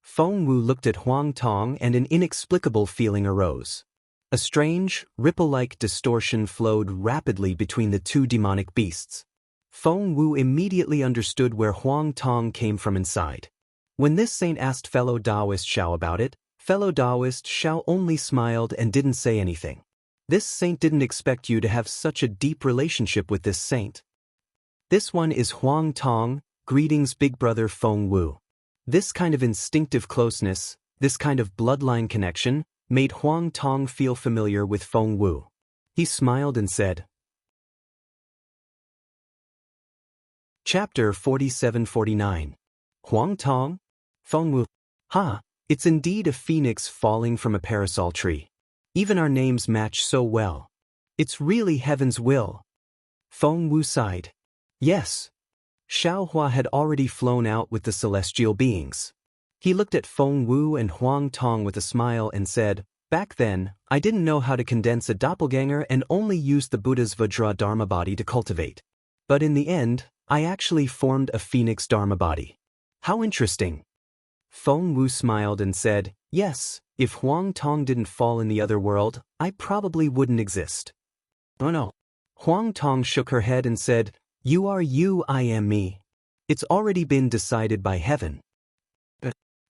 Feng Wu looked at Huang Tong and an inexplicable feeling arose. A strange, ripple-like distortion flowed rapidly between the two demonic beasts. Feng Wu immediately understood where Huang Tong came from inside. When this saint asked fellow Taoist Xiao about it, fellow Taoist Xiao only smiled and didn't say anything. This saint didn't expect you to have such a deep relationship with this saint. This one is Huang Tong, greetings big brother Feng Wu. This kind of instinctive closeness, this kind of bloodline connection, made Huang Tong feel familiar with Feng Wu. He smiled and said, Chapter 47-49. Huang Tong? Feng Wu. It's indeed a phoenix falling from a parasol tree. Even our names match so well. It's really heaven's will. Feng Wu sighed. Yes. Xiao Hua had already flown out with the celestial beings. He looked at Feng Wu and Huang Tong with a smile and said, Back then, I didn't know how to condense a doppelganger and only used the Buddha's Vajra Dharma body to cultivate. But in the end, I actually formed a phoenix Dharma body. How interesting. Feng Wu smiled and said, Yes, if Huang Tong didn't fall in the other world, I probably wouldn't exist. Oh no. Huang Tong shook her head and said, You are you, I am me. It's already been decided by heaven.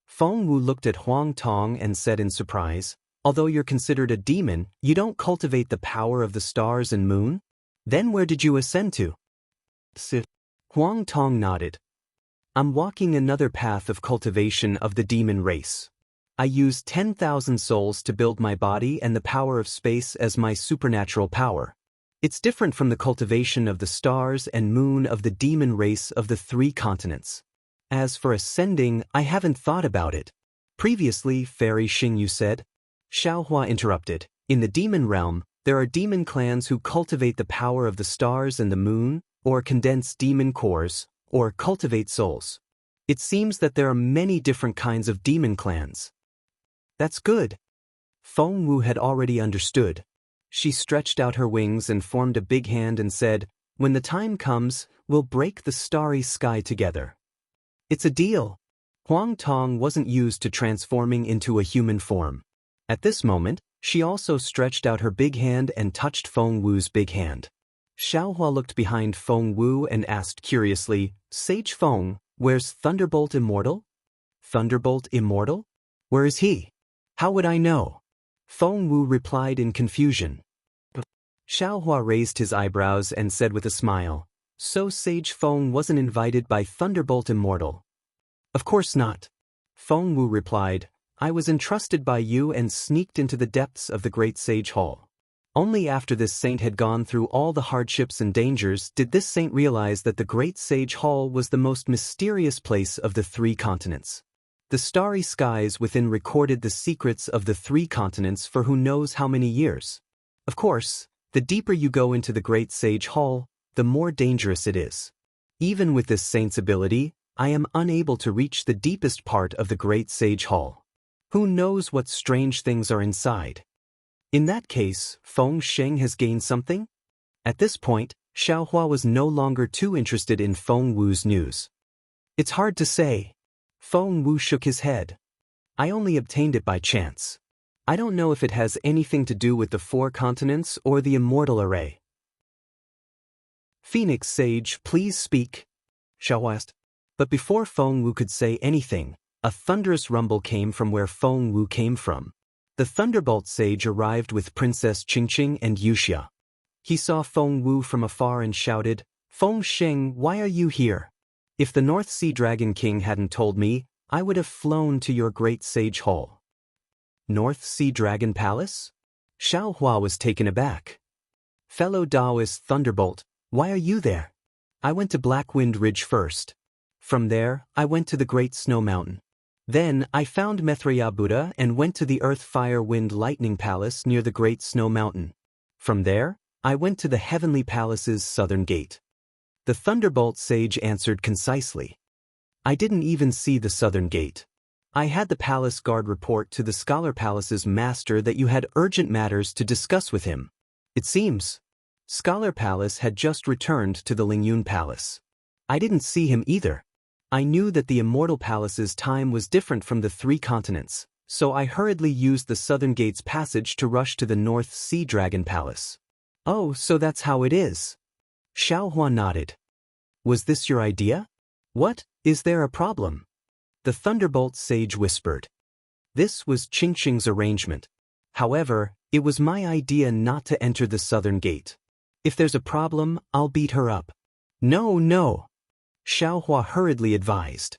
Feng Wu looked at Huang Tong and said in surprise, Although you're considered a demon, you don't cultivate the power of the stars and moon? Then where did you ascend to? Huang Tong nodded. I'm walking another path of cultivation of the demon race. I use 10,000 souls to build my body and the power of space as my supernatural power. It's different from the cultivation of the stars and moon of the demon race of the 3 continents. As for ascending, I haven't thought about it. Previously, Fairy Xingyu said. Xiao Hua interrupted. In the demon realm, there are demon clans who cultivate the power of the stars and the moon, or condense demon cores, or cultivate souls. It seems that there are many different kinds of demon clans. That's good. Feng Wu had already understood. She stretched out her wings and formed a big hand and said, When the time comes, we'll break the starry sky together. It's a deal. Huang Tong wasn't used to transforming into a human form. At this moment, she also stretched out her big hand and touched Feng Wu's big hand. Xiao Hua looked behind Feng Wu and asked curiously, Sage Feng, where's Thunderbolt Immortal? Thunderbolt Immortal? Where is he? How would I know? Feng Wu replied in confusion. Xiao Hua raised his eyebrows and said with a smile, So Sage Feng wasn't invited by Thunderbolt Immortal? Of course not. Feng Wu replied, I was entrusted by you and sneaked into the depths of the Great Sage Hall. Only after this saint had gone through all the hardships and dangers did this saint realize that the Great Sage Hall was the most mysterious place of the 3 continents. The starry skies within recorded the secrets of the 3 continents for who knows how many years. Of course, the deeper you go into the Great Sage Hall, the more dangerous it is. Even with this saint's ability, I am unable to reach the deepest part of the great sage hall. Who knows what strange things are inside? In that case, Feng Sheng has gained something? At this point, Xiaohua was no longer too interested in Feng Wu's news. It's hard to say. Feng Wu shook his head. I only obtained it by chance. I don't know if it has anything to do with the 4 continents or the immortal array. Phoenix Sage, please speak, Xiaohua asked. But before Feng Wu could say anything, a thunderous rumble came from where Feng Wu came from. The Thunderbolt Sage arrived with Princess Qingqing and Yuxia. He saw Feng Wu from afar and shouted, Feng Sheng, why are you here? If the North Sea Dragon King hadn't told me, I would have flown to your great sage hall. North Sea Dragon Palace? Xiaohua was taken aback. Fellow Taoist Thunderbolt, why are you there? I went to Blackwind Ridge first. From there, I went to the Great Snow Mountain. Then, I found Maitreya Buddha and went to the Earth Fire Wind Lightning Palace near the Great Snow Mountain. From there, I went to the Heavenly Palace's southern gate. The Thunderbolt Sage answered concisely. I didn't even see the southern gate. I had the palace guard report to the Scholar Palace's master that you had urgent matters to discuss with him. It seems. Scholar Palace had just returned to the Lingyun Palace. I didn't see him either. I knew that the Immortal Palace's time was different from the 3 continents, so I hurriedly used the Southern Gate's passage to rush to the North Sea Dragon Palace. Oh, so that's how it is. Xiaohua nodded. Was this your idea? What, is there a problem? The Thunderbolt Sage whispered. This was Qingqing's arrangement. However, it was my idea not to enter the Southern Gate. If there's a problem, I'll beat her up. No. Xiaohua hurriedly advised.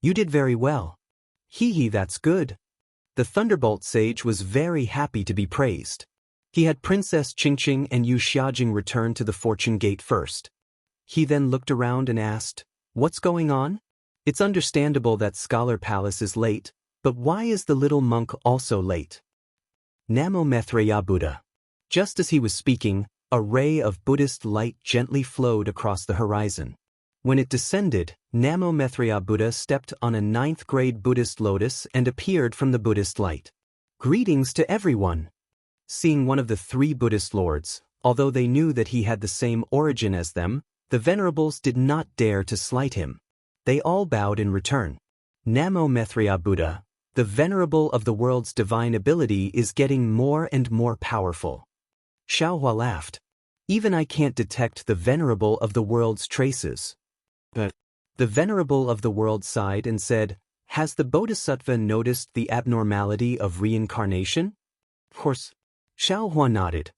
You did very well. Hee, that's good. The Thunderbolt Sage was very happy to be praised. He had Princess Qingqing and Yu Xiajing return to the Fortune Gate first. He then looked around and asked, what's going on? It's understandable that Scholar Palace is late, but why is the little monk also late? Namo Maitreya Buddha. Just as he was speaking, a ray of Buddhist light gently flowed across the horizon. When it descended, Namo Maitreya Buddha stepped on a 9th grade Buddhist lotus and appeared from the Buddhist light. Greetings to everyone! Seeing one of the 3 Buddhist lords, although they knew that he had the same origin as them, the venerables did not dare to slight him. They all bowed in return. Namo Maitreya Buddha, the venerable of the world's divine ability is getting more and more powerful. Xiaohua laughed. Even I can't detect the venerable of the world's traces. But the venerable of the world sighed and said, has the Bodhisattva noticed the abnormality of reincarnation? Of course. Xiaohua nodded.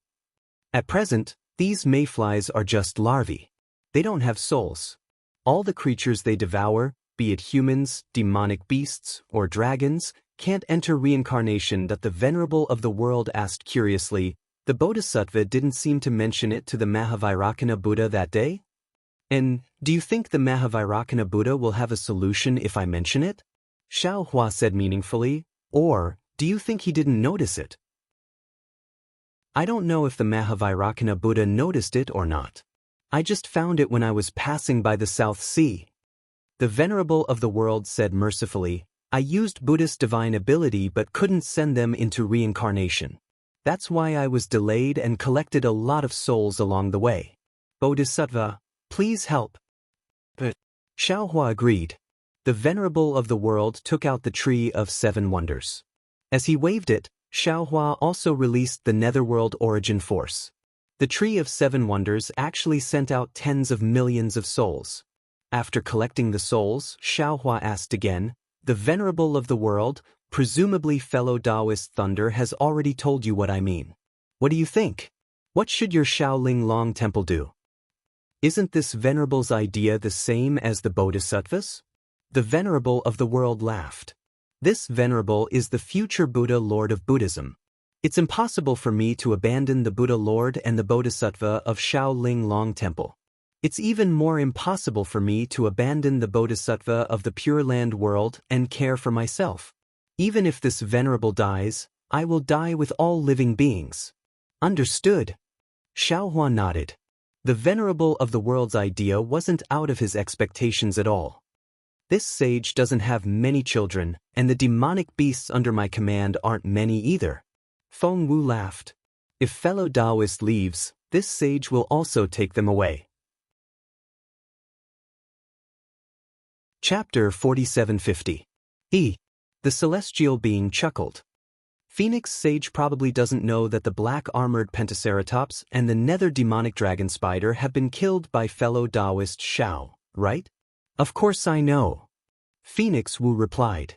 At present, these mayflies are just larvae. They don't have souls. All the creatures they devour, be it humans, demonic beasts, or dragons, can't enter reincarnation. That the venerable of the world asked curiously. The Bodhisattva didn't seem to mention it to the Mahavairakana Buddha that day? And do you think the Mahavairakana Buddha will have a solution if I mention it? Xiaohua said meaningfully. Or, do you think he didn't notice it? I don't know if the Mahavairakana Buddha noticed it or not. I just found it when I was passing by the South Sea. The venerable of the world said mercifully, I used Buddhist divine ability but couldn't send them into reincarnation. That's why I was delayed and collected a lot of souls along the way. Bodhisattva, please help. But Xiaohua agreed. The venerable of the world took out the Tree of 7 Wonders. As he waved it, Xiaohua also released the Netherworld Origin Force. The Tree of 7 Wonders actually sent out tens of millions of souls. After collecting the souls, Xiaohua asked again, the venerable of the world, presumably fellow Taoist Thunder, has already told you what I mean. What do you think? What should your Shaolin Long Temple do? Isn't this venerable's idea the same as the Bodhisattva's? The venerable of the world laughed. This venerable is the future Buddha Lord of Buddhism. It's impossible for me to abandon the Buddha Lord and the Bodhisattva of Shaolin Long Temple. It's even more impossible for me to abandon the Bodhisattva of the Pure Land world and care for myself. Even if this venerable dies, I will die with all living beings. Understood? Xiaohua nodded. The venerable of the world's idea wasn't out of his expectations at all. This sage doesn't have many children, and the demonic beasts under my command aren't many either. Feng Wu laughed. If fellow Taoist leaves, this sage will also take them away. Chapter 4750. The celestial being chuckled. Phoenix Sage probably doesn't know that the black-armored Pentaceratops and the nether demonic dragon spider have been killed by fellow Taoist Shao, right? Of course I know. Phoenix Wu replied.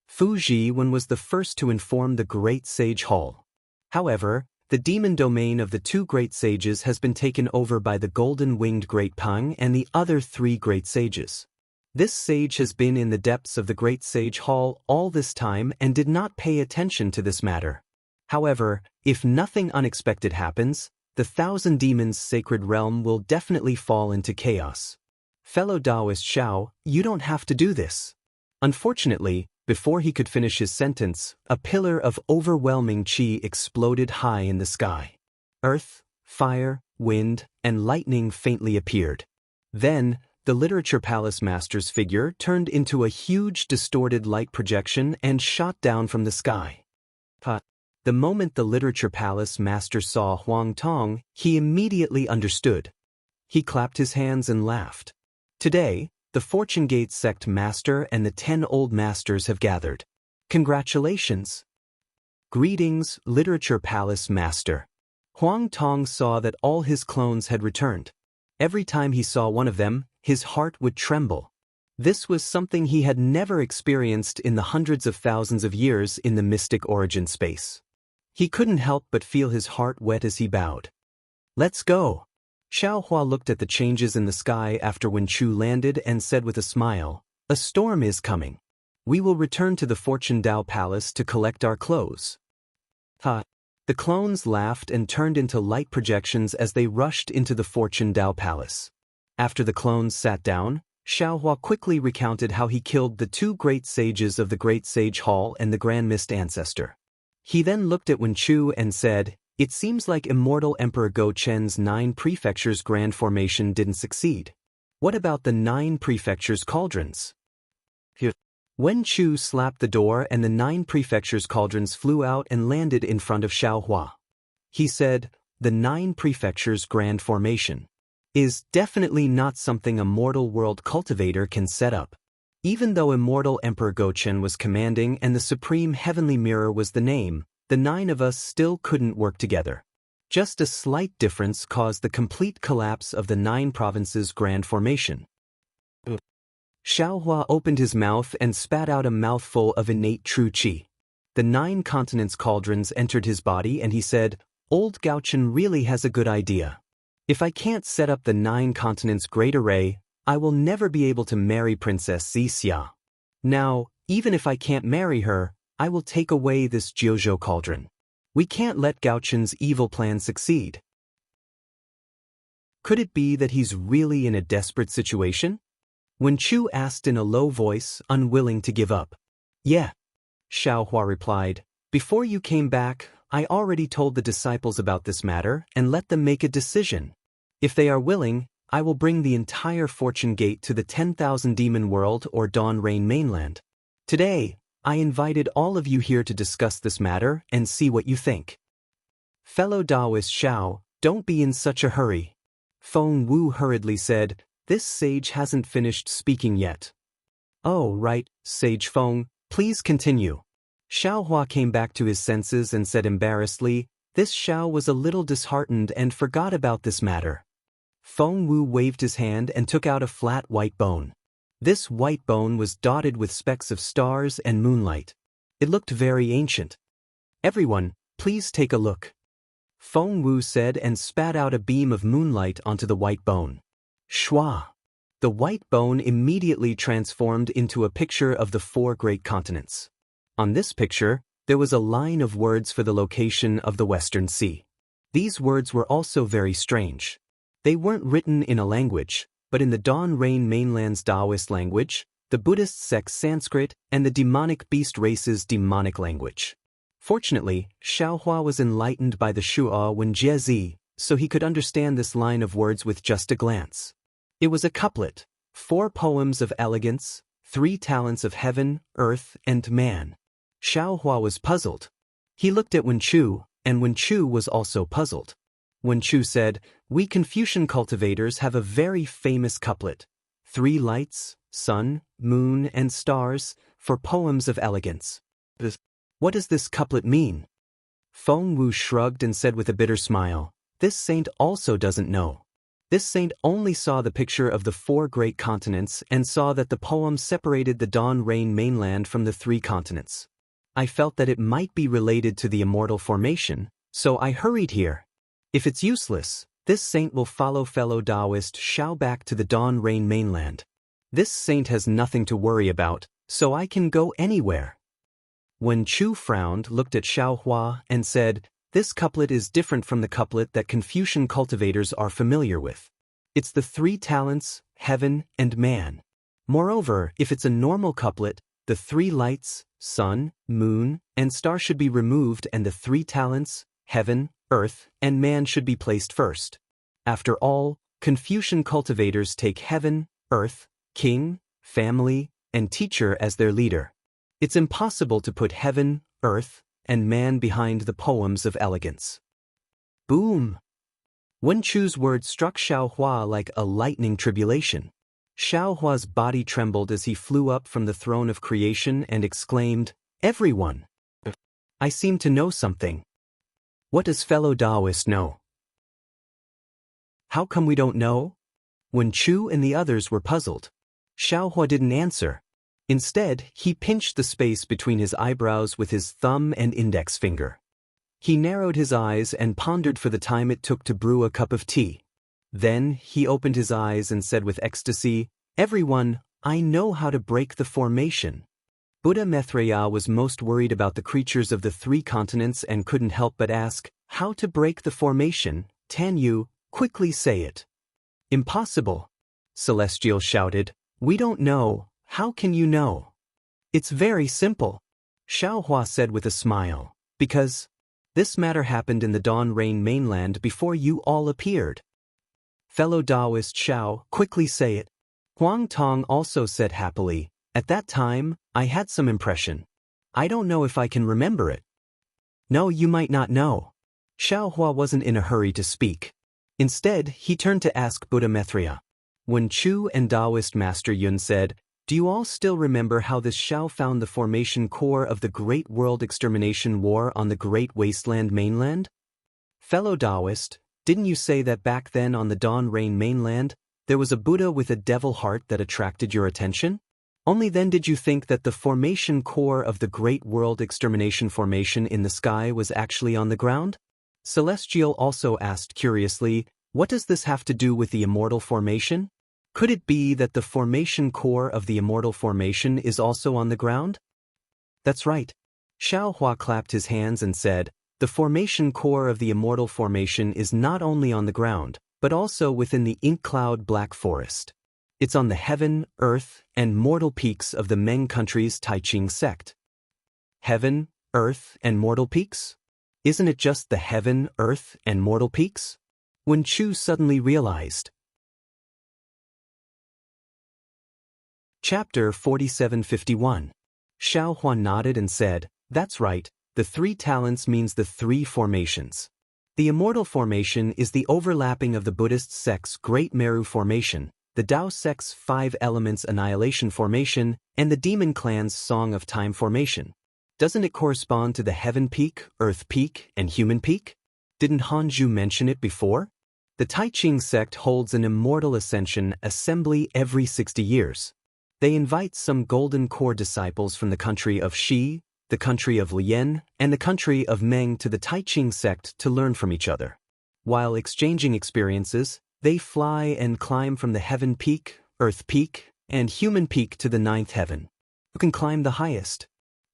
Fuji Wen was the first to inform the Great Sage Hall. However, the demon domain of the two great sages has been taken over by the golden-winged Great Peng and the other three great sages. This sage has been in the depths of the Great Sage Hall all this time and did not pay attention to this matter. However, if nothing unexpected happens, the Thousand Demons' sacred realm will definitely fall into chaos. Fellow Taoist Shao, you don't have to do this. Unfortunately, before he could finish his sentence, a pillar of overwhelming qi exploded high in the sky. Earth, fire, wind, and lightning faintly appeared. Then, the Literature Palace Master's figure turned into a huge distorted light projection and shot down from the sky. The moment the Literature Palace Master saw Huang Tong, he immediately understood. He clapped his hands and laughed. Today, the Fortune Gate Sect Master and the 10 Old Masters have gathered. Congratulations! Greetings, Literature Palace Master. Huang Tong saw that all his clones had returned. Every time he saw one of them, his heart would tremble. This was something he had never experienced in the hundreds of thousands of years in the mystic origin space. He couldn't help but feel his heart wet as he bowed. Let's go. Xiaohua looked at the changes in the sky after Wen Chu landed and said with a smile, a storm is coming. We will return to the Fortune Dao Palace to collect our clothes. The clones laughed and turned into light projections as they rushed into the Fortune Dao Palace. After the clones sat down, Xiaohua quickly recounted how he killed the two great sages of the Great Sage Hall and the Grand Mist Ancestor. He then looked at Wen Chu and said, it seems like immortal Emperor Go Chen's 9 prefectures grand formation didn't succeed. What about the 9 prefectures cauldrons? Wen Chu slapped the door and the 9 prefectures cauldrons flew out and landed in front of Xiaohua. He said, the 9 prefectures grand formation is definitely not something a mortal world cultivator can set up. Even though immortal Emperor Go Chen was commanding and the Supreme Heavenly Mirror was the name, the 9 of us still couldn't work together. Just a slight difference caused the complete collapse of the 9 provinces grand formation. Xiaohua opened his mouth and spat out a mouthful of innate true qi. The 9 continents cauldrons entered his body and he said, Old Gao Chen really has a good idea. If I can't set up the 9 continents great array, I will never be able to marry Princess Xixia. Now, even if I can't marry her, I will take away this Jiuzhou cauldron. We can't let Gao Chen's evil plan succeed. Could it be that he's really in a desperate situation? Wen Chu asked in a low voice, unwilling to give up. Yeah. Xiaohua replied, before you came back, I already told the disciples about this matter and let them make a decision. If they are willing, I will bring the entire Fortune Gate to the 10,000 Demon World or Dawn Rain Mainland. Today, I invited all of you here to discuss this matter and see what you think. Fellow Taoist Shao, don't be in such a hurry. Feng Wu hurriedly said, this sage hasn't finished speaking yet. Oh, right, Sage Feng, please continue. Xiaohua came back to his senses and said embarrassedly, this Xiao was a little disheartened and forgot about this matter. Feng Wu waved his hand and took out a flat white bone. This white bone was dotted with specks of stars and moonlight. It looked very ancient. Everyone, please take a look. Feng Wu said and spat out a beam of moonlight onto the white bone. Shwa! The white bone immediately transformed into a picture of the 4 great continents. On this picture, there was a line of words for the location of the Western Sea. These words were also very strange. They weren't written in a language, but in the Dawn Rain Mainland's Taoist language, the Buddhist sect's Sanskrit, and the demonic beast race's demonic language. Fortunately, Xiaohua was enlightened by the Shuo Wen Jiezi, so he could understand this line of words with just a glance. It was a couplet, 4 poems of elegance, 3 talents of heaven, earth, and man. Xiaohua was puzzled. He looked at Wen Chu, and Wen Chu was also puzzled. Wen Chu said, "We Confucian cultivators have a very famous couplet, 3 lights, sun, moon, and stars, for poems of elegance. What does this couplet mean?" Feng Wu shrugged and said with a bitter smile, "This saint also doesn't know. This saint only saw the picture of the 4 great continents and saw that the poem separated the dawn rain mainland from the 3 continents. I felt that it might be related to the immortal formation, so I hurried here. If it's useless, this saint will follow fellow Taoist Xiao back to the dawn rain mainland. This saint has nothing to worry about, so I can go anywhere." When Chu frowned, looked at Xiaohua, and said, "This couplet is different from the couplet that Confucian cultivators are familiar with. It's the 3 talents, heaven, and man. Moreover, if it's a normal couplet, the 3 lights, sun, moon, and star should be removed and the 3 talents, heaven, earth, and man should be placed first. After all, Confucian cultivators take heaven, earth, king, family, and teacher as their leader. It's impossible to put heaven, earth, and man behind the poems of elegance." Boom! Wen Chu's words struck Xiaohua like a lightning tribulation. Xiaohua's body trembled as he flew up from the throne of creation and exclaimed, "Everyone! I seem to know something. What does fellow Taoist know?" "How come we don't know?" Wen Chu and the others were puzzled. Xiaohua didn't answer. Instead, he pinched the space between his eyebrows with his thumb and index finger. He narrowed his eyes and pondered for the time it took to brew a cup of tea. Then, he opened his eyes and said with ecstasy, "Everyone, I know how to break the formation." Buddha Maitreya was most worried about the creatures of the 3 continents and couldn't help but ask, "How to break the formation? Tan Yu, quickly say it." "Impossible," Celestial shouted. "We don't know. How can you know?" "It's very simple," Xiaohua said with a smile, "because this matter happened in the dawn rain mainland before you all appeared." "Fellow Taoist Xiao, quickly say it." Huang Tong also said happily, "At that time, I had some impression. I don't know if I can remember it." "No, you might not know." Xiaohua wasn't in a hurry to speak. Instead, he turned to ask Buddha Maitreya. When Chu and Taoist Master Yun said, "Do you all still remember how this Xiao found the formation core of the Great World Extermination War on the Great Wasteland mainland?" "Fellow Taoist, didn't you say that back then on the Dawn Rain mainland, there was a Buddha with a devil heart that attracted your attention? Only then did you think that the formation core of the Great World Extermination formation in the sky was actually on the ground?" Celestial also asked curiously, "What does this have to do with the immortal formation? Could it be that the formation core of the immortal formation is also on the ground?" "That's right." Xiaohua clapped his hands and said, "The formation core of the immortal formation is not only on the ground, but also within the ink cloud black forest. It's on the heaven, earth, and mortal peaks of the Meng country's Taiching sect." "Heaven, earth, and mortal peaks? Isn't it just the heaven, earth, and mortal peaks?" Wen Chu suddenly realized. Chapter 4751. Xiaohua nodded and said, "That's right, the 3 talents means the 3 formations. The immortal formation is the overlapping of the Buddhist sect's Great Meru formation, the Tao sect's 5 elements annihilation formation, and the demon clan's Song of Time formation. Doesn't it correspond to the heaven peak, earth peak, and human peak? Didn't Hanju mention it before? The Taiching sect holds an immortal ascension assembly every 60 years. They invite some golden core disciples from the country of Xi, the country of Lian, and the country of Meng to the Taiching sect to learn from each other. While exchanging experiences, they fly and climb from the heaven peak, earth peak, and human peak to the 9th heaven. Who can climb the highest?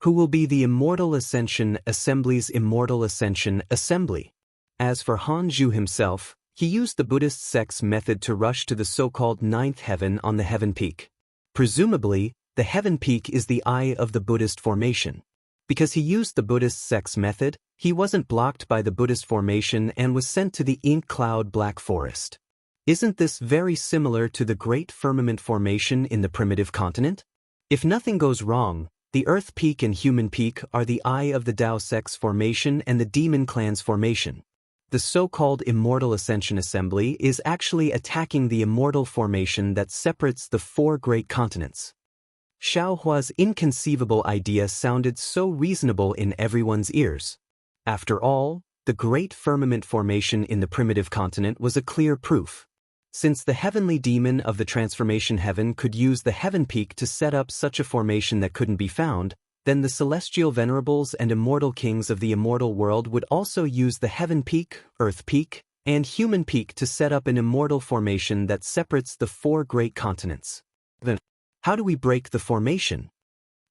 Who will be the immortal ascension assembly's immortal ascension assembly? As for Hanju himself, he used the Buddhist sect's method to rush to the so-called 9th heaven on the heaven peak. Presumably, the heaven peak is the eye of the Buddhist formation. Because he used the Buddhist sect's method, He wasn't blocked by the Buddhist formation and was sent to the ink cloud black forest. Isn't this very similar to the Great Firmament Formation in the primitive continent? If nothing goes wrong, the Earth Peak and Human Peak are the eye of the Tao Sect's formation and the Demon Clan's formation. The so-called Immortal Ascension Assembly is actually attacking the immortal formation that separates the four great continents. Xiao Hua's inconceivable idea sounded so reasonable in everyone's ears. After all, the Great Firmament Formation in the primitive continent was a clear proof. Since the heavenly demon of the transformation heaven could use the heaven peak to set up such a formation that couldn't be found, then the celestial venerables and immortal kings of the immortal world would also use the heaven peak, earth peak, and human peak to set up an immortal formation that separates the four great continents. Then, how do we break the formation?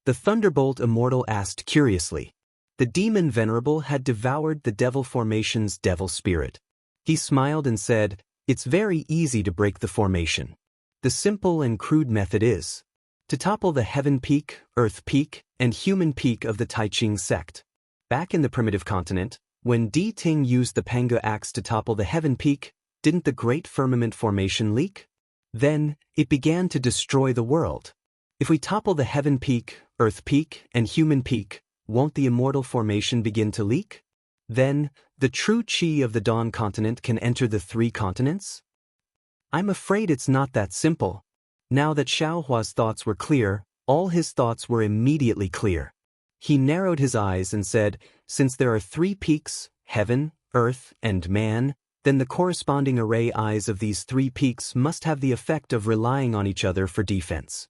The Thunderbolt Immortal asked curiously. The demon venerable had devoured the devil formation's devil spirit. He smiled and said, "It's very easy to break the formation. The simple and crude method is to topple the heaven peak, earth peak, and human peak of the Taiching sect." Back in the primitive continent, when Di Ting used the Panga axe to topple the heaven peak, didn't the Great Firmament Formation leak? Then, it began to destroy the world. If we topple the heaven peak, earth peak, and human peak, won't the immortal formation begin to leak? Then, the true Qi of the Dawn continent can enter the three continents? I'm afraid it's not that simple. Now that Xiao Hua's thoughts were clear, all his thoughts were immediately clear. He narrowed his eyes and said, since there are three peaks, heaven, earth, and man, then the corresponding array eyes of these three peaks must have the effect of relying on each other for defense.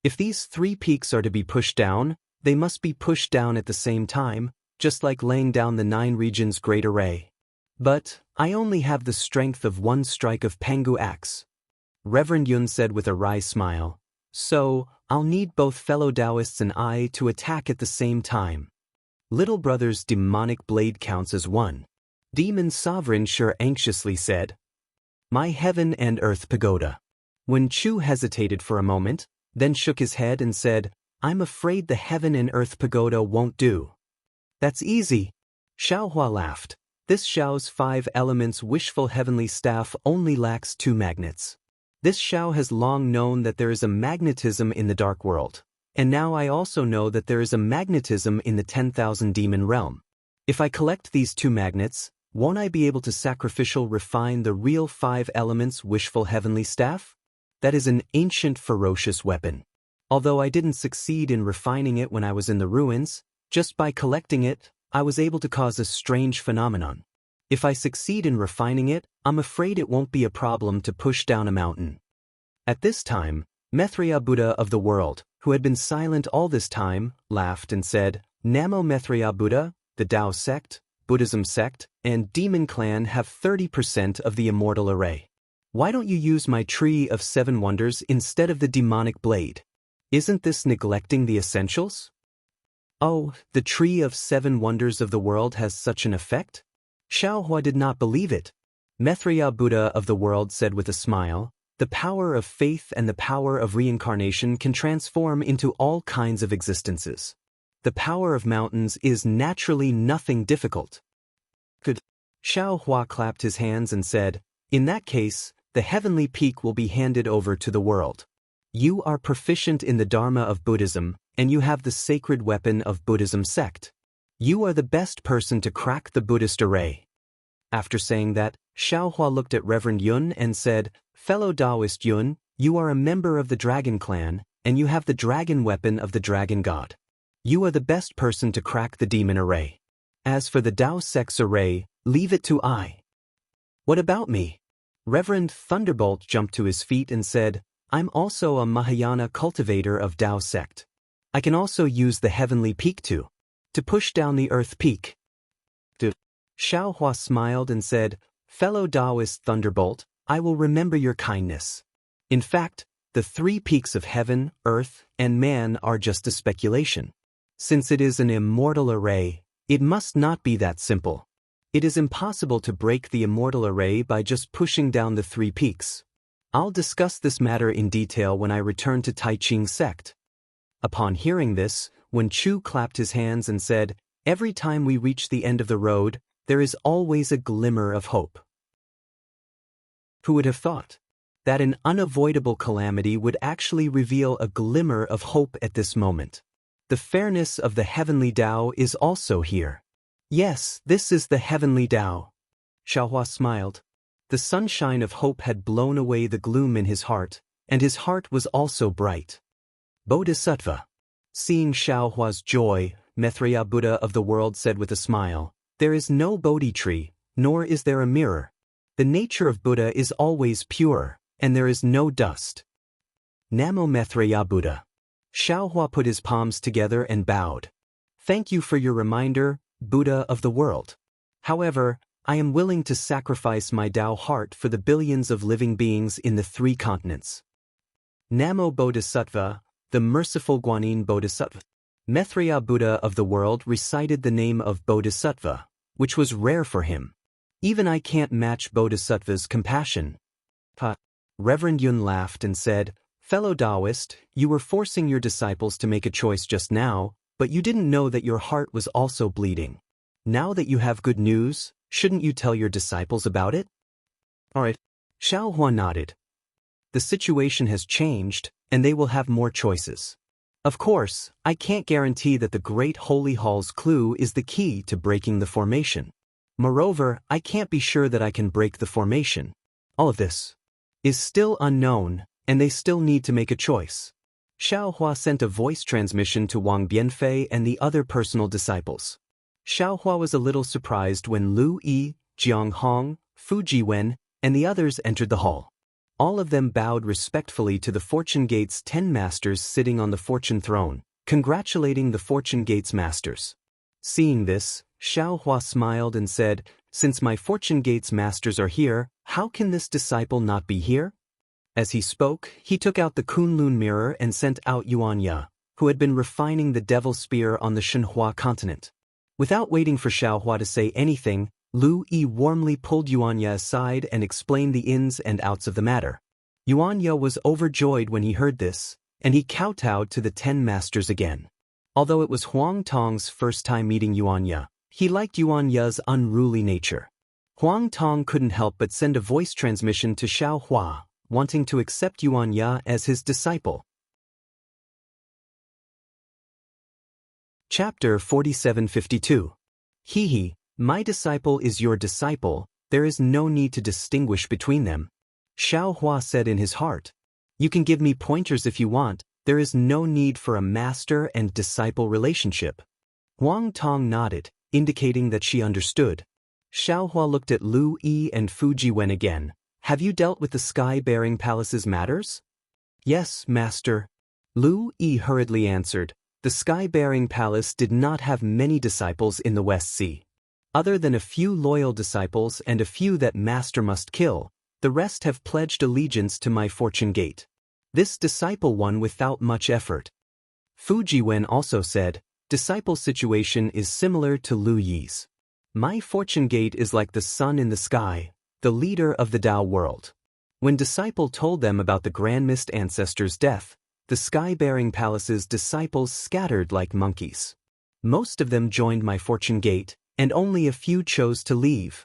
If these three peaks are to be pushed down, they must be pushed down at the same time, just like laying down the 9 regions great array. But, I only have the strength of one strike of Pengu axe. Reverend Yun said with a wry smile. So, I'll need both fellow Taoists and I to attack at the same time. Little brother's demonic blade counts as one. Demon Sovereign sure anxiously said. My heaven and earth pagoda. When Chu hesitated for a moment, then shook his head and said, I'm afraid the heaven and earth pagoda won't do. That's easy. Xiao Hua laughed. This Xiao's 5 elements wishful heavenly staff only lacks 2 magnets. This Xiao has long known that there is a magnetism in the dark world. And now I also know that there is a magnetism in the 10,000 demon realm. If I collect these 2 magnets, won't I be able to sacrificial refine the real 5 elements wishful heavenly staff? That is an ancient ferocious weapon. Although I didn't succeed in refining it when I was in the ruins, just by collecting it, I was able to cause a strange phenomenon. If I succeed in refining it, I'm afraid it won't be a problem to push down a mountain. At this time, Maitreya Buddha of the world, who had been silent all this time, laughed and said, Namo Maitreya Buddha, the Tao sect, Buddhism sect, and Demon Clan have 30% of the immortal array. Why don't you use my tree of 7 wonders instead of the demonic blade? Isn't this neglecting the essentials? Oh, the tree of 7 wonders of the world has such an effect? Xiao Hua did not believe it. Maitreya Buddha of the world said with a smile, the power of faith and the power of reincarnation can transform into all kinds of existences. The power of mountains is naturally nothing difficult. Good. Xiao Hua clapped his hands and said, in that case, the heavenly peak will be handed over to the world. You are proficient in the Dharma of Buddhism, and you have the sacred weapon of Buddhism sect. You are the best person to crack the Buddhist array. After saying that, Xiao Hua looked at Reverend Yun and said, Fellow Taoist Yun, you are a member of the Dragon Clan, and you have the dragon weapon of the Dragon God. You are the best person to crack the demon array. As for the Tao sect's array, leave it to I. What about me? Reverend Thunderbolt jumped to his feet and said, I'm also a Mahayana cultivator of Tao sect. I can also use the heavenly peak to push down the earth peak. Xiao Hua smiled and said, Fellow Taoist Thunderbolt, I will remember your kindness. In fact, the 3 peaks of heaven, earth, and man are just a speculation. Since it is an immortal array, it must not be that simple. It is impossible to break the immortal array by just pushing down the 3 peaks. I'll discuss this matter in detail when I return to Taiching sect. Upon hearing this, Wen Chu clapped his hands and said, Every time we reach the end of the road, there is always a glimmer of hope. Who would have thought that an unavoidable calamity would actually reveal a glimmer of hope at this moment? The fairness of the heavenly Tao is also here. Yes, this is the heavenly Tao. Xiaohua smiled. The sunshine of hope had blown away the gloom in his heart, and his heart was also bright. Bodhisattva. Seeing Xiaohua's joy, Maitreya Buddha of the world said with a smile, "There is no Bodhi tree, nor is there a mirror. The nature of Buddha is always pure, and there is no dust." Namo Maitreya Buddha. Xiaohua put his palms together and bowed. "Thank you for your reminder, Buddha of the world. However, I am willing to sacrifice my Tao heart for the billions of living beings in the 3 continents." Namo Bodhisattva, the merciful Guanyin Bodhisattva. Maitreya Buddha of the world recited the name of Bodhisattva, which was rare for him. "Even I can't match Bodhisattva's compassion." Reverend Yun laughed and said, "Fellow Taoist, you were forcing your disciples to make a choice just now, but you didn't know that your heart was also bleeding. Now that you have good news, shouldn't you tell your disciples about it?" "All right." Xiaohua nodded. "The situation has changed, and they will have more choices. Of course, I can't guarantee that the Great Holy Hall's clue is the key to breaking the formation. Moreover, I can't be sure that I can break the formation. All of this is still unknown, and they still need to make a choice." Xiaohua sent a voice transmission to Wang Bianfei and the other personal disciples. Xiaohua was a little surprised when Lu Yi, Jiang Hong, Fu Jiwen, and the others entered the hall. All of them bowed respectfully to the Fortune Gate's 10 masters sitting on the fortune throne, congratulating the Fortune Gate's masters. Seeing this, Xiaohua smiled and said, "Since my Fortune Gate's masters are here, how can this disciple not be here?" As he spoke, he took out the Kunlun mirror and sent out Yuan Ye, who had been refining the Devil Spear on the Shenhua continent. Without waiting for Xiaohua to say anything, Lu Yi warmly pulled Yuan Ye aside and explained the ins and outs of the matter. Yuan Ye was overjoyed when he heard this, and he kowtowed to the 10 masters again. Although it was Huang Tong's first time meeting Yuan Ye, he liked Yuan Ye's unruly nature. Huang Tong couldn't help but send a voice transmission to Xiaohua, wanting to accept Yuan Ye as his disciple. Chapter 4752. He, my disciple is your disciple, there is no need to distinguish between them. Xiaohua said in his heart. You can give me pointers if you want, there is no need for a master and disciple relationship. Huang Tong nodded, indicating that she understood. Xiaohua looked at Lu Yi and Fu Jiwen again. Have you dealt with the sky-bearing palace's matters? Yes, master. Lu Yi hurriedly answered. The sky-bearing palace did not have many disciples in the West Sea. Other than a few loyal disciples and a few that master must kill, the rest have pledged allegiance to my Fortune Gate. This disciple won without much effort. Fu Jiwen also said, disciple situation is similar to Lu Yi's. My Fortune Gate is like the sun in the sky, the leader of the Tao world. When disciple told them about the Grand Mist ancestor's death, the sky-bearing palace's disciples scattered like monkeys. Most of them joined my Fortune Gate, and only a few chose to leave.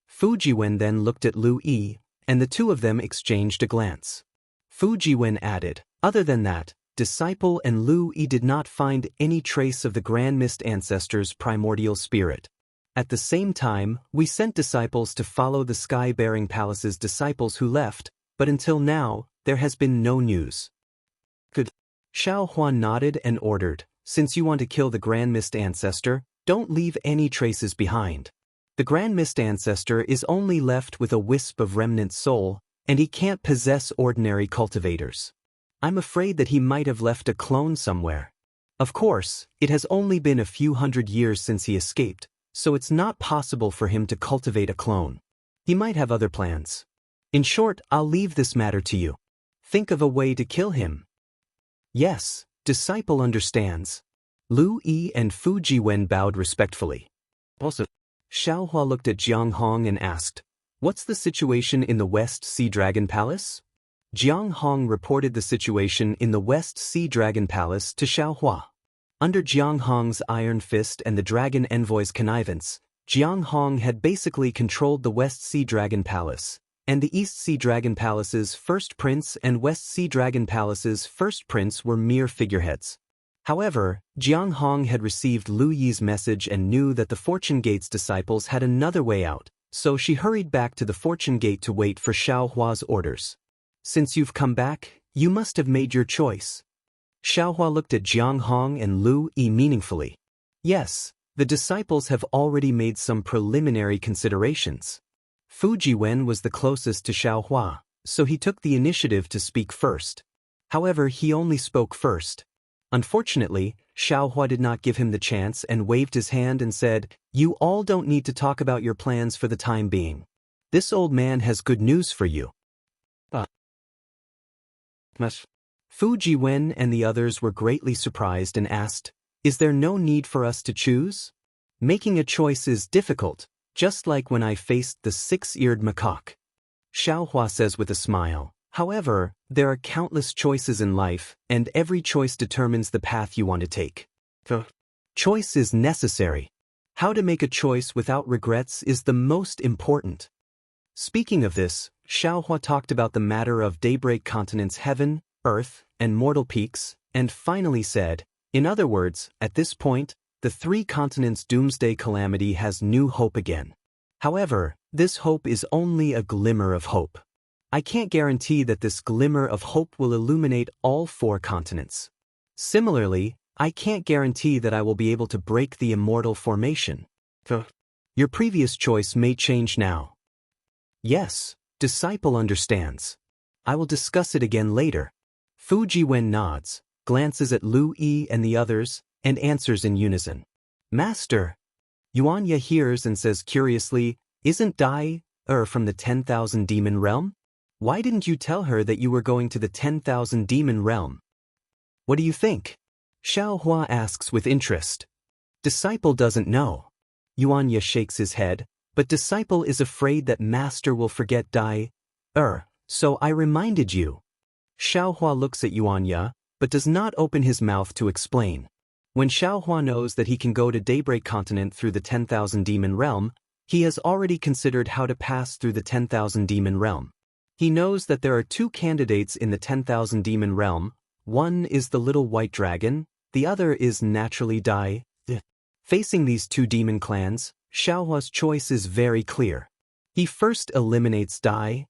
Fu Jiwen then looked at Lu Yi, and the two of them exchanged a glance. Fu Jiwen added, other than that, disciple and Lu Yi did not find any trace of the Grand Mist ancestor's primordial spirit. At the same time, we sent disciples to follow the sky-bearing palace's disciples who left, but until now, there has been no news. Good. Xiaohua nodded and ordered, since you want to kill the Grand Mist ancestor, don't leave any traces behind. The Grand Mist ancestor is only left with a wisp of remnant soul, and he can't possess ordinary cultivators. I'm afraid that he might have left a clone somewhere. Of course, it has only been a few hundred years since he escaped, so it's not possible for him to cultivate a clone. He might have other plans. In short, I'll leave this matter to you. Think of a way to kill him. Yes, disciple understands. Lu Yi and Fu Jiwen bowed respectfully. Also, Xiaohua looked at Jiang Hong and asked, what's the situation in the West Sea Dragon Palace? Jiang Hong reported the situation in the West Sea Dragon Palace to Xiaohua. Under Jiang Hong's iron fist and the dragon envoy's connivance, Jiang Hong had basically controlled the West Sea Dragon Palace, and the East Sea Dragon Palace's first prince and West Sea Dragon Palace's first prince were mere figureheads. However, Jiang Hong had received Lu Yi's message and knew that the Fortune Gate's disciples had another way out, so she hurried back to the Fortune Gate to wait for Xiao Hua's orders. "Since you've come back, you must have made your choice." Xiao Hua looked at Jiang Hong and Lu Yi meaningfully. "Yes, the disciples have already made some preliminary considerations." Fu Jiwen was the closest to Xiao Hua, so he took the initiative to speak first. However, he only spoke first. Unfortunately, Xiao Hua did not give him the chance and waved his hand and said, "You all don't need to talk about your plans for the time being. This old man has good news for you." Fu Jiwen and the others were greatly surprised and asked, "Is there no need for us to choose? Making a choice is difficult, just like when I faced the six-eared macaque." Xiao Hua says with a smile, "However, there are countless choices in life, and every choice determines the path you want to take. Choice is necessary. How to make a choice without regrets is the most important." Speaking of this, Xiao Hua talked about the matter of Daybreak Continent's heaven, earth, and mortal peaks, and finally said, "In other words, at this point, the three continents' doomsday calamity has new hope again. However, this hope is only a glimmer of hope. I can't guarantee that this glimmer of hope will illuminate all four continents. Similarly, I can't guarantee that I will be able to break the immortal formation. Your previous choice may change now." "Yes, disciple understands. I will discuss it again later." Fu Jiwen nods, glances at Lu Yi and the others, and answers in unison. "Master." Yuanya hears and says curiously, "Isn't Dai from the 10,000 demon realm? Why didn't you tell her that you were going to the 10,000 demon realm?" "What do you think?" Xiao Hua asks with interest. "Disciple doesn't know." Yuanya shakes his head, "But disciple is afraid that master will forget Dai, so I reminded you." Xiao Hua looks at Yuanya, but does not open his mouth to explain. When Xiao Hua knows that he can go to Daybreak Continent through the 10,000 demon realm, he has already considered how to pass through the 10,000 demon realm. He knows that there are two candidates in the 10,000 demon realm. One is the little white dragon, the other is naturally Dai. Facing these two demon clans, Xiao Hua's choice is very clear. He first eliminates Dai.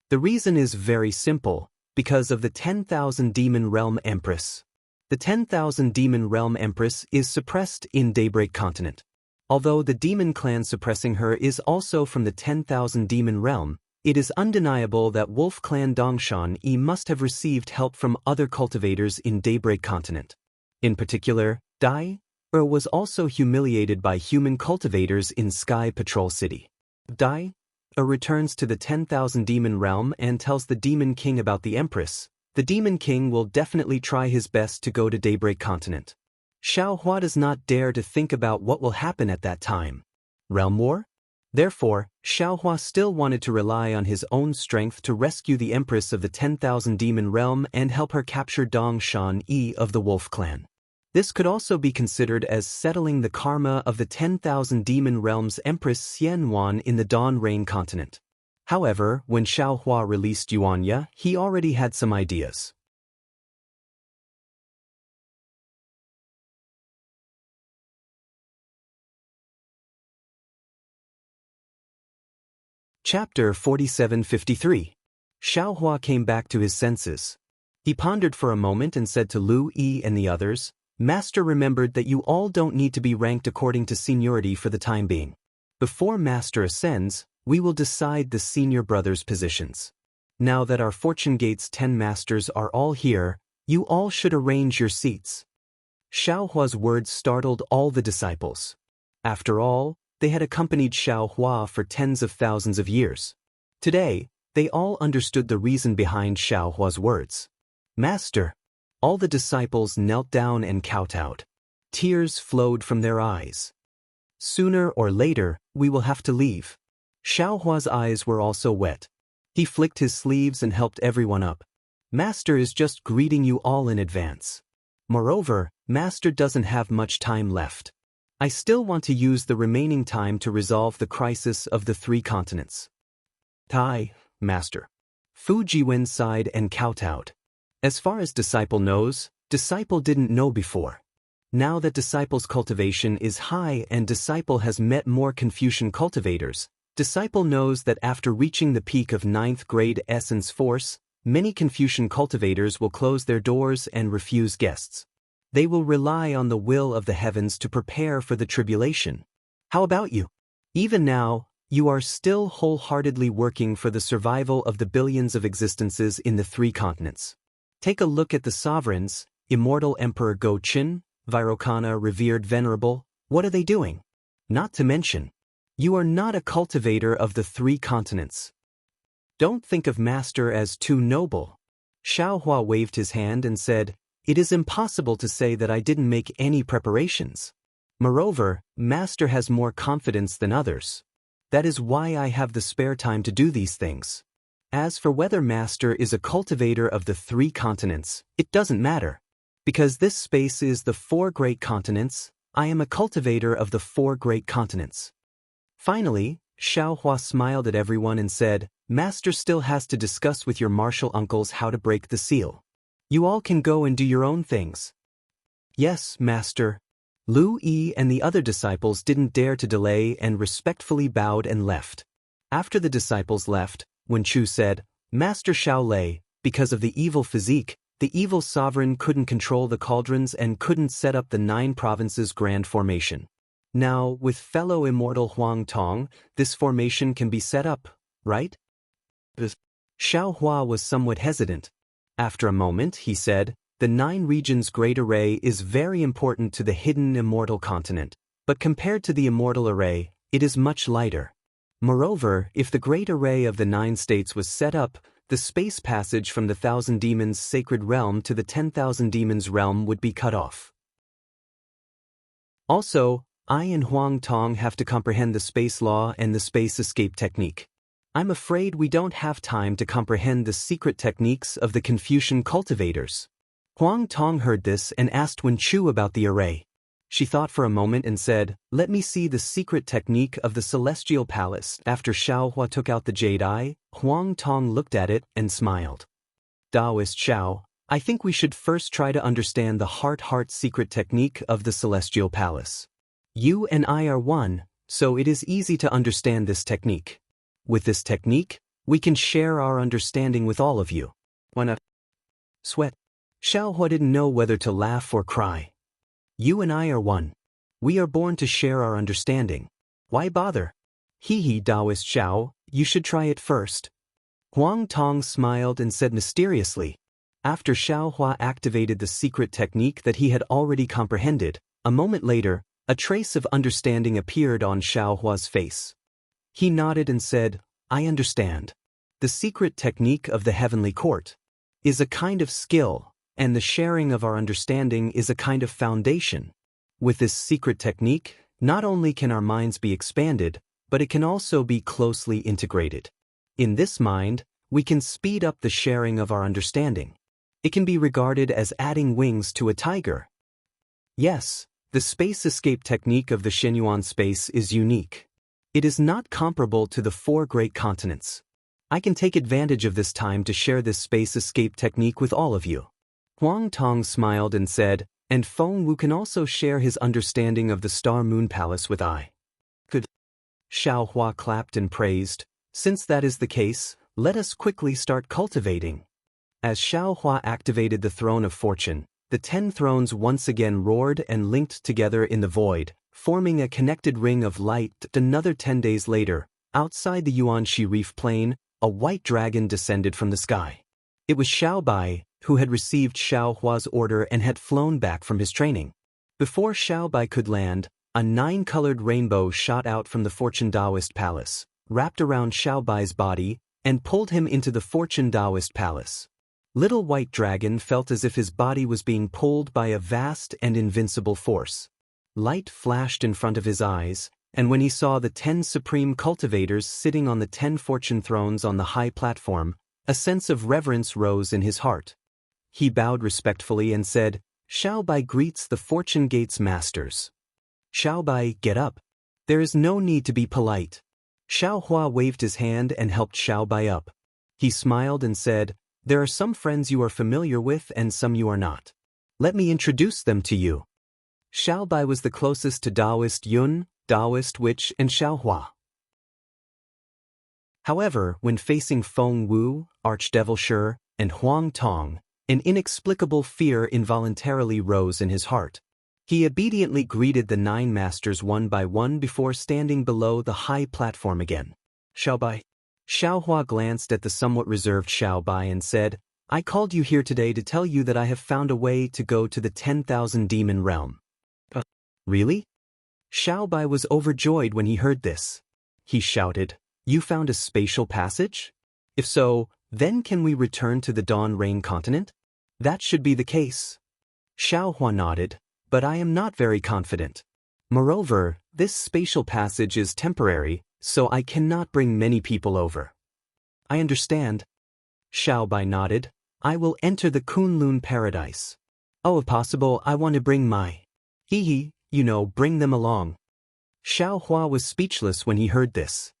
The reason is very simple, because of the 10,000 demon realm empress. The 10,000 demon realm empress is suppressed in Daybreak Continent. Although the demon clan suppressing her is also from the 10,000 demon realm, it is undeniable that Wolf Clan Dongshan Yi must have received help from other cultivators in Daybreak Continent. In particular, Dai was also humiliated by human cultivators in Sky Patrol City. Dai returns to the 10,000 demon realm and tells the Demon King about the Empress. The Demon King will definitely try his best to go to Daybreak Continent. Xiao Hua does not dare to think about what will happen at that time. Realm war? Therefore, Xiao Hua still wanted to rely on his own strength to rescue the Empress of the 10,000 demon realm and help her capture Dong Shan Yi of the Wolf Clan. This could also be considered as settling the karma of the 10,000 demon realm's Empress Xian Wan in the Dawn Rain continent. However, when Xiao Hua released Yuanya, he already had some ideas. Chapter 4753. Xiao Hua came back to his senses. He pondered for a moment and said to Lu Yi and the others, "Master remembered that you all don't need to be ranked according to seniority for the time being. Before Master ascends, we will decide the senior brothers' positions. Now that our Fortune Gate's 10 masters are all here, you all should arrange your seats." Xiao Hua's words startled all the disciples. After all, they had accompanied Xiao Hua for tens of thousands of years. Today, they all understood the reason behind Xiao Hua's words. "Master." All the disciples knelt down and kowtowed. Tears flowed from their eyes. "Sooner or later, we will have to leave." Xiao Hua's eyes were also wet. He flicked his sleeves and helped everyone up. "Master is just greeting you all in advance." Moreover, Master doesn't have much time left. I still want to use the remaining time to resolve the crisis of the 3 continents. Tai, Master. Fu Jiwen sighed and kowtowed. As far as Disciple knows, Disciple didn't know before. Now that Disciple's cultivation is high and Disciple has met more Confucian cultivators, Disciple knows that after reaching the peak of 9th grade essence force, many Confucian cultivators will close their doors and refuse guests. They will rely on the will of the heavens to prepare for the tribulation. How about you? Even now, you are still wholeheartedly working for the survival of the billions of existences in the 3 continents. Take a look at the sovereigns, Immortal Emperor Go Qin, Virokana Revered Venerable, what are they doing? Not to mention, you are not a cultivator of the 3 continents. Don't think of Master as too noble. Xiaohua waved his hand and said, it is impossible to say that I didn't make any preparations. Moreover, Master has more confidence than others. That is why I have the spare time to do these things. As for whether Master is a cultivator of the 3 continents, it doesn't matter. Because this space is the 4 great continents, I am a cultivator of the 4 great continents. Finally, Xiaohua smiled at everyone and said, Master still has to discuss with your martial uncles how to break the seal. You all can go and do your own things. Yes, Master. Lu Yi and the other disciples didn't dare to delay and respectfully bowed and left. After the disciples left, Wen Chu said, Master Shaolei, because of the evil physique, the evil sovereign couldn't control the cauldrons and couldn't set up the 9 provinces grand formation. Now, with fellow immortal Huang Tong, this formation can be set up, right? Xiaohua was somewhat hesitant. After a moment, he said, the 9 regions great array is very important to the hidden immortal continent, but compared to the immortal array, it is much lighter. Moreover, if the great array of the 9 states was set up, the space passage from the 1,000 demons sacred realm to the 10,000 demons realm would be cut off. Also, I and Huang Tong have to comprehend the space law and the space escape technique. I'm afraid we don't have time to comprehend the secret techniques of the Confucian cultivators. Huang Tong heard this and asked Wen Chu about the array. She thought for a moment and said, let me see the secret technique of the celestial palace. After Xiaohua took out the jade eye, Huang Tong looked at it and smiled. Taoist Xiao, I think we should first try to understand the heart-heart secret technique of the celestial palace. You and I are one, so it is easy to understand this technique. With this technique, we can share our understanding with all of you. Wanna sweat? Xiaohua didn't know whether to laugh or cry. You and I are one. We are born to share our understanding. Why bother? Hee Taoist Xiao, you should try it first. Huang Tong smiled and said mysteriously. After Xiaohua activated the secret technique that he had already comprehended, a moment later, a trace of understanding appeared on Xiaohua's face. He nodded and said, I understand. The secret technique of the heavenly court is a kind of skill, and the sharing of our understanding is a kind of foundation. With this secret technique, not only can our minds be expanded, but it can also be closely integrated. In this mind, we can speed up the sharing of our understanding. It can be regarded as adding wings to a tiger. Yes, the space escape technique of the Shenyuan space is unique. It is not comparable to the 4 great continents. I can take advantage of this time to share this space escape technique with all of you. Huang Tong smiled and said, and Feng Wu can also share his understanding of the Star Moon Palace with I. Good. Xiaohua clapped and praised. Since that is the case, let us quickly start cultivating. As Xiaohua activated the Throne of Fortune, the 10 thrones once again roared and linked together in the void, forming a connected ring of light. Another 10 days later, outside the Yuanxi Reef Plain, a white dragon descended from the sky. It was Xiaobai, who had received Xiaohua's order and had flown back from his training. Before Xiaobai could land, a 9-colored rainbow shot out from the Fortune Taoist Palace, wrapped around Xiaobai's body, and pulled him into the Fortune Taoist Palace. Little White Dragon felt as if his body was being pulled by a vast and invincible force. Light flashed in front of his eyes, and when he saw the 10 supreme cultivators sitting on the 10 fortune thrones on the high platform, a sense of reverence rose in his heart. He bowed respectfully and said, Xiaobai greets the Fortune Gate's masters. Xiaobai, get up. There is no need to be polite. Xiaohua waved his hand and helped Xiaobai up. He smiled and said, there are some friends you are familiar with and some you are not. Let me introduce them to you. Xiaobai was the closest to Taoist Yun, Taoist Witch, and Xiaohua. However, when facing Feng Wu, Archdevil Shi, and Huang Tong, an inexplicable fear involuntarily rose in his heart. He obediently greeted the 9 masters one by one before standing below the high platform again. Xiaobai. Xiaohua glanced at the somewhat reserved Xiaobai and said, I called you here today to tell you that I have found a way to go to the 10,000 demon realm. Really? Xiaobai was overjoyed when he heard this. He shouted, you found a spatial passage? If so, then can we return to the Dawn Rain continent? That should be the case. Xiaohua nodded, but I am not very confident. Moreover, this spatial passage is temporary, so I cannot bring many people over. I understand. Xiaobai nodded. I will enter the Kunlun paradise. Oh, if possible, I want to bring my... bring them along. Xiaohua was speechless when he heard this.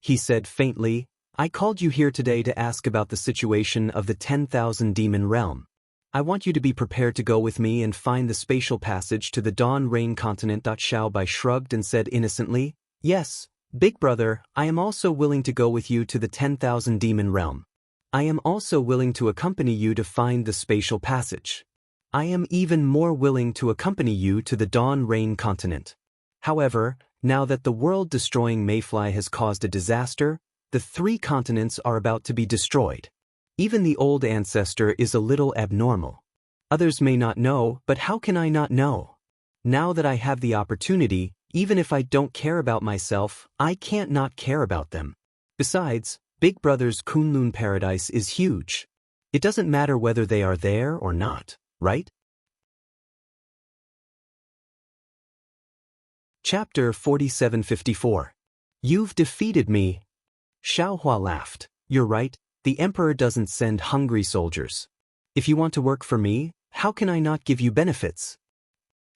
He said faintly, I called you here today to ask about the situation of the 10,000 demon realm. I want you to be prepared to go with me and find the spatial passage to the Dawn Rain continent. Xiaobai shrugged and said innocently, yes, big brother, I am also willing to go with you to the 10,000 demon realm. I am also willing to accompany you to find the spatial passage. I am even more willing to accompany you to the Dawn Rain continent. However, now that the world-destroying mayfly has caused a disaster, the 3 continents are about to be destroyed. Even the old ancestor is a little abnormal. Others may not know, but how can I not know? Now that I have the opportunity, even if I don't care about myself, I can't not care about them. Besides, Big Brother's Kunlun paradise is huge. It doesn't matter whether they are there or not, right? Chapter 4754. You've defeated me. Xiaohua laughed. You're right, the emperor doesn't send hungry soldiers. If you want to work for me, how can I not give you benefits?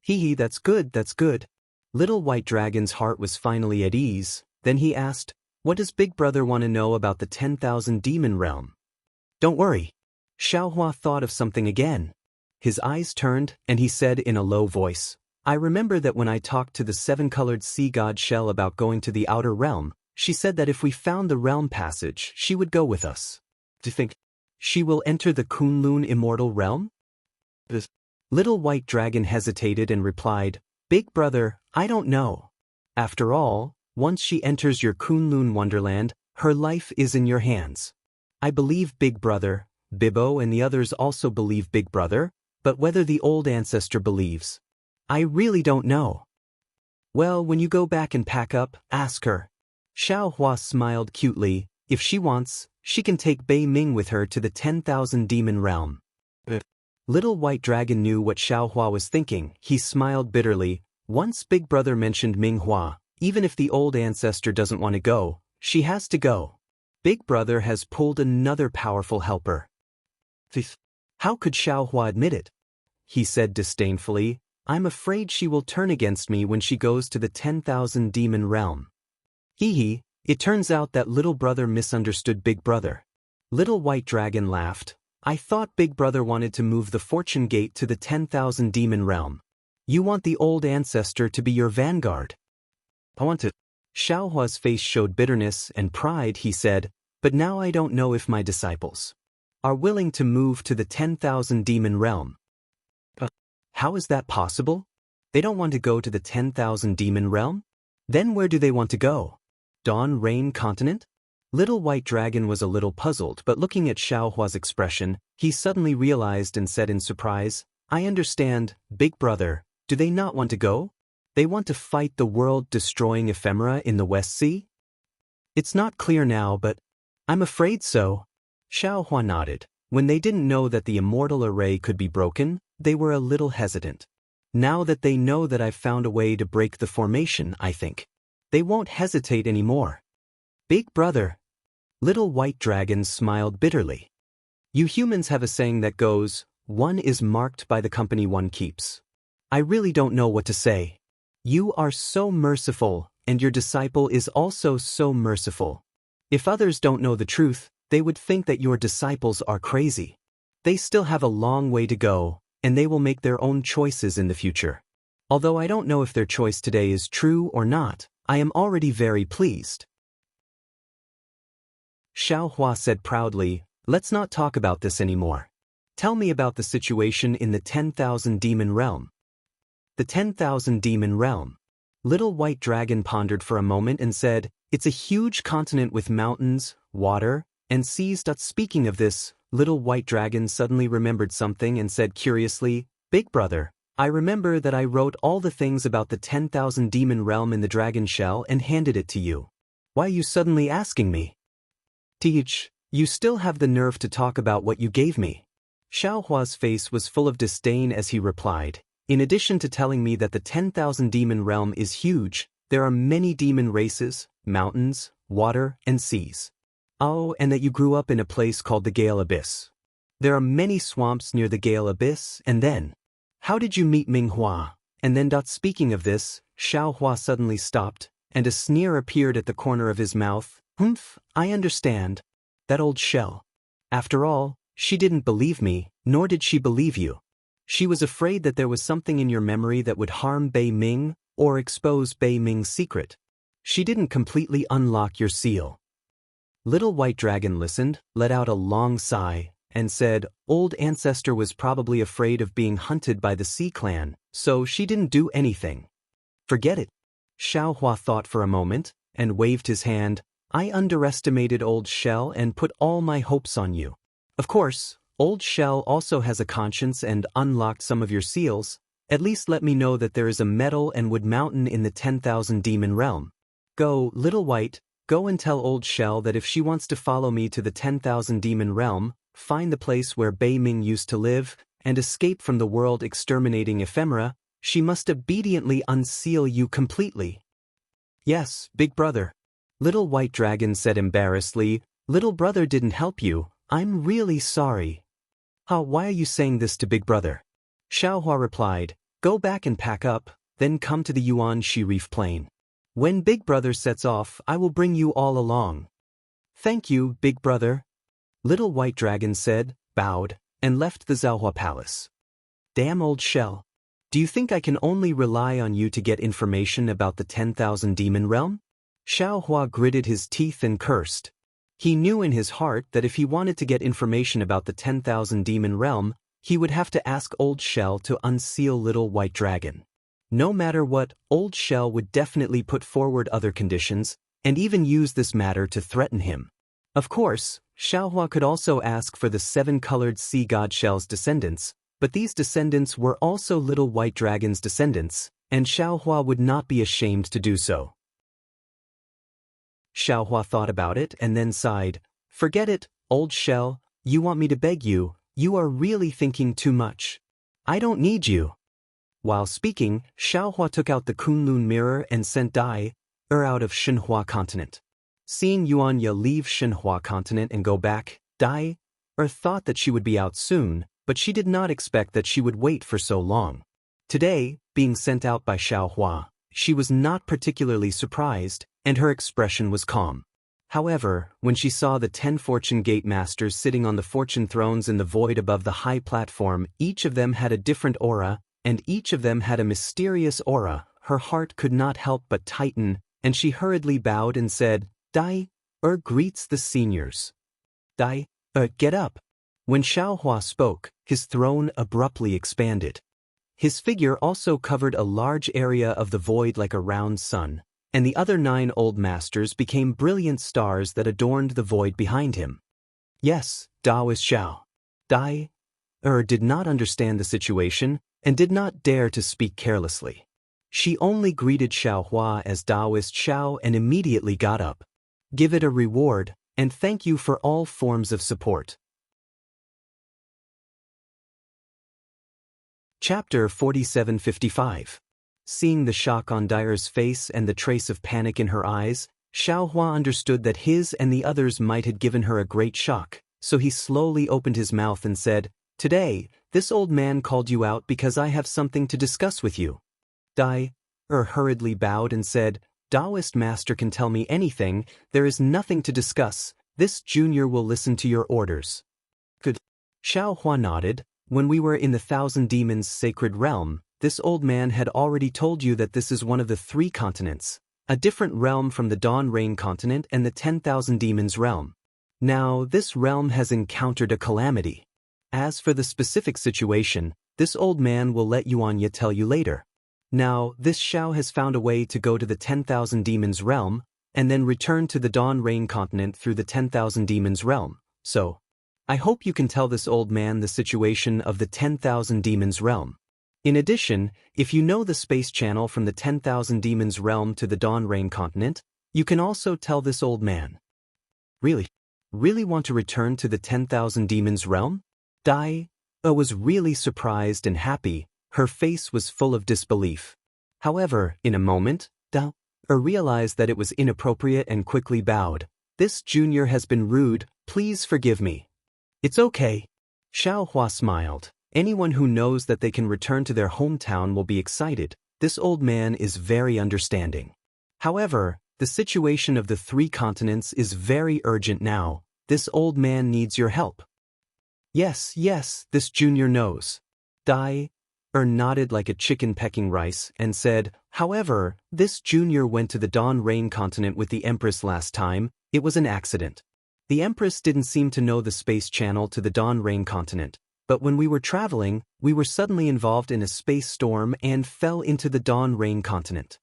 That's good, that's good. Little White Dragon's heart was finally at ease. Then he asked, what does Big Brother want to know about the 10,000 demon realm? Don't worry. Xiaohua thought of something again. His eyes turned, and he said in a low voice, I remember that when I talked to the 7-colored sea god Shell about going to the outer realm, she said that if we found the realm passage, she would go with us. Do you think she will enter the Kunlun immortal realm? The Little White Dragon hesitated and replied, Big Brother, I don't know. After all, once she enters your Kunlun wonderland, her life is in your hands. I believe Big Brother, Bibbo and the others also believe Big Brother, but whether the old ancestor believes, I really don't know. Well, when you go back and pack up, ask her. Xiaohua smiled cutely. If she wants, she can take Bei Ming with her to the 10,000 demon realm. Little White Dragon knew what Xiaohua was thinking. He smiled bitterly. Once Big Brother mentioned Minghua, even if the old ancestor doesn't want to go, she has to go. Big Brother has pulled another powerful helper. How could Xiaohua admit it? He said disdainfully, I'm afraid she will turn against me when she goes to the 10,000 demon realm. It turns out that Little Brother misunderstood Big Brother. Little White Dragon laughed. I thought Big Brother wanted to move the Fortune Gate to the 10,000 demon realm. You want the old ancestor to be your vanguard. I want to. Xiaohua's face showed bitterness and pride. He said, but now I don't know if my disciples are willing to move to the 10,000 demon realm. How is that possible? They don't want to go to the 10,000 demon realm? Then where do they want to go? Dawn Rain continent? Little White Dragon was a little puzzled, but looking at Xiaohua's expression, he suddenly realized and said in surprise, I understand, Big Brother, do they not want to go? They want to fight the world-destroying ephemera in the West Sea? It's not clear now, but I'm afraid so. Xiaohua nodded. When they didn't know that the immortal array could be broken, they were a little hesitant. Now that they know that I've found a way to break the formation, I think they won't hesitate anymore. Big Brother. Little White Dragon smiled bitterly. You humans have a saying that goes, one is marked by the company one keeps. I really don't know what to say. You are so merciful, and your disciple is also so merciful. If others don't know the truth, they would think that your disciples are crazy. They still have a long way to go, and they will make their own choices in the future. Although I don't know if their choice today is true or not, I am already very pleased. Xiaohua said proudly, let's not talk about this anymore. Tell me about the situation in the 10,000 demon realm. The 10,000 demon realm. Little White Dragon pondered for a moment and said, it's a huge continent with mountains, water, and seas. Speaking of this, Little White Dragon suddenly remembered something and said curiously, Big Brother, I remember that I wrote all the things about the 10,000 demon realm in the dragon shell and handed it to you. Why are you suddenly asking me? Teach, you still have the nerve to talk about what you gave me. Xiaohua's face was full of disdain as he replied, in addition to telling me that the 10,000 demon realm is huge, there are many demon races, mountains, water, and seas. Oh, and that you grew up in a place called the Gale Abyss. There are many swamps near the Gale Abyss, and then, how did you meet Minghua? And then. Speaking of this, Xiaohua suddenly stopped, and a sneer appeared at the corner of his mouth. Humph, I understand. That old shell. After all, she didn't believe me, nor did she believe you. She was afraid that there was something in your memory that would harm Bei Ming, or expose Bei Ming's secret. She didn't completely unlock your seal. Little White Dragon listened, let out a long sigh, and said, Old Ancestor was probably afraid of being hunted by the Sea Clan, so she didn't do anything. Forget it. Xiaohua thought for a moment, and waved his hand. I underestimated Old Shell and put all my hopes on you. Of course, Old Shell also has a conscience and unlocked some of your seals. At least let me know that there is a metal and wood mountain in the 10,000 demon realm. Go, Little White, go and tell Old Shell that if she wants to follow me to the 10,000 demon realm, find the place where Bei Ming used to live, and escape from the world-exterminating ephemera, she must obediently unseal you completely. Yes, Big Brother. Little White Dragon said embarrassedly, Little Brother didn't help you, I'm really sorry. Why are you saying this to Big Brother? Xiaohua replied, Go back and pack up, then come to the Yuan-Shi Reef Plain. When Big Brother sets off, I will bring you all along. Thank you, Big Brother. Little White Dragon said, bowed, and left the Zhaohua Palace. Damn old shell. Do you think I can only rely on you to get information about the 10,000 demon realm? Xiaohua gritted his teeth and cursed. He knew in his heart that if he wanted to get information about the 10,000 demon realm, he would have to ask Old Shell to unseal Little White Dragon. No matter what, Old Shell would definitely put forward other conditions, and even use this matter to threaten him. Of course, Xiaohua could also ask for the 7-colored sea god shell's descendants, but these descendants were also Little White Dragon's descendants, and Xiaohua would not be ashamed to do so. Xiaohua thought about it and then sighed. Forget it, Old Shell, you want me to beg you, you are really thinking too much. I don't need you. While speaking, Xiaohua took out the Kunlun mirror and sent Dai out of Shenhua continent. Seeing Yuanya leave Shenhua continent and go back, Dai thought that she would be out soon, but she did not expect that she would wait for so long. Today, being sent out by Xiaohua, she was not particularly surprised, and her expression was calm. However, when she saw the 10 fortune gate masters sitting on the fortune thrones in the void above the high platform, each of them had a different aura, and each of them had a mysterious aura, her heart could not help but tighten, and she hurriedly bowed and said, Dai greets the seniors. Dai, get up. When Xiaohua spoke, his throne abruptly expanded. His figure also covered a large area of the void like a round sun, and the other 9 old masters became brilliant stars that adorned the void behind him. Yes, Taoist Xiao. Dai did not understand the situation, and did not dare to speak carelessly. She only greeted Xiaohua as Taoist Xiao and immediately got up. Give it a reward, and thank you for all forms of support. Chapter 4755. Seeing the shock on Dyer's face and the trace of panic in her eyes, Xiaohua understood that his and the others might have given her a great shock, so he slowly opened his mouth and said, Today, this old man called you out because I have something to discuss with you. Dai hurriedly bowed and said, Taoist master can tell me anything, there is nothing to discuss, this junior will listen to your orders. Good. Xiao Hua nodded. When we were in the Thousand Demons sacred realm, this old man had already told you that this is one of the 3 continents, a different realm from the Dawn Rain continent and the 10,000 Demons realm. Now, this realm has encountered a calamity. As for the specific situation, this old man will let Yuanya tell you later. Now, this Xiao has found a way to go to the 10,000 Demons realm, and then return to the Dawn Rain continent through the 10,000 Demons realm, so I hope you can tell this old man the situation of the 10,000 Demons realm. In addition, if you know the space channel from the 10,000 Demons realm to the Dawn Rain continent, you can also tell this old man. Really want to return to the 10,000 Demons realm? Dai was really surprised and happy, her face was full of disbelief. However, in a moment, Dai realized that it was inappropriate and quickly bowed. This junior has been rude, please forgive me. It's okay. Xiao Hua smiled. Anyone who knows that they can return to their hometown will be excited. This old man is very understanding. However, the situation of the 3 continents is very urgent now. This old man needs your help. Yes, this junior knows. Dai nodded like a chicken pecking rice and said, however, this junior went to the Dawn Rain continent with the Empress last time, it was an accident. The Empress didn't seem to know the space channel to the Dawn Rain continent, but when we were traveling, we were suddenly involved in a space storm and fell into the Dawn Rain continent.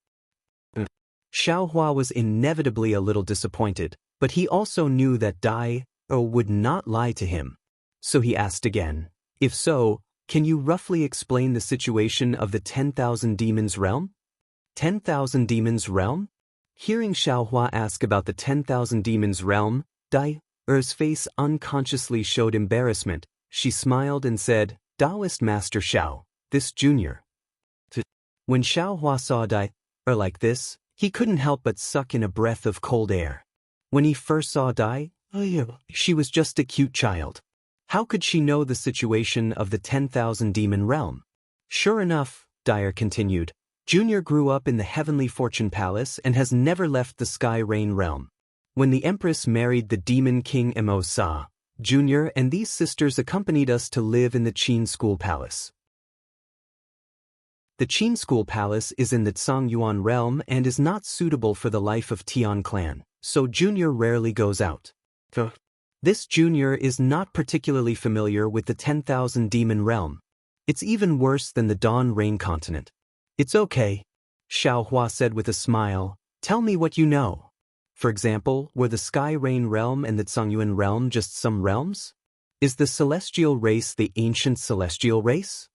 Xiao Hua was inevitably a little disappointed, but he also knew that Dai would not lie to him. So he asked again, if so, can you roughly explain the situation of the 10,000 Demons realm? 10,000 Demons realm? Hearing Xiao Hua ask about the 10,000 Demons realm, Dai's face unconsciously showed embarrassment. She smiled and said, Taoist Master Xiao, this junior. When Xiao Hua saw Dai like this, he couldn't help but suck in a breath of cold air. When he first saw Dai, she was just a cute child. How could she know the situation of the 10,000 Demon realm? Sure enough, Dai continued, Junior grew up in the Heavenly Fortune Palace and has never left the Sky Rain realm. When the Empress married the Demon King Mo Sa, Junior and these sisters accompanied us to live in the Qin School Palace. The Qin School Palace is in the Tsongyuan realm and is not suitable for the life of Tian clan, so Junior rarely goes out. This junior is not particularly familiar with the 10,000 Demon realm. It's even worse than the Dawn Rain continent. It's okay, Xiao Hua said with a smile. Tell me what you know. For example, were the Sky Rain realm and the Tsongyuan realm just some realms? Is the celestial race the ancient celestial race?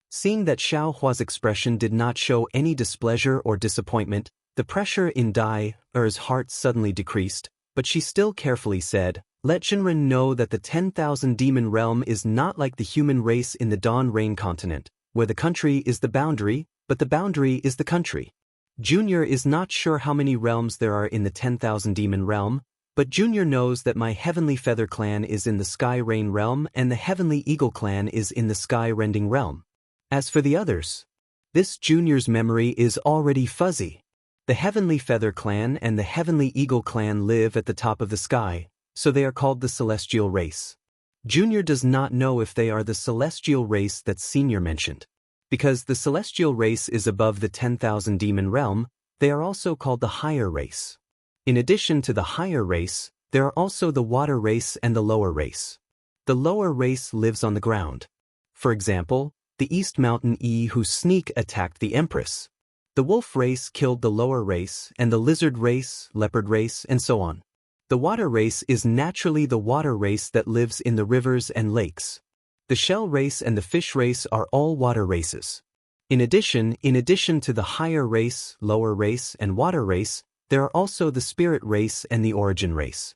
Seeing that Xiao Hua's expression did not show any displeasure or disappointment, the pressure in Dai's heart suddenly decreased, but she still carefully said, let Shinran know that the 10,000 Demon realm is not like the human race in the Dawn Rain continent, where the country is the boundary, but the boundary is the country. Junior is not sure how many realms there are in the 10,000 Demon realm, but Junior knows that my Heavenly Feather clan is in the Sky Rain realm and the Heavenly Eagle clan is in the Sky Rending realm. As for the others, this Junior's memory is already fuzzy. The Heavenly Feather clan and the Heavenly Eagle clan live at the top of the sky, so they are called the Celestial Race. Junior does not know if they are the Celestial Race that Senior mentioned. Because the Celestial Race is above the 10,000 Demon realm, they are also called the Higher Race. In addition to the Higher Race, there are also the Water Race and the Lower Race. The Lower Race lives on the ground. For example, the East Mountain who sneak attacked the Empress. The Wolf Race killed the Lower Race and the Lizard Race, Leopard Race, and so on. The Water Race is naturally the water race that lives in the rivers and lakes. The Shell Race and the Fish Race are all water races. In addition to the Higher Race, Lower Race, and Water Race, there are also the Spirit Race and the Origin Race.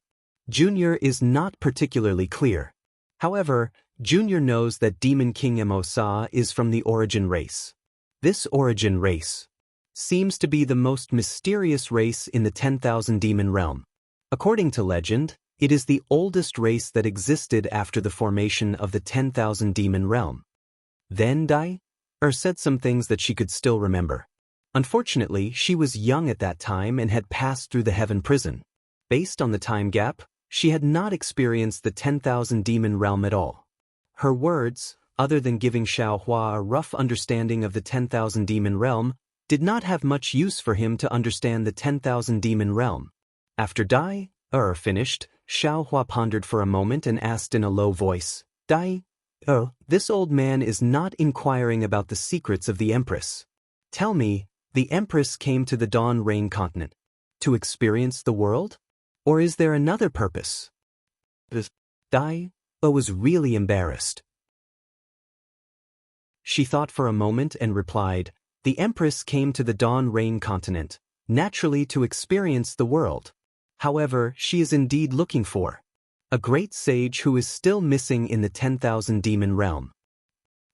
Junior is not particularly clear. However, Junior knows that Demon King Mo Sa is from the Origin Race. This Origin Race seems to be the most mysterious race in the 10,000 Demon realm. According to legend, It is the oldest race that existed after the formation of the 10,000 demon realm. Then Dai said some things that she could still remember. Unfortunately, she was young at that time and had passed through the heaven prison. Based on the time gap, she had not experienced the 10,000 demon realm at all. Her words, other than giving Xiaohua a rough understanding of the 10,000 demon realm, did not have much use for him to understand the 10,000 demon realm. After Dai finished, Xiaohua pondered for a moment and asked in a low voice, Dai, this old man is not inquiring about the secrets of the Empress. Tell me, the Empress came to the Dawn Rain continent to experience the world? Or is there another purpose? Dai was really embarrassed. She thought for a moment and replied, the Empress came to the Dawn Rain continent, naturally to experience the world. However, she is indeed looking for a great sage who is still missing in the 10,000 demon realm.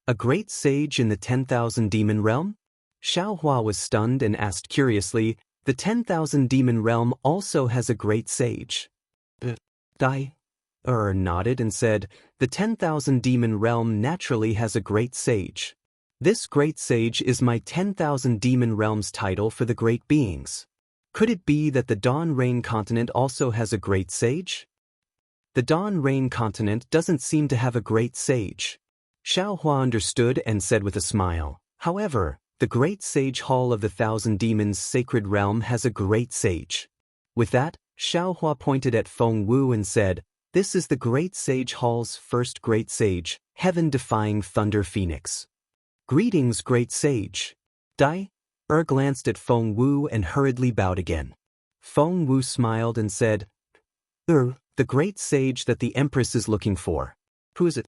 A great sage in the 10,000 demon realm? Xiaohua was stunned and asked curiously, the 10,000 demon realm also has a great sage. Dai nodded and said, the 10,000 demon realm naturally has a great sage. This great sage is my 10,000 demon realm's title for the great beings. Could it be that the Dawn Rain continent also has a great sage? The Dawn Rain continent doesn't seem to have a great sage. Xiaohua understood and said with a smile, however, the great sage hall of the Thousand Demons' sacred realm has a great sage. With that, Xiaohua pointed at Feng Wu and said, this is the great sage hall's first great sage, heaven-defying Thunder Phoenix. Greetings, great sage. Dai glanced at Feng Wu and hurriedly bowed again. Feng Wu smiled and said, the great sage that the Empress is looking for. Who is it?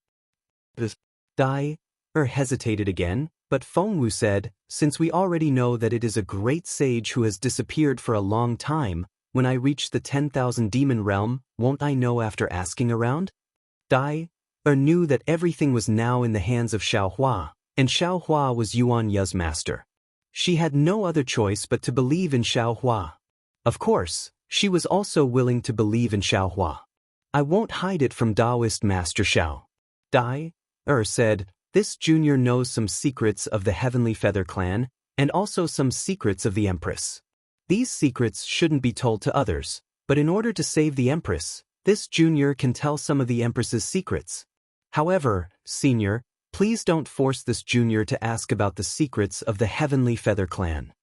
Dai hesitated again, but Feng Wu said, since we already know that it is a great sage who has disappeared for a long time, when I reach the 10,000 demon realm, won't I know after asking around? Dai knew that everything was now in the hands of Xiaohua, and Xiaohua was Yuan Ye's master. She had no other choice but to believe in Xiaohua. Of course, she was also willing to believe in Xiaohua. I won't hide it from Taoist Master Xiao. Dai said, this junior knows some secrets of the Heavenly Feather clan, and also some secrets of the Empress. These secrets shouldn't be told to others, but in order to save the Empress, this junior can tell some of the Empress's secrets. However, senior, please don't force this junior to ask about the secrets of the Heavenly Feather clan.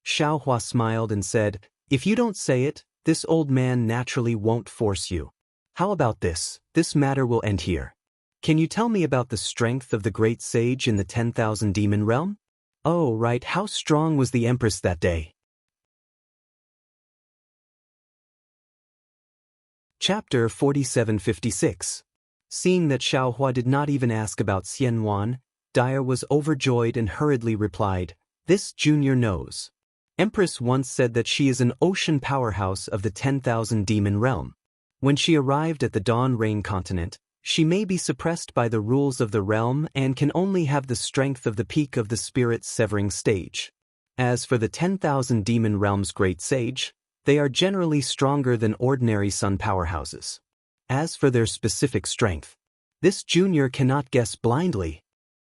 Xiaohua smiled and said, if you don't say it, this old man naturally won't force you. How about this? This matter will end here. Can you tell me about the strength of the great sage in the 10,000 demon realm? Oh, right, how strong was the Empress that day? Chapter 4756. Seeing that Xiaohua did not even ask about Xianwan, Dai was overjoyed and hurriedly replied, this junior knows. Empress once said that she is an ocean powerhouse of the 10,000 demon realm. When she arrived at the Dawn Rain continent, she may be suppressed by the rules of the realm and can only have the strength of the peak of the spirit's severing stage. As for the 10,000 demon realm's great sage, they are generally stronger than ordinary sun powerhouses. As for their specific strength, this junior cannot guess blindly.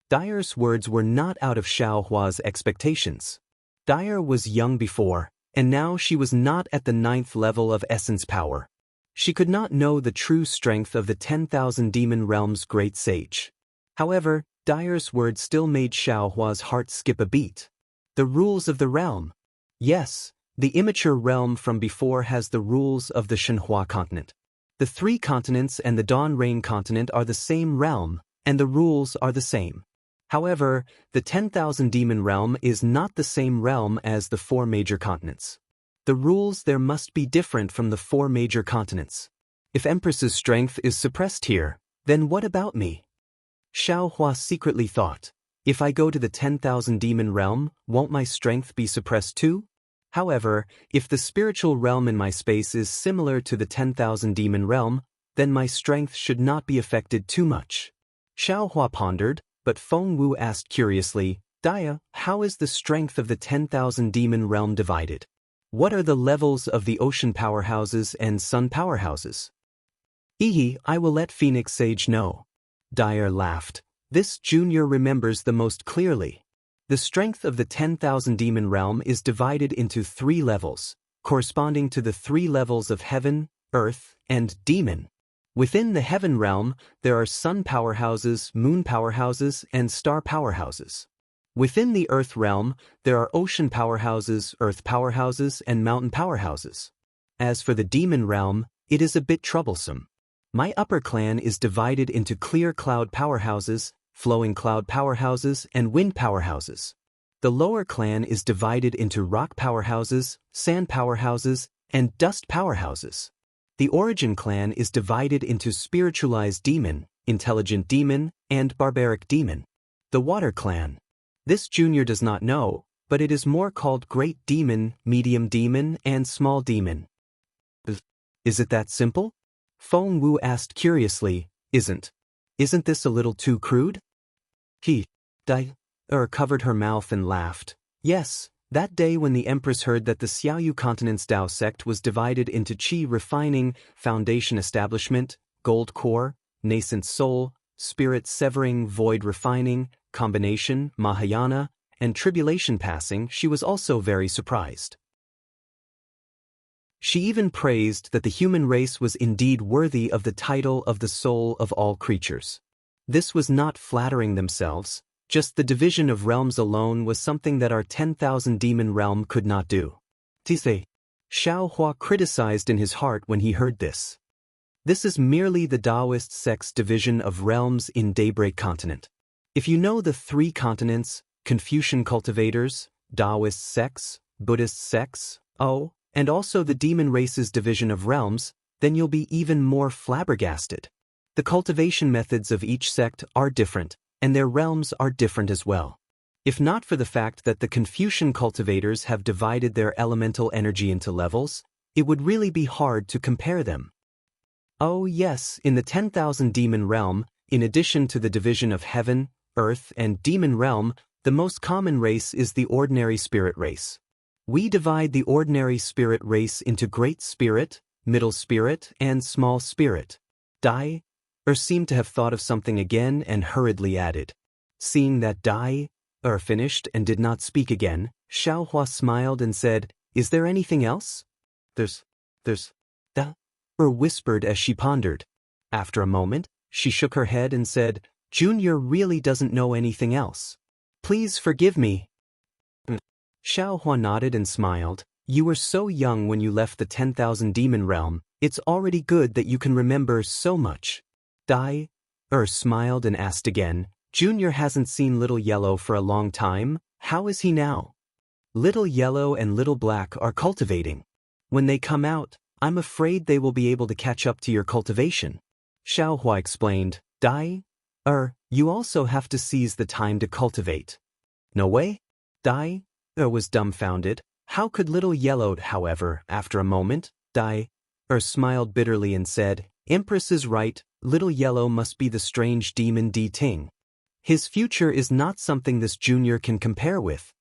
Dai's words were not out of Xiaohua's expectations. Dai was young before, and now she was not at the 9th level of essence power. She could not know the true strength of the 10,000 demon realm's great sage. However, Dai's words still made Xiaohua's heart skip a beat. The rules of the realm. Yes, the immature realm from before has the rules of the Shenhua continent. The 3 continents and the Dawn Rain continent are the same realm, and the rules are the same. However, the 10,000 demon realm is not the same realm as the 4 major continents. The rules there must be different from the 4 major continents. If Empress's strength is suppressed here, then what about me? Xiaohua secretly thought, if I go to the 10,000 demon realm, won't my strength be suppressed too? However, if the spiritual realm in my space is similar to the 10,000 demon realm, then my strength should not be affected too much. Xiaohua pondered, but Feng Wu asked curiously, Dai, how is the strength of the 10,000 demon realm divided? What are the levels of the ocean powerhouses and sun powerhouses? I will let Phoenix Sage know. Dyer laughed. This junior remembers the most clearly. The strength of the 10,000 demon realm is divided into 3 levels, corresponding to the 3 levels of heaven, earth, and demon. Within the heaven realm, there are sun powerhouses, moon powerhouses, and star powerhouses. Within the earth realm, there are ocean powerhouses, earth powerhouses, and mountain powerhouses. As for the demon realm, it is a bit troublesome. My upper clan is divided into clear cloud powerhouses, flowing cloud powerhouses, and wind powerhouses. The lower clan is divided into rock powerhouses, sand powerhouses, and dust powerhouses. The origin clan is divided into spiritualized demon, intelligent demon, and barbaric demon. The water clan. This junior does not know, but it is more called great demon, medium demon, and small demon. Is it that simple? Feng Wu asked curiously. Isn't this a little too crude? Dyer covered her mouth and laughed. Yes, that day when the Empress heard that the Xiaoyu Continent's Dao sect was divided into Qi refining, foundation establishment, gold core, nascent soul, spirit severing, void refining, combination, Mahayana, and tribulation passing, she was also very surprised. She even praised that the human race was indeed worthy of the title of the soul of all creatures. This was not flattering themselves, just the division of realms alone was something that our 10,000 demon realm could not do. Xiao Hua criticized in his heart when he heard this. This is merely the Taoist sect's division of realms in Daybreak Continent. If you know the 3 continents, Confucian cultivators, Taoist sects, Buddhist sects, and also the demon race's division of realms, then you'll be even more flabbergasted. The cultivation methods of each sect are different, and their realms are different as well. If not for the fact that the Confucian cultivators have divided their elemental energy into levels, it would really be hard to compare them. Oh yes, in the 10,000 demon realm, in addition to the division of heaven, earth, and demon realm, the most common race is the ordinary spirit race. We divide the ordinary spirit race into great spirit, middle spirit, and small spirit. Dyer seemed to have thought of something again and hurriedly added. Seeing that Dyer finished and did not speak again, Xiao Hua smiled and said, "Is there anything else?" There's Dyer whispered as she pondered. After a moment, she shook her head and said, "Junior really doesn't know anything else. Please forgive me." Xiao Hua nodded and smiled. You were so young when you left the 10,000 demon realm, it's already good that you can remember so much. Dyer smiled and asked again, Junior hasn't seen Little Yellow for a long time, how is he now? Little Yellow and Little Black are cultivating. When they come out, I'm afraid they will be able to catch up to your cultivation. Xiao Hua explained, Dyer, you also have to seize the time to cultivate. No way? Dyer was dumbfounded. How could Little Yellow, however, after a moment, Dyer smiled bitterly and said, Empress is right, Little Yellow must be the strange demon Di Ting. His future is not something this junior can compare with.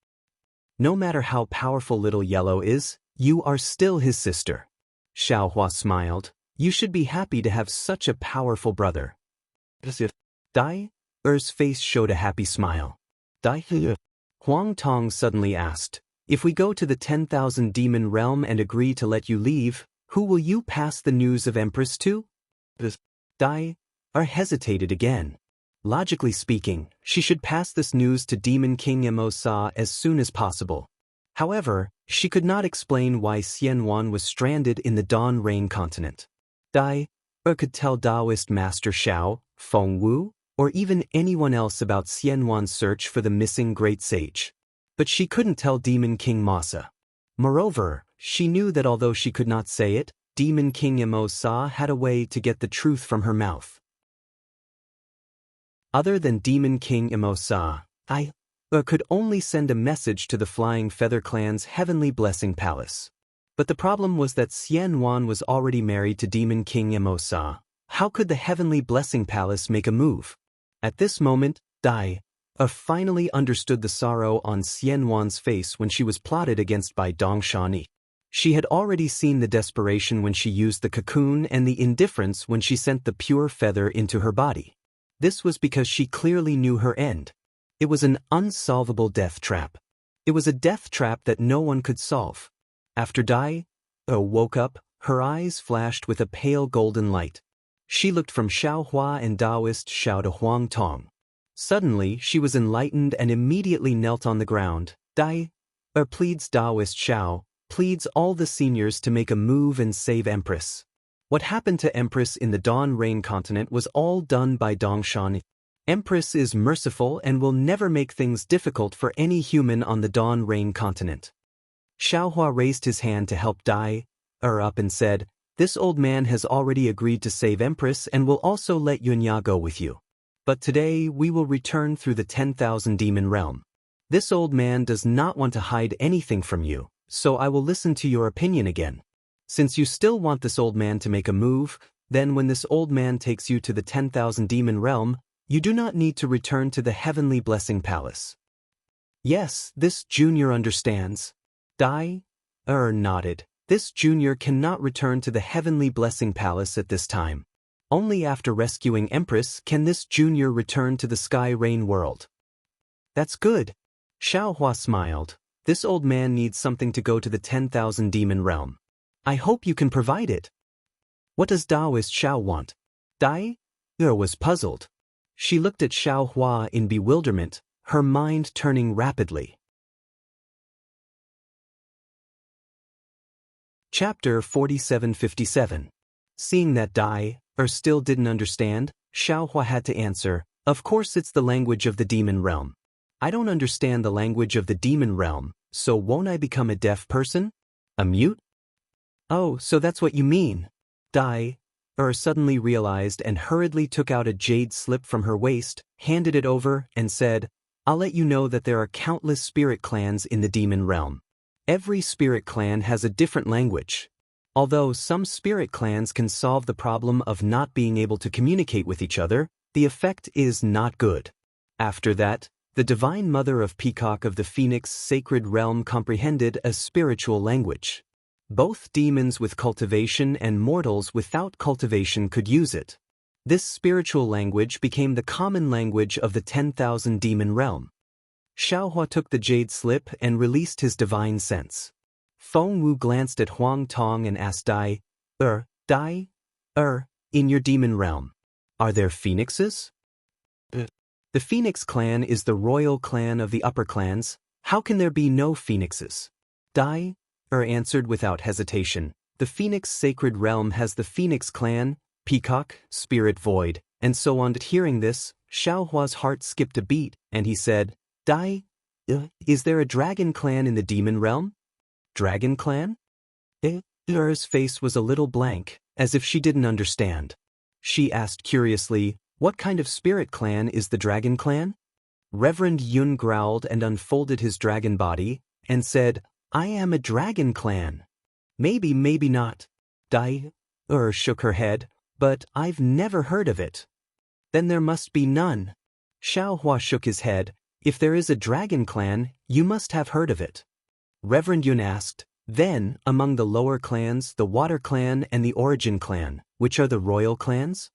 No matter how powerful Little Yellow is, you are still his sister. Xiao Hua smiled. You should be happy to have such a powerful brother. Dyer's face showed a happy smile. Dyer. Huang Tong suddenly asked, if we go to the 10,000 demon realm and agree to let you leave, who will you pass the news of Empress to? Dyer hesitated again. Logically speaking, she should pass this news to Demon King Mo Sa as soon as possible. However, she could not explain why Xian Wan was stranded in the Dawn Rain continent. Dyer could tell Taoist Master Xiao, Feng Wu, or even anyone else about Xian Wan's search for the missing great sage. But she couldn't tell Demon King Masa. Moreover, she knew that although she could not say it, Demon King Mo Sa had a way to get the truth from her mouth. Other than Demon King Mo Sa, I could only send a message to the Flying Feather Clan's Heavenly Blessing Palace. But the problem was that Xian Wan was already married to Demon King Mo Sa. How could the Heavenly Blessing Palace make a move? At this moment, Dyer finally understood the sorrow on Xian Wan's face when she was plotted against by Dong Shani. She had already seen the desperation when she used the cocoon and the indifference when she sent the pure feather into her body. This was because she clearly knew her end. It was an unsolvable death trap. It was a death trap that no one could solve. After Dai woke up, her eyes flashed with a pale golden light. She looked from Xiao Hua and Taoist Xiao to Huang Tong. Suddenly, she was enlightened and immediately knelt on the ground. Dai pleads Taoist Xiao, pleads all the seniors to make a move and save Empress. What happened to Empress in the Dawn Rain continent was all done by Dongshan. Empress is merciful and will never make things difficult for any human on the Dawn Rain continent. Xiaohua raised his hand to help Dai up and said, "This old man has already agreed to save Empress and will also let Yunya go with you. But today we will return through the 10,000 demon realm. This old man does not want to hide anything from you, so I will listen to your opinion again. Since you still want this old man to make a move, then when this old man takes you to the 10,000 demon realm, you do not need to return to the heavenly blessing palace." "Yes, this junior understands." Dai nodded. This junior cannot return to the heavenly blessing palace at this time. Only after rescuing Empress can this junior return to the Sky Rain world. "That's good." Xiao Hua smiled. "This old man needs something to go to the 10,000 demon realm. I hope you can provide it." "What does Taoist Xiao want?" Dai was puzzled. She looked at Xiao Hua in bewilderment, her mind turning rapidly. Chapter 4757. Seeing that Dai still didn't understand, Xiaohua had to answer, "Of course it's the language of the demon realm. I don't understand the language of the demon realm, so won't I become a deaf person? A mute?" "Oh, so that's what you mean." Dai suddenly realized and hurriedly took out a jade slip from her waist, handed it over, and said, "I'll let you know that there are countless spirit clans in the demon realm. Every spirit clan has a different language. Although some spirit clans can solve the problem of not being able to communicate with each other, the effect is not good." After that, the Divine Mother of Peacock of the Phoenix Sacred Realm comprehended a spiritual language. Both demons with cultivation and mortals without cultivation could use it. This spiritual language became the common language of the 10,000 demon realm. Xiaohua took the jade slip and released his divine sense. Feng Wu glanced at Huang Tong and asked Dai, in your demon realm, are there phoenixes?" "The Phoenix clan is the royal clan of the upper clans. How can there be no phoenixes?" Dai answered without hesitation. "The Phoenix Sacred Realm has the Phoenix clan, Peacock, Spirit Void, and so on." Hearing this, Xiaohua's heart skipped a beat, and he said, "Dai, is there a dragon clan in the demon realm?" "Dragon clan?" Er's face was a little blank, as if she didn't understand. She asked curiously, "What kind of spirit clan is the dragon clan?" Reverend Yun growled and unfolded his dragon body, and said, "I am a dragon clan." "Maybe, maybe not." Dai shook her head, "But I've never heard of it." "Then there must be none." Xiaohua shook his head. "If there is a dragon clan, you must have heard of it." Reverend Yun asked, "Then, among the lower clans, the Water Clan and the Origin Clan, which are the royal clans?"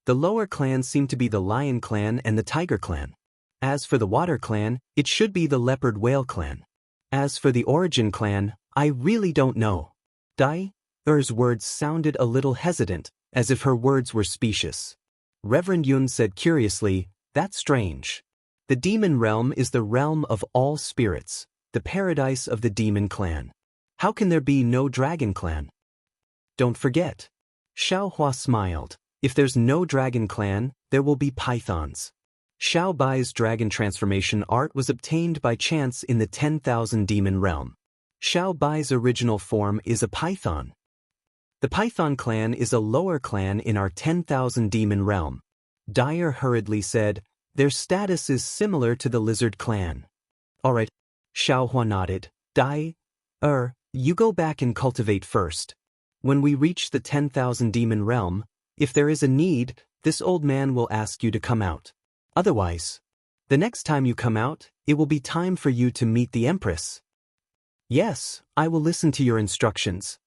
"The lower clans seem to be the Lion Clan and the Tiger Clan. As for the Water Clan, it should be the Leopard Whale Clan. As for the Origin Clan, I really don't know." Dai's words sounded a little hesitant, as if her words were specious. Reverend Yun said curiously, "That's strange. The demon realm is the realm of all spirits, the paradise of the demon clan. How can there be no dragon clan?" "Don't forget." Xiaohua smiled. "If there's no dragon clan, there will be pythons." Xiao Bai's dragon transformation art was obtained by chance in the 10,000 demon realm. Xiao Bai's original form is a python. The Python clan is a lower clan in our 10,000 demon realm. Dyer hurriedly said, "Their status is similar to the lizard clan." "Alright." Xiaohua nodded. You go back and cultivate first. When we reach the 10,000 demon realm, if there is a need, this old man will ask you to come out. Otherwise, the next time you come out, it will be time for you to meet the Empress." Yes, I will listen to your instructions.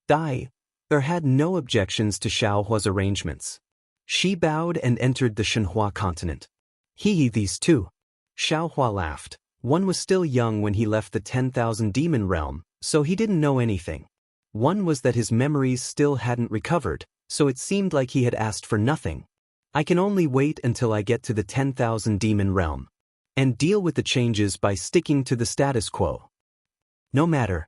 Dai had no objections to Xiaohua's arrangements. She bowed and entered the Shenhua continent. These two. Xiaohua laughed. One was still young when he left the 10,000 demon realm, so he didn't know anything. One was that his memories still hadn't recovered, so it seemed like he had asked for nothing. I can only wait until I get to the 10,000 demon realm and deal with the changes by sticking to the status quo. No matter.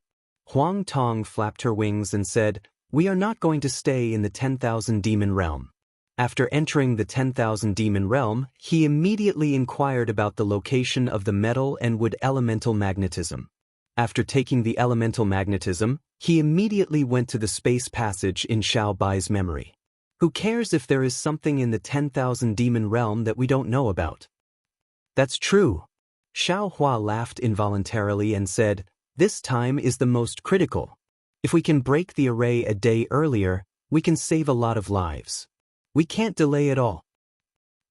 Huang Tong flapped her wings and said, "We are not going to stay in the 10,000 demon realm." After entering the 10,000 demon realm, he immediately inquired about the location of the metal and wood elemental magnetism. After taking the elemental magnetism, he immediately went to the space passage in Xiao Bai's memory. Who cares if there is something in the 10,000 demon realm that we don't know about? That's true. Xiao Hua laughed involuntarily and said, "This time is the most critical. If we can break the array a day earlier, we can save a lot of lives. We can't delay at all.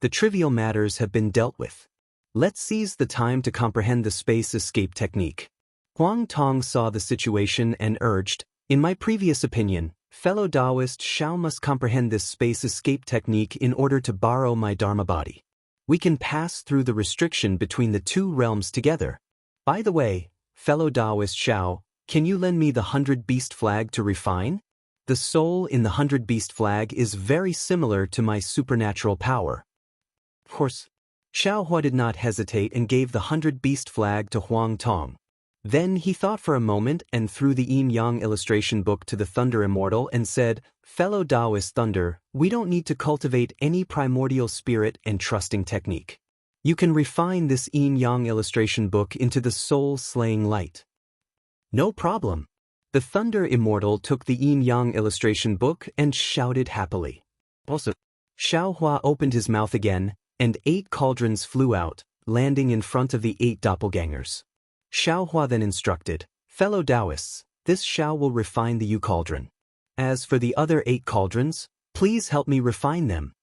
The trivial matters have been dealt with. Let's seize the time to comprehend the space escape technique." Huang Tong saw the situation and urged, "In my previous opinion, fellow Taoist Xiao must comprehend this space escape technique in order to borrow my Dharma body. We can pass through the restriction between the two realms together. By the way, fellow Taoist Xiao, can you lend me the 100-beast flag to refine? The soul in the 100-beast flag is very similar to my supernatural power." Of course. Xiao Hua did not hesitate and gave the 100-beast flag to Huang Tong. Then he thought for a moment and threw the yin-yang illustration book to the Thunder Immortal and said, "Fellow Taoist Thunder, we don't need to cultivate any primordial spirit and trusting technique. You can refine this yin-yang illustration book into the soul-slaying light." "No problem." The Thunder Immortal took the yin-yang illustration book and shouted happily. Also, Xiao Hua opened his mouth again, and 8 cauldrons flew out, landing in front of the 8 doppelgangers. Xiao Hua then instructed, "Fellow Taoists, this Xiao will refine the Yu cauldron. As for the other 8 cauldrons, please help me refine them."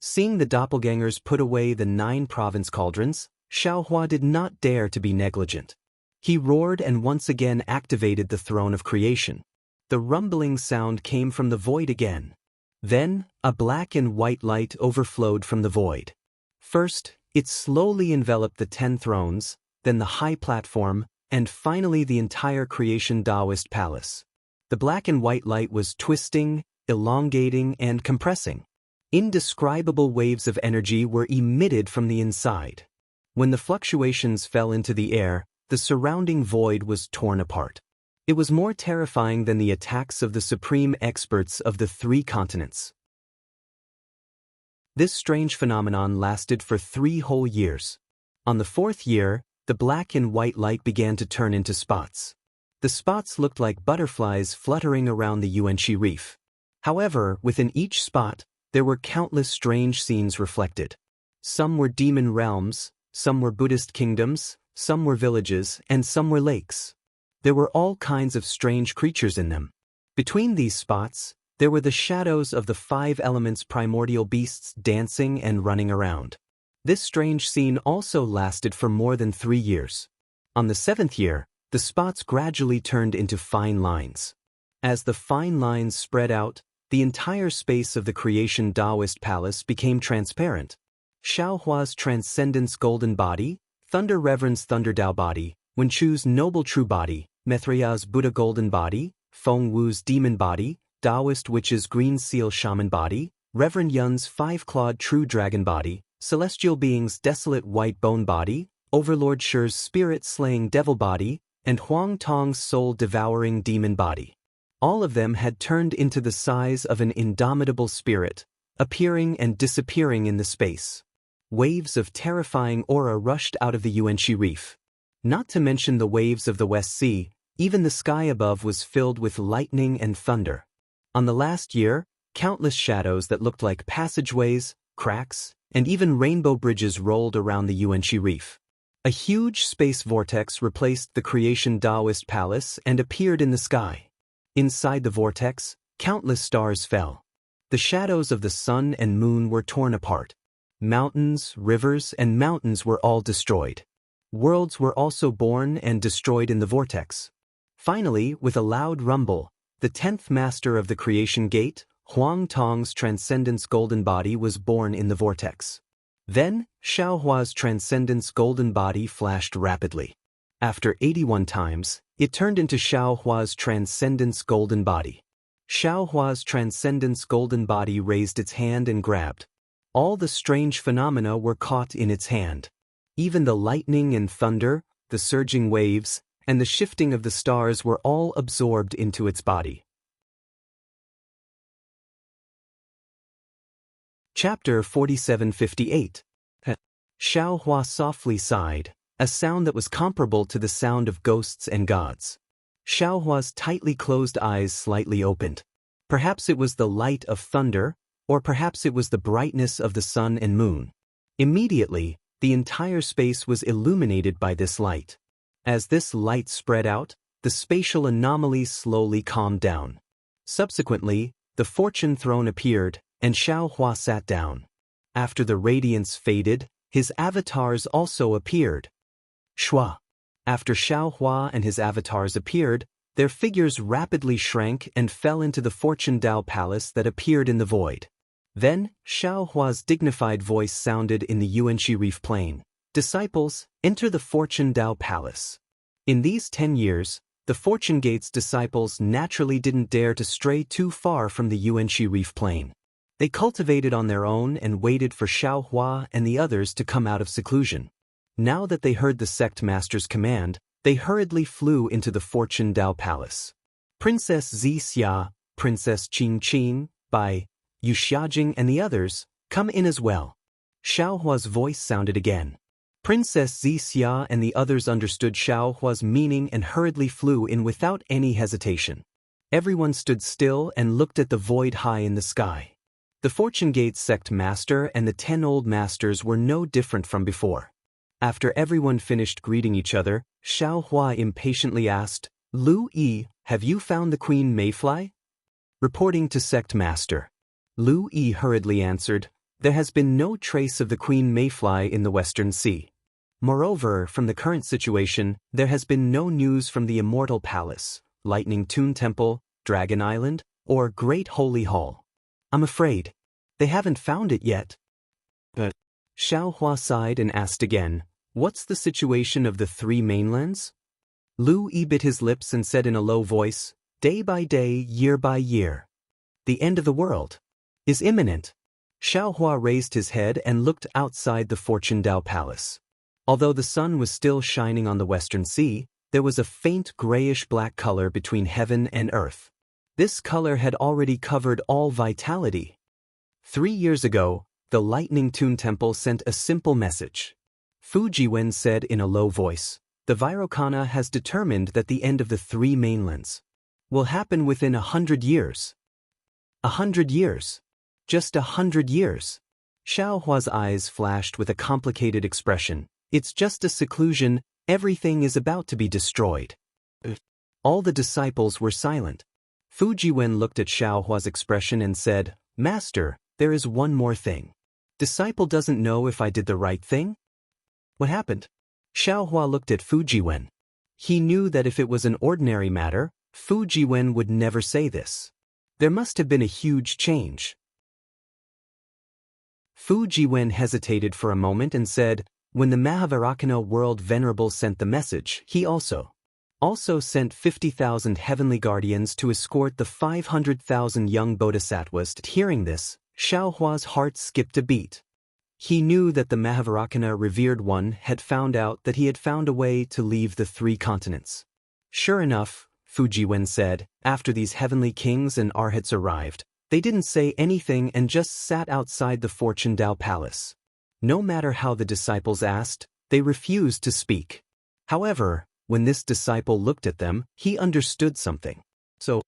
Seeing the doppelgangers put away the 9 province cauldrons, Xiao Hua did not dare to be negligent. He roared and once again activated the throne of creation. The rumbling sound came from the void again. Then, a black and white light overflowed from the void. First, it slowly enveloped the 10 thrones, then the high platform, and finally the entire creation Taoist palace. The black and white light was twisting, elongating, and compressing. Indescribable waves of energy were emitted from the inside. When the fluctuations fell into the air, the surrounding void was torn apart. It was more terrifying than the attacks of the supreme experts of the 3 continents. This strange phenomenon lasted for 3 whole years. On the 4th year, the black and white light began to turn into spots. The spots looked like butterflies fluttering around the Yuanxi reef. However, within each spot, there were countless strange scenes reflected. Some were demon realms, some were Buddhist kingdoms, some were villages, and some were lakes. There were all kinds of strange creatures in them. Between these spots, there were the shadows of the 5 elements primordial beasts dancing and running around. This strange scene also lasted for more than 3 years. On the 7th year, the spots gradually turned into fine lines. As the fine lines spread out, the entire space of the creation Taoist palace became transparent. Xiao Hua's transcendence golden body, Thunder Reverend's Thunder Tao body, Wenchu's noble true body, Maitreya's Buddha golden body, Feng Wu's demon body, Taoist witch's green seal shaman body, Reverend Yun's 5-clawed true dragon body, Celestial being's desolate white bone body, Overlord Shi's spirit-slaying devil body, and Huang Tong's soul-devouring demon body. All of them had turned into the size of an indomitable spirit, appearing and disappearing in the space. Waves of terrifying aura rushed out of the Yuanxi reef. Not to mention the waves of the West Sea, even the sky above was filled with lightning and thunder. On the last year, countless shadows that looked like passageways, cracks, and even rainbow bridges rolled around the Yuanxi reef. A huge space vortex replaced the creation Taoist palace and appeared in the sky. Inside the vortex, countless stars fell. The shadows of the sun and moon were torn apart. Mountains, rivers, and mountains were all destroyed. Worlds were also born and destroyed in the vortex. Finally, with a loud rumble, the 10th master of the creation gate, Huang Tong's Transcendence Golden Body, was born in the vortex. Then, Xiaohua's Transcendence Golden Body flashed rapidly. After 81 times, it turned into Xiaohua's Transcendence Golden Body. Xiaohua's Transcendence Golden Body raised its hand and grabbed. All the strange phenomena were caught in its hand. Even the lightning and thunder, the surging waves, and the shifting of the stars were all absorbed into its body. Chapter 4758. Xiaohua softly sighed, a sound that was comparable to the sound of ghosts and gods. Xiaohua's tightly closed eyes slightly opened. Perhaps it was the light of thunder, or perhaps it was the brightness of the sun and moon. Immediately, the entire space was illuminated by this light. As this light spread out, the spatial anomalies slowly calmed down. Subsequently, the fortune throne appeared, and Xiaohua sat down. After the radiance faded, his avatars also appeared. Shua. After Xiaohua and his avatars appeared, their figures rapidly shrank and fell into the Fortune Dao Palace that appeared in the void. Then, Xiaohua's dignified voice sounded in the Yuanxi Reef Plain. Disciples, enter the Fortune Dao Palace. In these 10 years, the Fortune Gate's disciples naturally didn't dare to stray too far from the Yuanxi Reef Plain. They cultivated on their own and waited for Xiaohua and the others to come out of seclusion. Now that they heard the sect master's command, they hurriedly flew into the Fortune Dao Palace. Princess Zixia, Princess Qingqing, Bai, Yu Xiajing and the others, come in as well. Xiaohua's voice sounded again. Princess Zixia and the others understood Xiaohua's meaning and hurriedly flew in without any hesitation. Everyone stood still and looked at the void high in the sky. The Fortune Gate sect master and the 10 old masters were no different from before. After everyone finished greeting each other, Xiaohua impatiently asked, Lu Yi, have you found the Queen Mayfly? Reporting to sect master. Lu Yi hurriedly answered, there has been no trace of the Queen Mayfly in the Western Sea. Moreover, from the current situation, there has been no news from the Immortal Palace, Lightning Toon Temple, Dragon Island, or Great Holy Hall. I'm afraid they haven't found it yet. But Xiaohua sighed and asked again, what's the situation of the 3 mainlands? Lu Yi bit his lips and said in a low voice, day by day, year by year. The end of the world is imminent. Xiaohua raised his head and looked outside the Fortune Dao Palace. Although the sun was still shining on the Western Sea, there was a faint grayish-black color between heaven and earth. This color had already covered all vitality. 3 years ago, the Lightning Toon Temple sent a simple message. Fujiwen said in a low voice, the Virokana has determined that the end of the 3 mainlands will happen within 100 years. 100 years. Just 100 years. Xiaohua's eyes flashed with a complicated expression. It's just a seclusion, everything is about to be destroyed. All the disciples were silent. Fujiwen looked at Xiaohua's expression and said, Master, there is one more thing. Disciple doesn't know if I did the right thing? What happened? Xiaohua looked at Fujiwen. He knew that if it was an ordinary matter, Fujiwen would never say this. There must have been a huge change. Fujiwen hesitated for a moment and said, when the Mahavairakana World Venerable sent the message, he also sent 50,000 heavenly guardians to escort the 500,000 young bodhisattvas. Hearing this, Xiaohua's heart skipped a beat. He knew that the Mahavairakana revered one had found out that he had found a way to leave the 3 continents. Sure enough, Fujiwen said, after these heavenly kings and arhats arrived, they didn't say anything and just sat outside the Fortune Dao Palace. No matter how the disciples asked, they refused to speak. However, when this disciple looked at them, he understood something. So,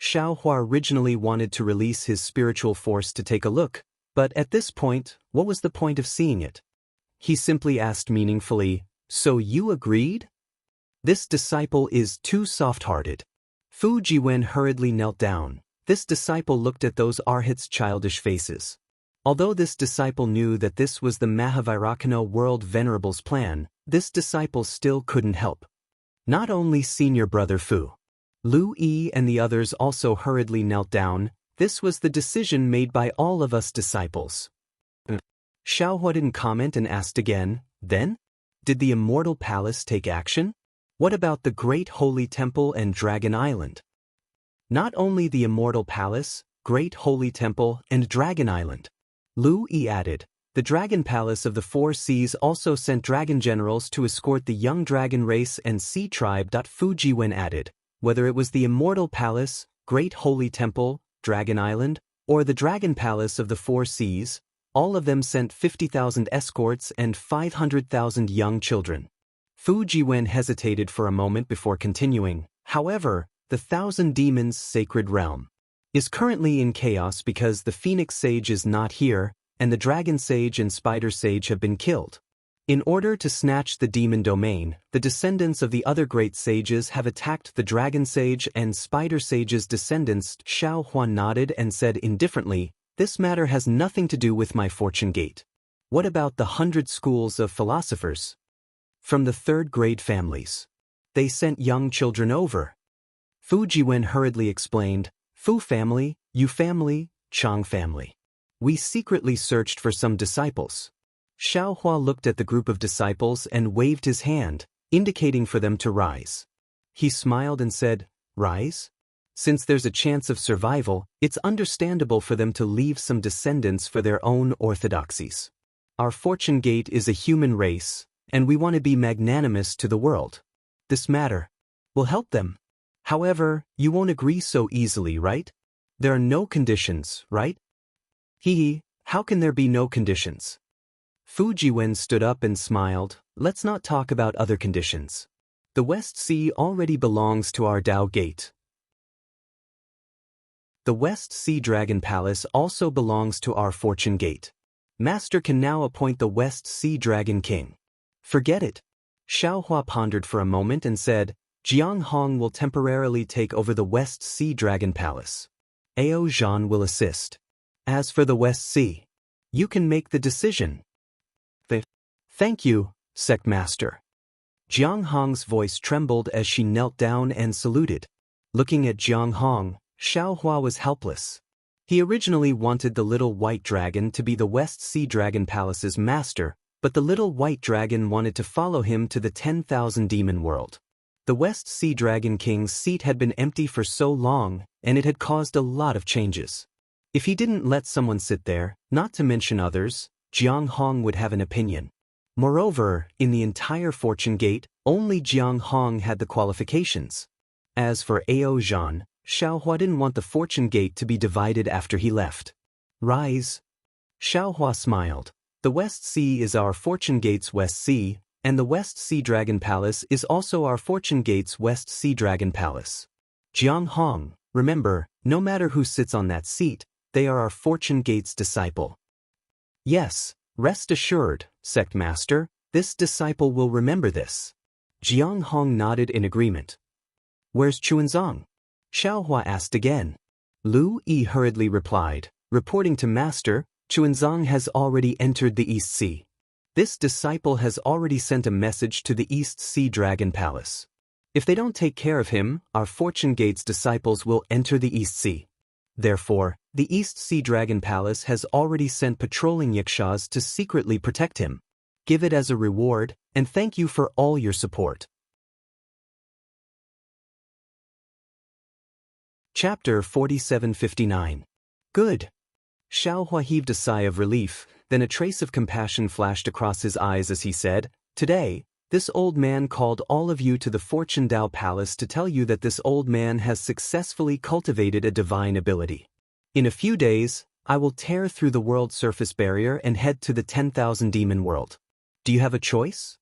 Xiaohua originally wanted to release his spiritual force to take a look, but at this point, what was the point of seeing it? He simply asked meaningfully, so you agreed? This disciple is too soft-hearted. Fujiwen hurriedly knelt down. This disciple looked at those arhats' childish faces. Although this disciple knew that this was the Mahavairakana World Venerable's plan, this disciple still couldn't help. Not only senior brother Fu, Lu Yi and the others also hurriedly knelt down. This was the decision made by all of us disciples. Xiaohua didn't comment and asked again, then? Did the Immortal Palace take action? What about the Great Holy Temple and Dragon Island? Not only the Immortal Palace, Great Holy Temple, and Dragon Island. Lu Yi added, the Dragon Palace of the Four Seas also sent dragon generals to escort the young dragon race and sea tribe. Fu Jiwen added, whether it was the Immortal Palace, Great Holy Temple, Dragon Island, or the Dragon Palace of the Four Seas, all of them sent 50,000 escorts and 500,000 young children. Fu Jiwen hesitated for a moment before continuing. However, the Thousand Demons Sacred Realm is currently in chaos because the Phoenix Sage is not here, and the Dragon Sage and Spider Sage have been killed. In order to snatch the demon domain, the descendants of the other great sages have attacked the Dragon Sage and Spider Sage's descendants. Xiao Huan nodded and said indifferently, this matter has nothing to do with my fortune gate. What about the 100 schools of philosophers? From the third-grade families. They sent young children over. Fu Jiwen hurriedly explained, Fu family, Yu family, Chang family. We secretly searched for some disciples. Xiaohua looked at the group of disciples and waved his hand, indicating for them to rise. He smiled and said, rise? Since there's a chance of survival, it's understandable for them to leave some descendants for their own orthodoxies. Our fortune gate is a human race, and we want to be magnanimous to the world. This matter will help them. However, you won't agree so easily, right? There are no conditions, right? How can there be no conditions? Fu Jiwen stood up and smiled, let's not talk about other conditions. The West Sea already belongs to our Dao Gate. The West Sea Dragon Palace also belongs to our Fortune Gate. Master can now appoint the West Sea Dragon King. Forget it. Xiaohua pondered for a moment and said, Jiang Hong will temporarily take over the West Sea Dragon Palace. Ao Zhan will assist. As for the West Sea, you can make the decision. Thank you, Sect Master. Jiang Hong's voice trembled as she knelt down and saluted. Looking at Jiang Hong, Xiaohua was helpless. He originally wanted the little white dragon to be the West Sea Dragon Palace's master, but the little white dragon wanted to follow him to the 10,000 demon world. The West Sea Dragon King's seat had been empty for so long, and it had caused a lot of changes. If he didn't let someone sit there, not to mention others, Jiang Hong would have an opinion. Moreover, in the entire Fortune Gate, only Jiang Hong had the qualifications. As for Ao Zhan, Xiaohua didn't want the Fortune Gate to be divided after he left. Rise. Xiaohua smiled. The West Sea is our Fortune Gate's West Sea, and the West Sea Dragon Palace is also our Fortune Gate's West Sea Dragon Palace. Jiang Hong, remember, no matter who sits on that seat, they are our Fortune Gate's disciple. Yes, rest assured, Sect Master, this disciple will remember this. Jiang Hong nodded in agreement. Where's Chuanzong? Xiaohua asked again. Lu Yi hurriedly replied, reporting to Master, Chuanzong has already entered the East Sea. This disciple has already sent a message to the East Sea Dragon Palace. If they don't take care of him, our Fortune Gate's disciples will enter the East Sea. Therefore, the East Sea Dragon Palace has already sent patrolling yakshas to secretly protect him. Give it as a reward, and thank you for all your support. Chapter 4759. Good. Xiaohua heaved a sigh of relief, then a trace of compassion flashed across his eyes as he said, Today, this old man called all of you to the Fortune Dao Palace to tell you that this old man has successfully cultivated a divine ability. In a few days, I will tear through the world surface barrier and head to the 10,000 demon world. Do you have a choice?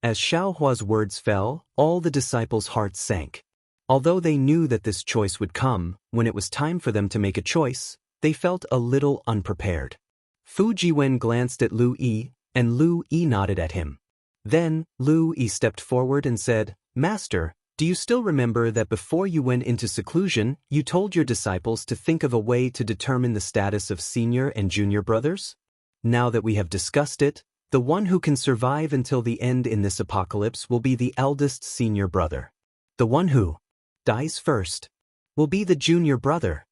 As Xiaohua's words fell, all the disciples' hearts sank. Although they knew that this choice would come, when it was time for them to make a choice, they felt a little unprepared. Fu Jiwen glanced at Lu Yi, and Lu Yi nodded at him. Then, Lu Yi stepped forward and said, Master, do you still remember that before you went into seclusion, you told your disciples to think of a way to determine the status of senior and junior brothers? Now that we have discussed it, The one who can survive until the end in this apocalypse will be the eldest senior brother. The one who dies first will be the junior brother.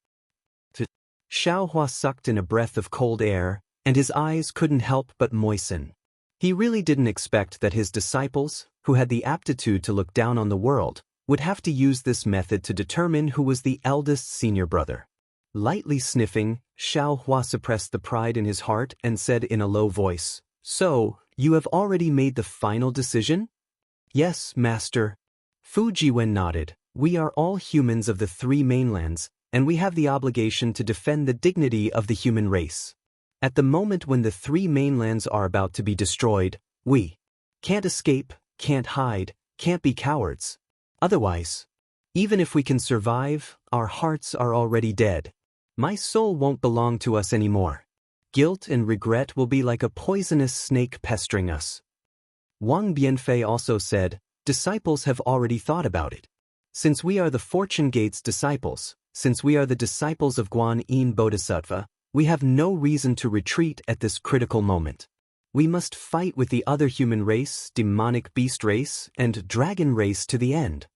Xiao Hua sucked in a breath of cold air, and his eyes couldn't help but moisten. He really didn't expect that his disciples, who had the aptitude to look down on the world, would have to use this method to determine who was the eldest senior brother. Lightly sniffing, Xiao Hua suppressed the pride in his heart and said in a low voice, "So, you have already made the final decision?" "Yes, master." Fu Jiwen nodded. "We are all humans of the three mainlands, and we have the obligation to defend the dignity of the human race. At the moment when the three mainlands are about to be destroyed, we can't escape, can't hide, can't be cowards. Otherwise, even if we can survive, our hearts are already dead. My soul won't belong to us anymore. Guilt and regret will be like a poisonous snake pestering us." Wang Bianfei also said, "Disciples have already thought about it. Since we are the Fortune Gate's disciples, since we are the disciples of Guan Yin Bodhisattva, we have no reason to retreat at this critical moment. We must fight with the other human race, demonic beast race, and dragon race to the end."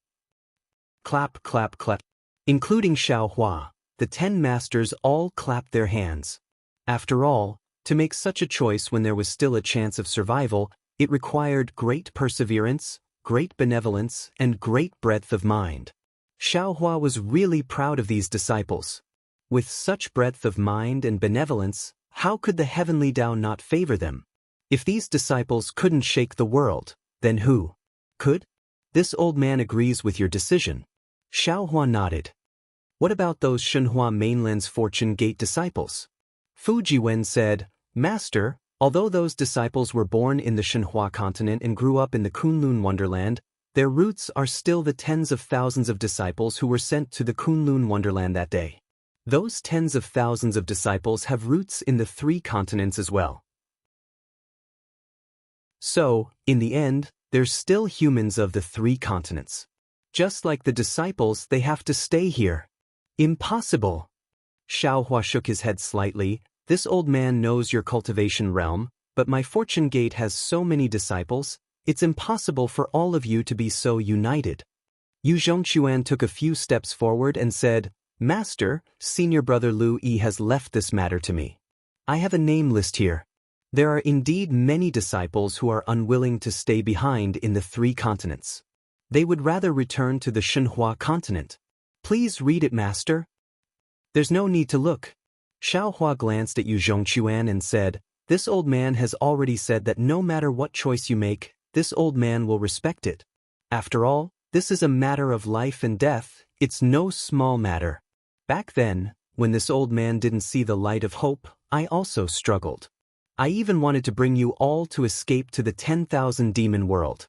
Clap, clap, clap. Including Xiao Hua, the 10 masters all clapped their hands. After all, to make such a choice when there was still a chance of survival, it required great perseverance, great benevolence, and great breadth of mind. Xiao Hua was really proud of these disciples. With such breadth of mind and benevolence, how could the heavenly Tao not favor them? If these disciples couldn't shake the world, then who could? This old man agrees with your decision. Xiao Hua nodded. What about those Shenhua mainland's Fortune Gate disciples? Fu Jiwen said, "Master, although those disciples were born in the Shenhua continent and grew up in the Kunlun Wonderland, their roots are still the tens of thousands of disciples who were sent to the Kunlun Wonderland that day. Those tens of thousands of disciples have roots in the 3 continents as well. So, in the end, there's still humans of the 3 continents. Just like the disciples, they have to stay here." "Impossible." Xiao Hua shook his head slightly. "This old man knows your cultivation realm, but my Fortune Gate has so many disciples, it's impossible for all of you to be so united." Yu Zhongquan took a few steps forward and said, "Master, senior brother Lu Yi has left this matter to me. I have a name list here. There are indeed many disciples who are unwilling to stay behind in the 3 continents. They would rather return to the Shenhua continent. Please read it, master." "There's no need to look." Xiao Hua glanced at Yu Zhongquan and said, "This old man has already said that no matter what choice you make, this old man will respect it. After all, this is a matter of life and death, it's no small matter. Back then, when this old man didn't see the light of hope, I also struggled. I even wanted to bring you all to escape to the 10,000 demon world."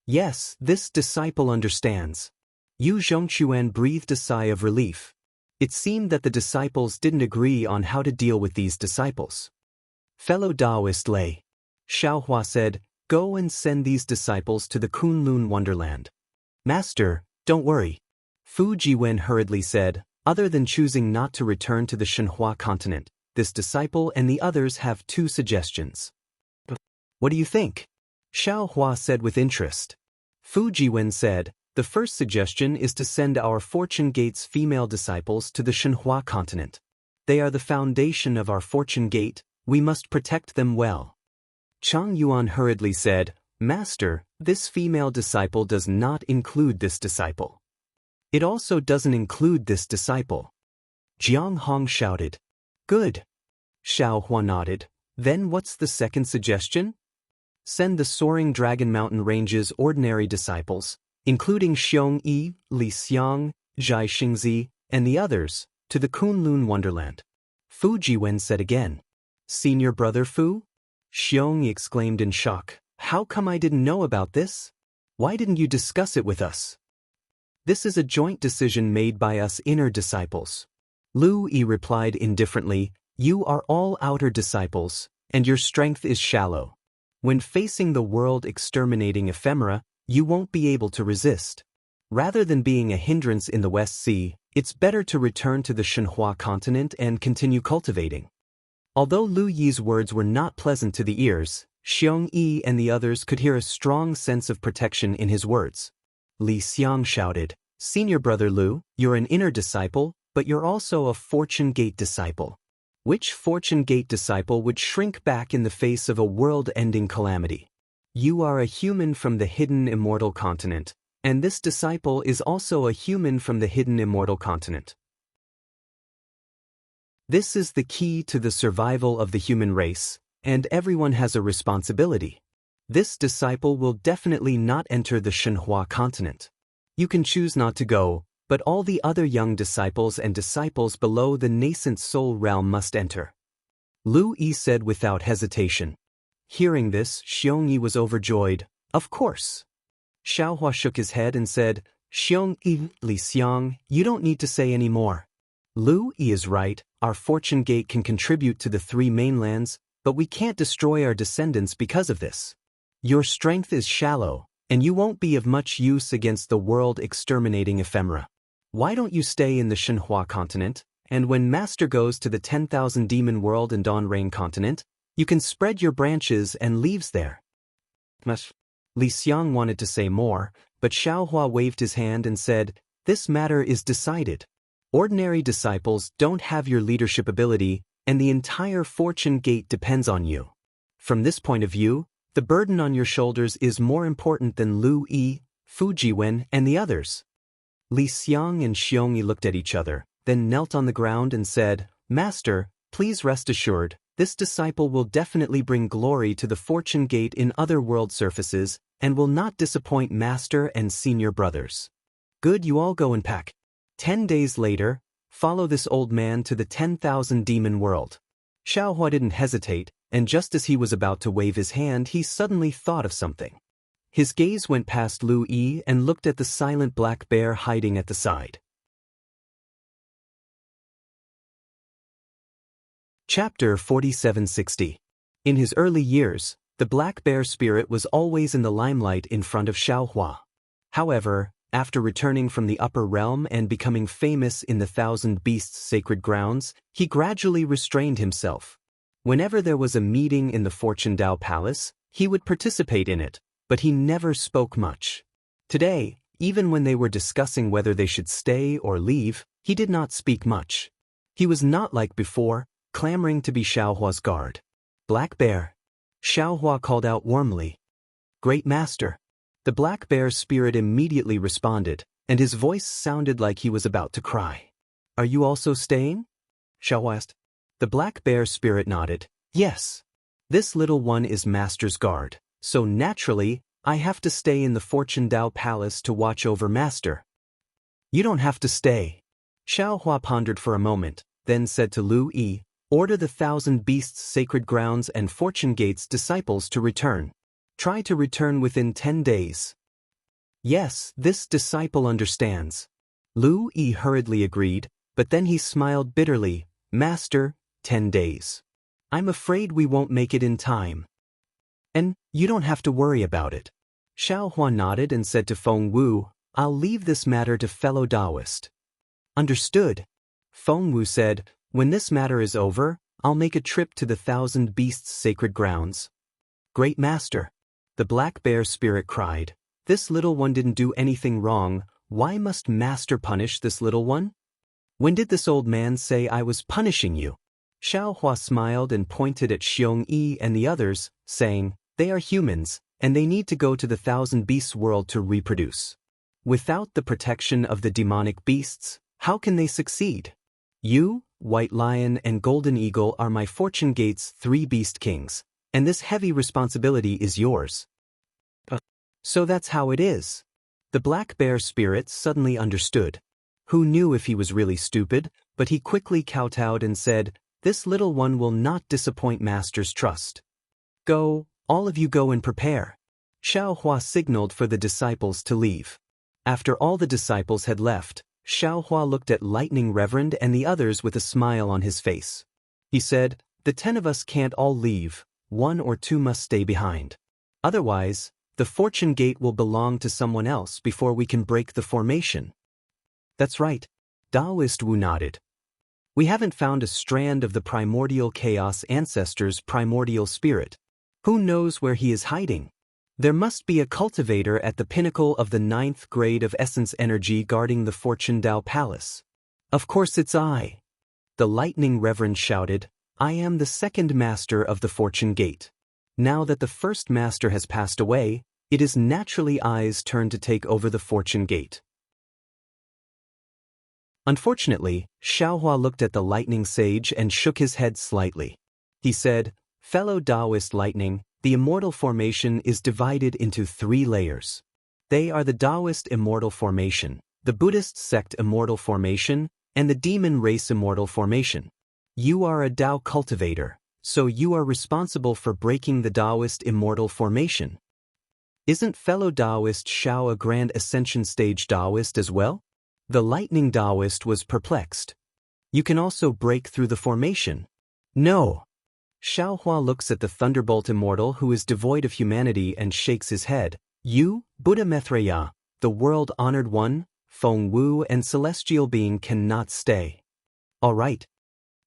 "Yes, this disciple understands." Yu Zhongquan breathed a sigh of relief. It seemed that the disciples didn't agree on how to deal with these disciples. "Fellow Taoist Lei," Xiao Hua said, "go and send these disciples to the Kunlun Wonderland." "Master, don't worry." Fu Jiwen hurriedly said, "Other than choosing not to return to the Shenhua continent, this disciple and the others have 2 suggestions." "What do you think?" Xiao Hua said with interest. Fu Jiwen said, "The first suggestion is to send our Fortune Gate's female disciples to the Shenhua continent. They are the foundation of our Fortune Gate, we must protect them well." Chang Yuan hurriedly said, "Master, this female disciple does not include this disciple. It also doesn't include this disciple." Jiang Hong shouted, "Good." Xiao Hua nodded. "Then what's the second suggestion?" "Send the Soaring Dragon Mountain Range's ordinary disciples, including Xiong Yi, Li Xiang, Zhai Xingzi, and the others, to the Kunlun Wonderland." Fu Jiwen said again. "Senior brother Fu?" Xiong Yi exclaimed in shock. "How come I didn't know about this? Why didn't you discuss it with us?" "This is a joint decision made by us inner disciples." Lu Yi replied indifferently, "You are all outer disciples, and your strength is shallow. When facing the world-exterminating ephemera, you won't be able to resist. Rather than being a hindrance in the West Sea, it's better to return to the Shenhua continent and continue cultivating." Although Lu Yi's words were not pleasant to the ears, Xiong Yi and the others could hear a strong sense of protection in his words. Li Xiang shouted, "Senior brother Lu, you're an inner disciple, but you're also a Fortune Gate disciple. Which Fortune Gate disciple would shrink back in the face of a world-ending calamity? You are a human from the hidden immortal continent, and this disciple is also a human from the hidden immortal continent. This is the key to the survival of the human race, and everyone has a responsibility. This disciple will definitely not enter the Shenhua continent. You can choose not to go, but all the other young disciples and disciples below the nascent soul realm must enter." Lu Yi said without hesitation. Hearing this, Xiong Yi was overjoyed. "Of course." Xiaohua shook his head and said, "Xiong Yi, Li Xiang, you don't need to say any more. Lu Yi is right, our Fortune Gate can contribute to the three mainlands, but we can't destroy our descendants because of this. Your strength is shallow, and you won't be of much use against the world-exterminating ephemera. Why don't you stay in the Shenhua continent, and when Master goes to the 10,000 demon world and Dawn Rain continent, you can spread your branches and leaves there." Li Xiang wanted to say more, but Xiaohua waved his hand and said, "This matter is decided. Ordinary disciples don't have your leadership ability, and the entire Fortune Gate depends on you. From this point of view, the burden on your shoulders is more important than Lu Yi, Fujiwen, and the others." Li Xiang and Xiong Yi looked at each other, then knelt on the ground and said, "Master, please rest assured, this disciple will definitely bring glory to the Fortune Gate in other world surfaces, and will not disappoint Master and senior brothers. Good, you all go and pack. 10 days later, follow this old man to the 10,000 demon world." Xiaohua didn't hesitate, and just as he was about to wave his hand, he suddenly thought of something. His gaze went past Lu Yi and looked at the silent black bear hiding at the side. Chapter 4760. In his early years, the black bear spirit was always in the limelight in front of Xiaohua. However, after returning from the upper realm and becoming famous in the Thousand Beasts sacred grounds, he gradually restrained himself. Whenever there was a meeting in the Fortune Dao Palace, he would participate in it, but he never spoke much. Today, even when they were discussing whether they should stay or leave, he did not speak much. He was not like before, clamoring to be Xiaohua's guard. "Black Bear." Xiaohua called out warmly. "Great Master." The black bear's spirit immediately responded, and his voice sounded like he was about to cry. "Are you also staying?" Xiaohua asked. The black bear spirit nodded. "Yes. This little one is Master's guard, so naturally, I have to stay in the Fortune Dao Palace to watch over Master." "You don't have to stay." Xiaohua pondered for a moment, then said to Lu Yi, "Order the Thousand Beasts sacred grounds and Fortune Gates disciples to return. Try to return within 10 days. "Yes, this disciple understands." Lu Yi hurriedly agreed, but then he smiled bitterly. "Master, 10 days. I'm afraid we won't make it in time." "And you don't have to worry about it." Xiaohua nodded and said to Feng Wu, "I'll leave this matter to fellow Taoist." "Understood." Feng Wu said, "When this matter is over, I'll make a trip to the Thousand Beasts sacred grounds." "Great Master." The black bear spirit cried, "This little one didn't do anything wrong. Why must Master punish this little one? When did this old man say I was punishing you?" Xiaohua smiled and pointed at Xiong Yi and the others, saying, "They are humans, and they need to go to the Thousand Beasts world to reproduce. Without the protection of the demonic beasts, how can they succeed? You, White Lion and Golden Eagle, are my Fortune Gate's 3 beast kings, and this heavy responsibility is yours." "So that's how it is." The black bear spirit suddenly understood. Who knew if he was really stupid, but he quickly kowtowed and said, "This little one will not disappoint Master's trust. Go, all of you go and prepare." Xiaohua signaled for the disciples to leave. After all the disciples had left, Xiaohua looked at Lightning Reverend and the others with a smile on his face. He said, "The 10 of us can't all leave, 1 or 2 must stay behind. Otherwise, the Fortune Gate will belong to someone else before we can break the formation." "That's right." Taoist Wu nodded. "We haven't found a strand of the primordial chaos ancestors' primordial spirit. Who knows where he is hiding? There must be a cultivator at the pinnacle of the 9th grade of essence energy guarding the Fortune Tao Palace. Of course it's I. The lightning reverend shouted, I am the second master of the Fortune Gate. Now that the first master has passed away, it is naturally I's turn to take over the Fortune Gate. Unfortunately, Xiaohua looked at the lightning sage and shook his head slightly. He said, Fellow Taoist lightning, the immortal formation is divided into 3 layers. They are the Taoist immortal formation, the Buddhist sect immortal formation, and the demon race immortal formation. You are a Tao cultivator, so you are responsible for breaking the Taoist immortal formation. Isn't fellow Taoist Xiao a grand ascension stage Taoist as well? The lightning Taoist was perplexed. You can also break through the formation. No. Xiaohua looks at the thunderbolt immortal who is devoid of humanity and shakes his head. You, Buddha Maitreya, the world-honored one, Feng Wu and celestial being cannot stay. All right.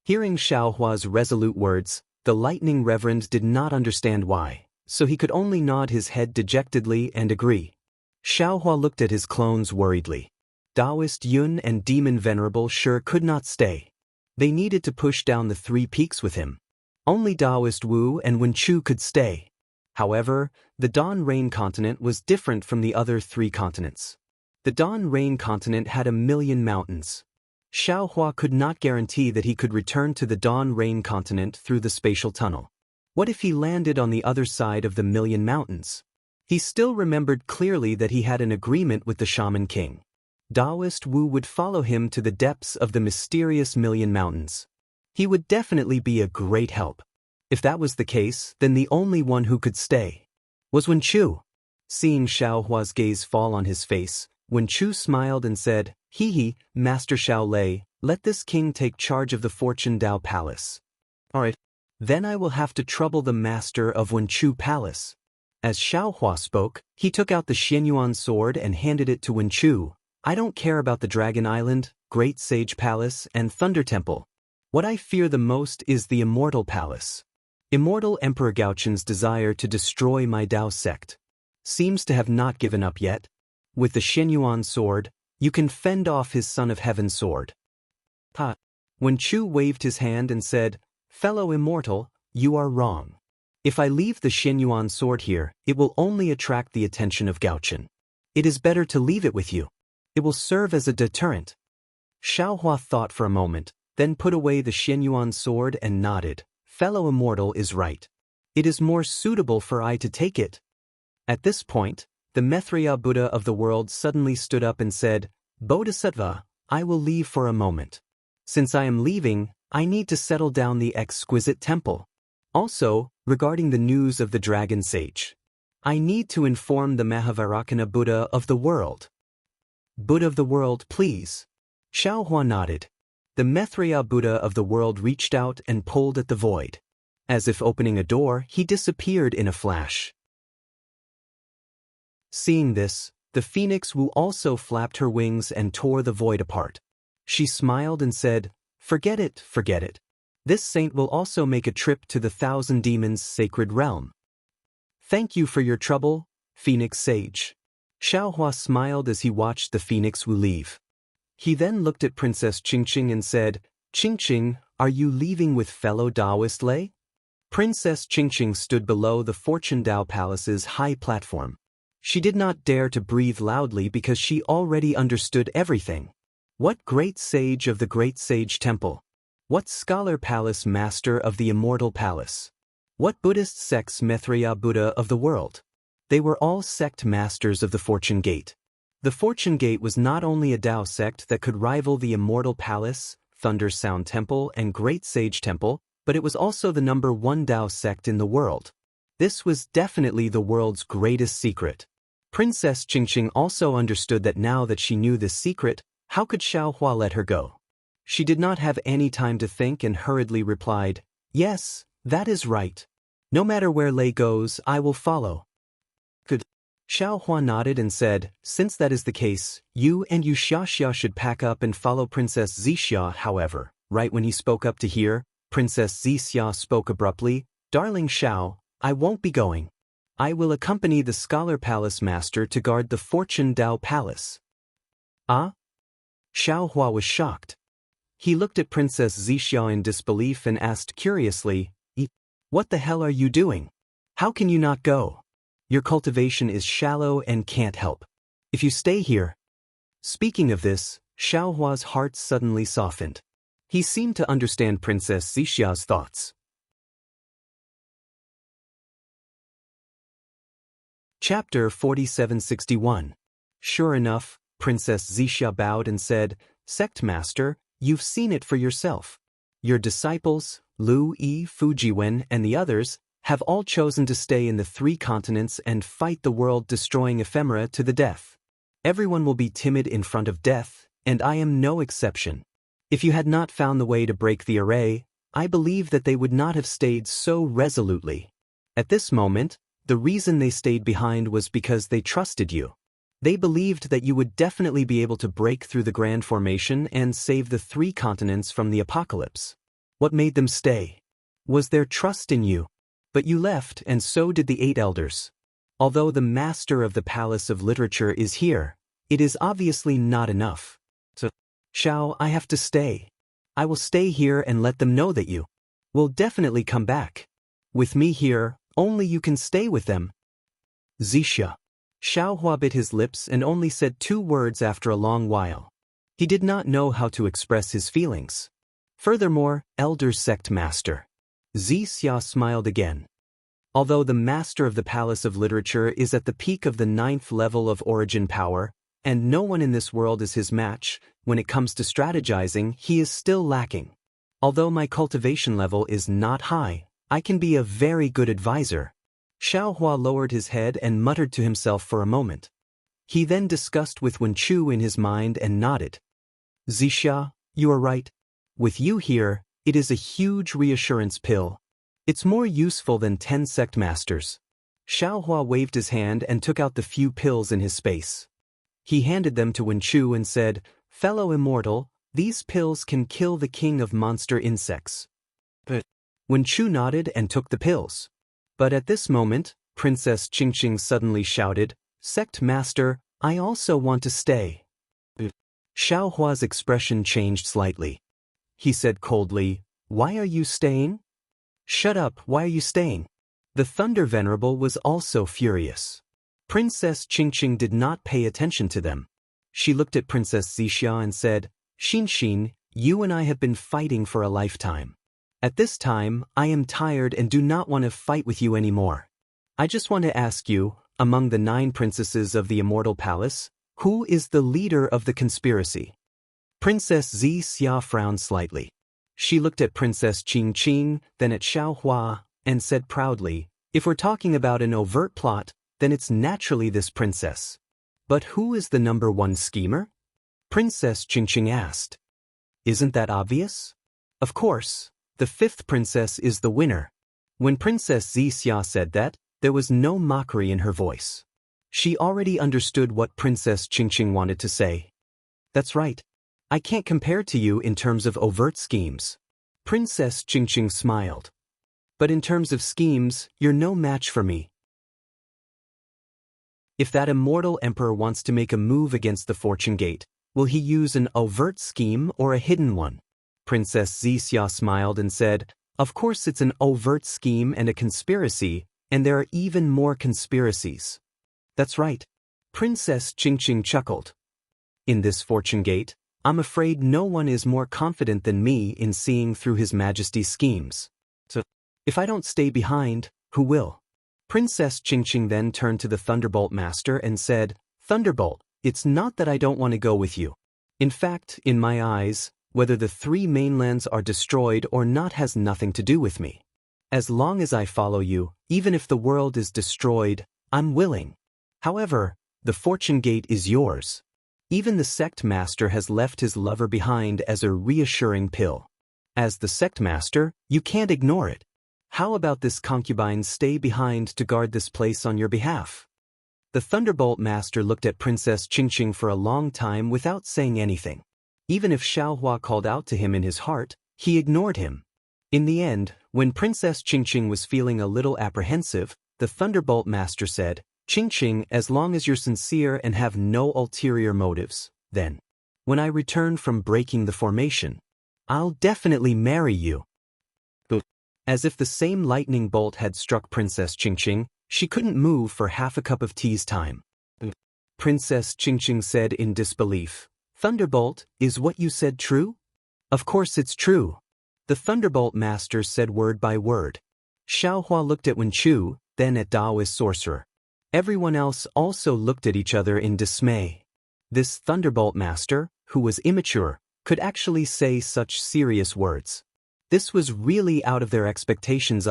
Hearing Xiaohua's resolute words, the lightning reverend did not understand why, so he could only nod his head dejectedly and agree. Xiaohua looked at his clones worriedly. Taoist Yun and Demon Venerable sure could not stay. They needed to push down the 3 peaks with him. Only Taoist Wu and Wenchu could stay. However, the Dawn Rain continent was different from the other 3 continents. The Dawn Rain continent had 1,000,000 mountains. Xiaohua could not guarantee that he could return to the Dawn Rain continent through the spatial tunnel. What if he landed on the other side of the 1,000,000 mountains? He still remembered clearly that he had an agreement with the Shaman King. Taoist Wu would follow him to the depths of the mysterious 1,000,000 mountains. He would definitely be a great help. If that was the case, then the only one who could stay was Wenchu. Seeing Xiaohua's gaze fall on his face, Wenchu smiled and said, Hee, Master Xiao Lei, let this king take charge of the Fortune Tao Palace. Alright. Then I will have to trouble the master of Wenchu Palace. As Xiaohua spoke, he took out the Xianyuan sword and handed it to Wenchu. I don't care about the Dragon Island, Great Sage Palace, and Thunder Temple. What I fear the most is the Immortal Palace. Immortal Emperor Gaochun's desire to destroy my Tao sect seems to have not given up yet. With the Xianyuan sword, you can fend off his Son of Heaven sword. Ha! Wenchu waved his hand and said, Fellow Immortal, you are wrong. If I leave the Xianyuan sword here, it will only attract the attention of Gaochun. It is better to leave it with you. It will serve as a deterrent. Xiaohua thought for a moment, then put away the Xianyuan sword and nodded. Fellow Immortal is right. It is more suitable for I to take it. At this point, the Maitreya Buddha of the world suddenly stood up and said, Bodhisattva, I will leave for a moment. Since I am leaving, I need to settle down the exquisite temple. Also, regarding the news of the Dragon Sage, I need to inform the Mahavarakana Buddha of the world. Buddha of the world, please. Xiaohua nodded. The Maitreya Buddha of the world reached out and pulled at the void. As if opening a door, he disappeared in a flash. Seeing this, the Phoenix Wu also flapped her wings and tore the void apart. She smiled and said, Forget it, forget it. This saint will also make a trip to the 1,000 Demons' sacred realm. Thank you for your trouble, Phoenix Sage. Xiaohua smiled as he watched the Phoenix Wu leave. He then looked at Princess Qingqing and said, Qingqing, are you leaving with fellow Taoist Lei? Princess Qingqing stood below the Fortune Tao Palace's high platform. She did not dare to breathe loudly because she already understood everything. What great sage of the Great Sage Temple? What scholar palace master of the Immortal Palace? What Buddhist sect's Maitreya Buddha of the world? They were all sect masters of the Fortune Gate. The Fortune Gate was not only a Tao sect that could rival the Immortal Palace, Thunder Sound Temple, and Great Sage Temple, but it was also the #1 Tao sect in the world. This was definitely the world's greatest secret. Princess Qingqing also understood that now that she knew this secret, how could Xiaohua let her go? She did not have any time to think and hurriedly replied, Yes, that is right. No matter where Lei goes, I will follow. Good. Xiaohua nodded and said, Since that is the case, you and Yu Xiaxia should pack up and follow Princess Zixia. However, right when he spoke up to hear, Princess Zixia spoke abruptly, Darling Xiao, I won't be going. I will accompany the Scholar Palace Master to guard the Fortune Dao Palace. Ah? Xiaohua was shocked. He looked at Princess Zixia in disbelief and asked curiously, What the hell are you doing? How can you not go? Your cultivation is shallow and can't help. If you stay here. Speaking of this, Xiaohua's heart suddenly softened. He seemed to understand Princess Zixia's thoughts. Chapter 4761. Sure enough, Princess Zixia bowed and said, Sect Master, you've seen it for yourself. Your disciples, Lu Yi, Fujiwen, and the others, have all chosen to stay in the 3 continents and fight the world-destroying ephemera to the death. Everyone will be timid in front of death, and I am no exception. If you had not found the way to break the array, I believe that they would not have stayed so resolutely. At this moment, the reason they stayed behind was because they trusted you. They believed that you would definitely be able to break through the Grand Formation and save the 3 continents from the apocalypse. What made them stay? Was their trust in you. But you left, and so did the 8 elders. Although the master of the Palace of Literature is here, it is obviously not enough. So, Xiao, I have to stay. I will stay here and let them know that you will definitely come back. With me here, only you can stay with them. Zixia. Xiaohua bit his lips and only said 2 words after a long while. He did not know how to express his feelings. Furthermore, Elder Sect Master. Zixia smiled again. Although the Master of the Palace of Literature is at the peak of the 9th level of origin power, and no one in this world is his match, when it comes to strategizing, he is still lacking. Although my cultivation level is not high, I can be a very good advisor. Xiaohua lowered his head and muttered to himself for a moment. He then discussed with Wenchu in his mind and nodded. Zixia, you are right. With you here, it is a huge reassurance pill. It's more useful than 10 sect masters. Xiaohua waved his hand and took out the few pills in his space. He handed them to Wenchu and said, Fellow immortal, these pills can kill the king of monster insects. But Wenchu nodded and took the pills. But at this moment, Princess Qingqing suddenly shouted, Sect Master, I also want to stay. Xiaohua's expression changed slightly. He said coldly, Why are you staying? Shut up, why are you staying? The Thunder Venerable was also furious. Princess Qingqing did not pay attention to them. She looked at Princess Zixia and said, Xin, you and I have been fighting for a lifetime. At this time, I am tired and do not want to fight with you anymore. I just want to ask you, among the 9 princesses of the Immortal Palace, who is the leader of the conspiracy? Princess Zixia frowned slightly. She looked at Princess Qingqing, then at Xiaohua, and said proudly, If we're talking about an overt plot, then it's naturally this princess. But who is the number 1 schemer? Princess Qingqing asked. Isn't that obvious? Of course, the 5th princess is the winner. When Princess Zixia said that, there was no mockery in her voice. She already understood what Princess Qingqing wanted to say. That's right. I can't compare to you in terms of overt schemes. Princess Qingqing smiled. But in terms of schemes, you're no match for me. If that immortal emperor wants to make a move against the Fortune Gate, will he use an overt scheme or a hidden one? Princess Zixia smiled and said, Of course it's an overt scheme and a conspiracy, and there are even more conspiracies. That's right. Princess Qingqing chuckled. In this Fortune Gate, I'm afraid no one is more confident than me in seeing through His Majesty's schemes. So, if I don't stay behind, who will? Princess Qingqing then turned to the Thunderbolt Master and said, Thunderbolt, it's not that I don't want to go with you. In fact, in my eyes, whether the 3 mainlands are destroyed or not has nothing to do with me. As long as I follow you, even if the world is destroyed, I'm willing. However, the Fortune Gate is yours. Even the Sect Master has left his lover behind as a reassuring pill. As the Sect Master, you can't ignore it. How about this concubine stay behind to guard this place on your behalf? The Thunderbolt Master looked at Princess Qingqing for a long time without saying anything. Even if Xiaohua called out to him in his heart, he ignored him. In the end, when Princess Qingqing was feeling a little apprehensive, the Thunderbolt Master said, "Qingqing, as long as you're sincere and have no ulterior motives, then, when I return from breaking the formation, I'll definitely marry you." As if the same lightning bolt had struck Princess Qingqing, she couldn't move for half a cup of tea's time. Princess Qingqing said in disbelief, "Thunderbolt, is what you said true?" "Of course it's true." The Thunderbolt Master said word by word. Xiaohua looked at Wenchu, then at Daoist Sorcerer. Everyone else also looked at each other in dismay. This Thunderbolt Master, who was immature, could actually say such serious words. This was really out of their expectations.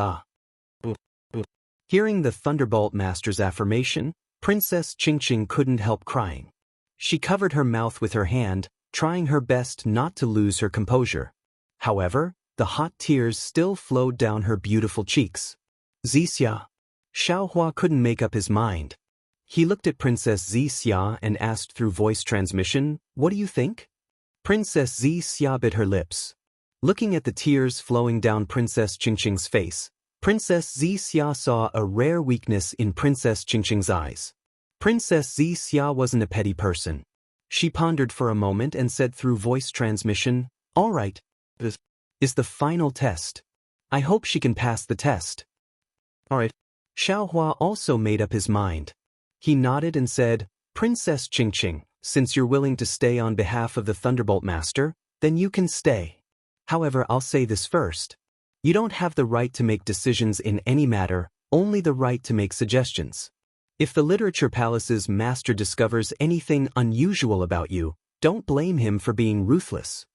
Hearing the Thunderbolt Master's affirmation, Princess Qingqing couldn't help crying. She covered her mouth with her hand, trying her best not to lose her composure. However, the hot tears still flowed down her beautiful cheeks. "Zixia." Xiaohua couldn't make up his mind. He looked at Princess Zixia and asked through voice transmission, "What do you think?" Princess Zixia bit her lips. Looking at the tears flowing down Princess Qingqing's face, Princess Zixia saw a rare weakness in Princess Qingqing's eyes. Princess Zixia wasn't a petty person. She pondered for a moment and said through voice transmission, "All right. This is the final test. I hope she can pass the test." "All right." Xiaohua also made up his mind. He nodded and said, "Princess Qingqing, since you're willing to stay on behalf of the Thunderbolt Master, then you can stay. However, I'll say this first. You don't have the right to make decisions in any matter, only the right to make suggestions. If the Literature Palace's master discovers anything unusual about you, don't blame him for being ruthless."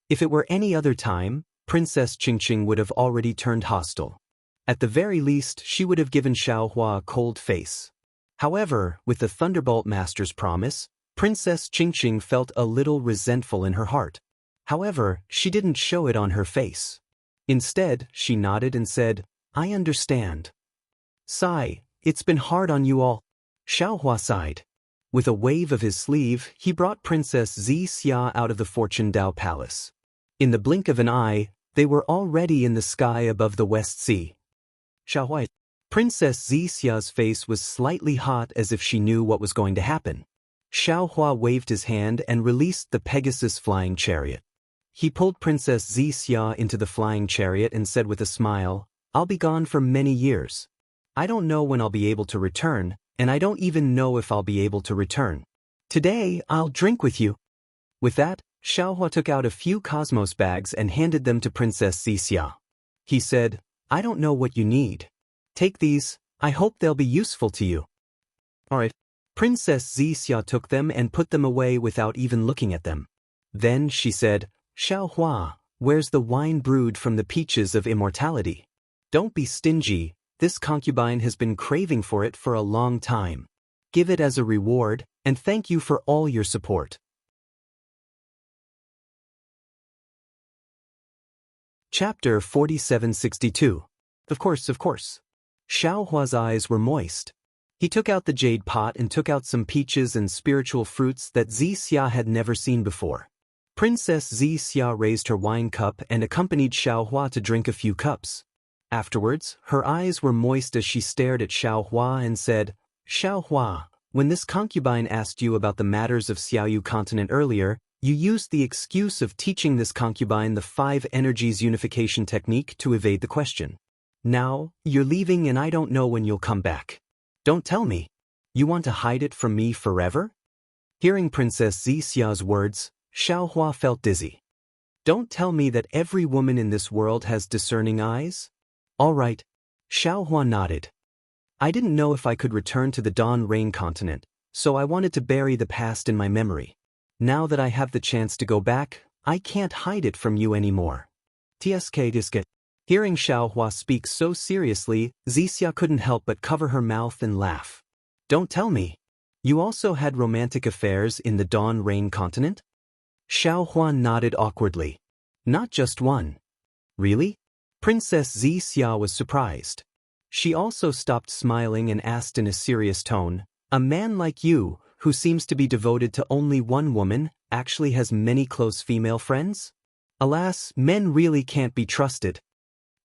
If it were any other time, Princess Qingqing would have already turned hostile. At the very least, she would have given Xiaohua a cold face. However, with the Thunderbolt Master's promise, Princess Qingqing felt a little resentful in her heart. However, she didn't show it on her face. Instead, she nodded and said, "I understand." "Sigh, it's been hard on you all." Xiaohua sighed. With a wave of his sleeve, he brought Princess Zixia out of the Fortune Dao Palace. In the blink of an eye, they were already in the sky above the West Sea. "Xiaohua." Princess Zixia's face was slightly hot as if she knew what was going to happen. Xiaohua waved his hand and released the Pegasus flying chariot. He pulled Princess Zixia into the flying chariot and said with a smile, "I'll be gone for many years. I don't know when I'll be able to return, and I don't even know if I'll be able to return. Today, I'll drink with you." With that, Xiaohua took out a few Cosmos bags and handed them to Princess Zixia. He said, "I don't know what you need. Take these, I hope they'll be useful to you." "All right." Princess Zixia took them and put them away without even looking at them. Then she said, "Xiaohua, where's the wine brewed from the peaches of immortality? Don't be stingy, this concubine has been craving for it for a long time. Give it as a reward, and thank you for all your support." Chapter 4762. Of course. Xiaohua's eyes were moist. He took out the jade pot and took out some peaches and spiritual fruits that Zixia had never seen before. Princess Zixia raised her wine cup and accompanied Xiaohua to drink a few cups. Afterwards, her eyes were moist as she stared at Xiaohua and said, "Xiaohua, when this concubine asked you about the matters of Xiaoyu continent earlier, you used the excuse of teaching this concubine the 5 energies unification technique to evade the question. Now, you're leaving and I don't know when you'll come back. Don't tell me. You want to hide it from me forever?" Hearing Princess Zixia's words, Xiaohua felt dizzy. "Don't tell me that every woman in this world has discerning eyes?" "All right." Xiaohua nodded. "I didn't know if I could return to the Dawn Rain continent, so I wanted to bury the past in my memory. Now that I have the chance to go back, I can't hide it from you anymore." Tsk. Hearing Xiaohua speak so seriously, Zixia couldn't help but cover her mouth and laugh. "Don't tell me. You also had romantic affairs in the Dawn Rain continent?" Xiaohua nodded awkwardly. "Not just one." "Really?" Princess Zixia was surprised. She also stopped smiling and asked in a serious tone, "A man like you, who seems to be devoted to only one woman, actually has many close female friends?" Alas, men really can't be trusted.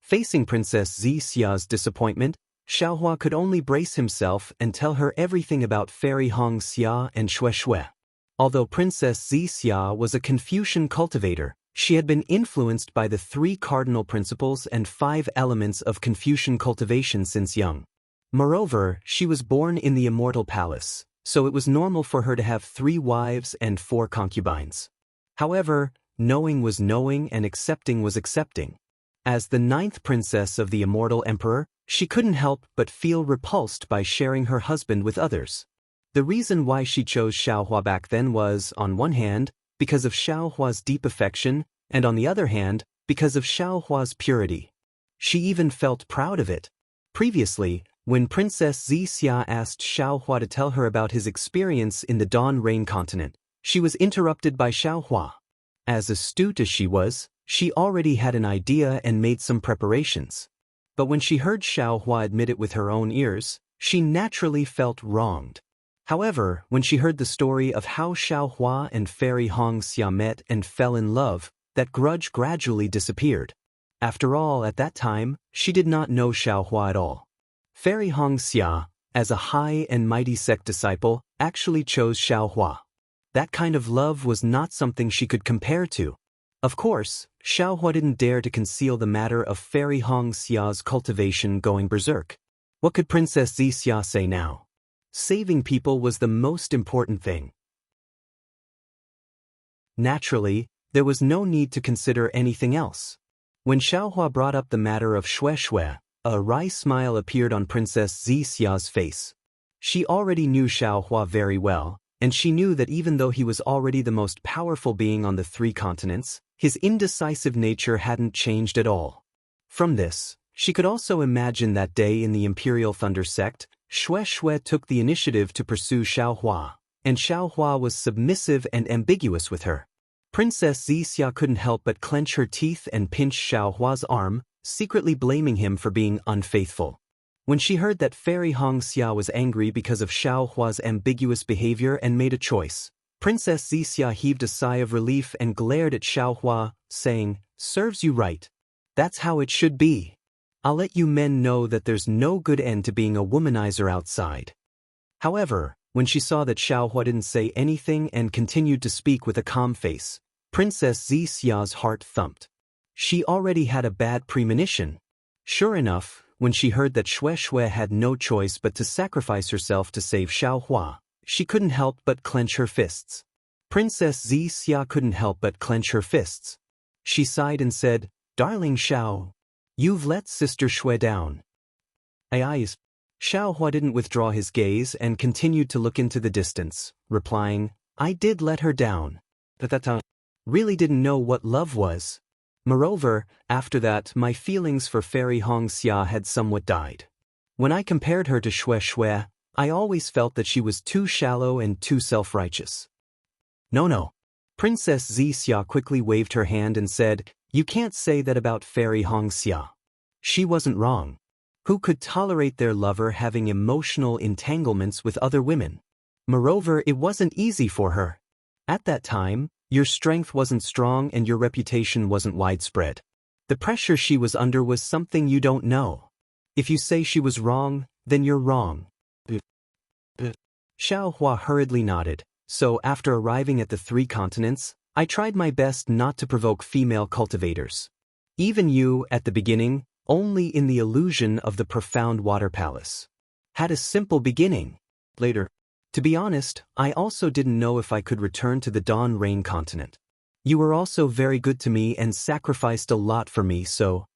Facing Princess Zixia's disappointment, Xiaohua could only brace himself and tell her everything about Fairy Hong Xia and Xue Xue. Although Princess Zixia was a Confucian cultivator, she had been influenced by the 3 cardinal principles and 5 elements of Confucian cultivation since young. Moreover, she was born in the immortal palace, so it was normal for her to have 3 wives and 4 concubines. However, knowing was knowing and accepting was accepting. As the 9th princess of the immortal emperor, she couldn't help but feel repulsed by sharing her husband with others. The reason why she chose Xiaohua back then was, on one hand, because of Xiaohua's deep affection, and on the other hand, because of Xiaohua's purity. She even felt proud of it. Previously, when Princess Zixia asked Xiaohua to tell her about his experience in the Dawn Rain continent, she was interrupted by Xiaohua. As astute as she was, she already had an idea and made some preparations. But when she heard Xiaohua admit it with her own ears, she naturally felt wronged. However, when she heard the story of how Xiaohua and Fairy Hong Xia met and fell in love, that grudge gradually disappeared. After all, at that time, she did not know Xiaohua at all. Fairy Hong Xia, as a high and mighty sect disciple, actually chose Xiaohua. That kind of love was not something she could compare to. Of course, Xiaohua didn't dare to conceal the matter of Fairy Hong Xia's cultivation going berserk. What could Princess Zixia say now? Saving people was the most important thing. Naturally, there was no need to consider anything else. When Xiaohua brought up the matter of Xue Xue, a wry smile appeared on Princess Zixia's face. She already knew Xiaohua very well, and she knew that even though he was already the most powerful being on the 3 continents, his indecisive nature hadn't changed at all. From this, she could also imagine that day in the Imperial Thunder sect, Xue Xue took the initiative to pursue Xiaohua, and Xiaohua was submissive and ambiguous with her. Princess Zixia couldn't help but clench her teeth and pinch Xiaohua's arm, secretly blaming him for being unfaithful. When she heard that Fairy Hong Xia was angry because of Xiaohua's ambiguous behavior and made a choice, Princess Zixia heaved a sigh of relief and glared at Xiaohua, saying, "Serves you right. That's how it should be. I'll let you men know that there's no good end to being a womanizer outside." However, when she saw that Xiaohua didn't say anything and continued to speak with a calm face, Princess Zixia's heart thumped. She already had a bad premonition. Sure enough, when she heard that Xue Xue had no choice but to sacrifice herself to save Xiaohua, she couldn't help but clench her fists. Princess Zixia couldn't help but clench her fists. She sighed and said, "Darling Xiao, you've let Sister Xue down." Eyes. Xiaohua didn't withdraw his gaze and continued to look into the distance, replying, "I did let her down. But that time, really didn't know what love was. Moreover, after that, my feelings for Fairy Hong Xia had somewhat died. When I compared her to Xue Xue, I always felt that she was too shallow and too self-righteous." No. Princess Zixia quickly waved her hand and said, "You can't say that about Fairy Hong Xia. She wasn't wrong. Who could tolerate their lover having emotional entanglements with other women? Moreover, it wasn't easy for her. At that time, your strength wasn't strong and your reputation wasn't widespread. The pressure she was under was something you don't know. If you say she was wrong, then you're wrong." Xiaohua hurriedly nodded. "So after arriving at the 3 continents, I tried my best not to provoke female cultivators. Even you, at the beginning, only in the illusion of the profound water palace. Had a simple beginning. Later. To be honest, I also didn't know if I could return to the Dawn Rain continent. You were also very good to me and sacrificed a lot for me, so."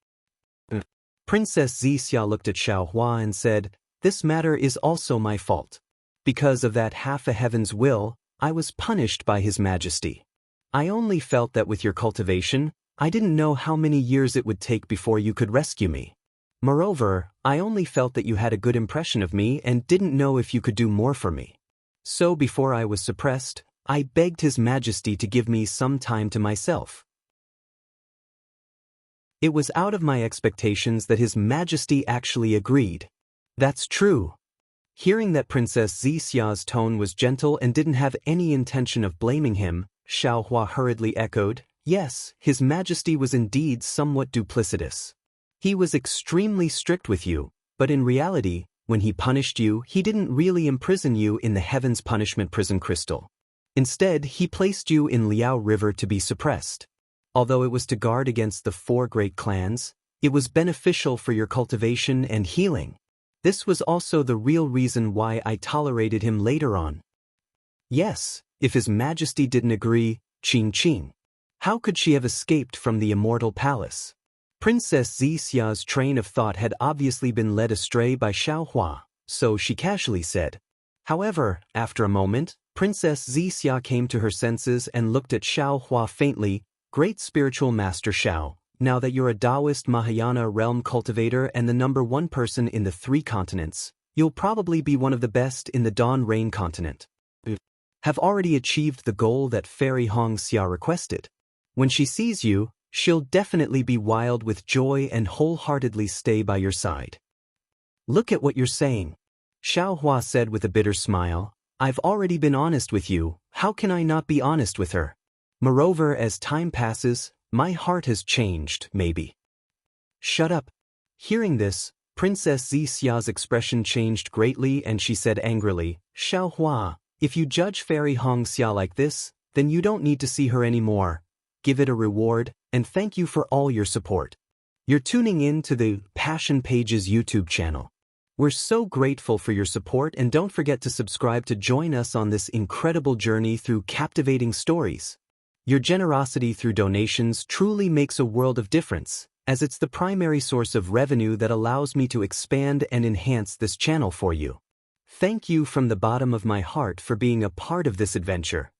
Princess Zixia looked at Xiaohua and said, "This matter is also my fault. Because of that half a heaven's will, I was punished by His Majesty. I only felt that with your cultivation, I didn't know how many years it would take before you could rescue me. Moreover, I only felt that you had a good impression of me and didn't know if you could do more for me. So before I was suppressed, I begged His Majesty to give me some time to myself. It was out of my expectations that His Majesty actually agreed." "That's true." Hearing that Princess Zixia's tone was gentle and didn't have any intention of blaming him, Xiaohua hurriedly echoed, Yes, His Majesty was indeed somewhat duplicitous. He was extremely strict with you, but in reality, when he punished you, he didn't really imprison you in the Heaven's Punishment Prison Crystal. Instead, he placed you in Liao River to be suppressed. Although it was to guard against the 4 great clans, it was beneficial for your cultivation and healing. This was also the real reason why I tolerated him later on. Yes, if His Majesty didn't agree, Qing Qing. How could she have escaped from the immortal palace? Princess Zixia's train of thought had obviously been led astray by Xiaohua, so she casually said. However, after a moment, Princess Zixia came to her senses and looked at Xiaohua faintly. Great spiritual master Xiao, now that you're a Taoist Mahayana realm cultivator and the #1 person in the 3 continents, you'll probably be one of the best in the Dawn Rain continent. Have already achieved the goal that Fairy Hong Xia requested. When she sees you, she'll definitely be wild with joy and wholeheartedly stay by your side. Look at what you're saying. Xiaohua said with a bitter smile. I've already been honest with you, how can I not be honest with her? Moreover, as time passes, my heart has changed, maybe. Shut up. Hearing this, Princess Zixia's expression changed greatly and she said angrily, Xiaohua, if you judge Fairy Hong Xia like this, then you don't need to see her anymore. Give it a reward, and thank you for all your support. You're tuning in to the Passion Pages YouTube channel. We're so grateful for your support and don't forget to subscribe to join us on this incredible journey through captivating stories. Your generosity through donations truly makes a world of difference, as it's the primary source of revenue that allows me to expand and enhance this channel for you. Thank you from the bottom of my heart for being a part of this adventure.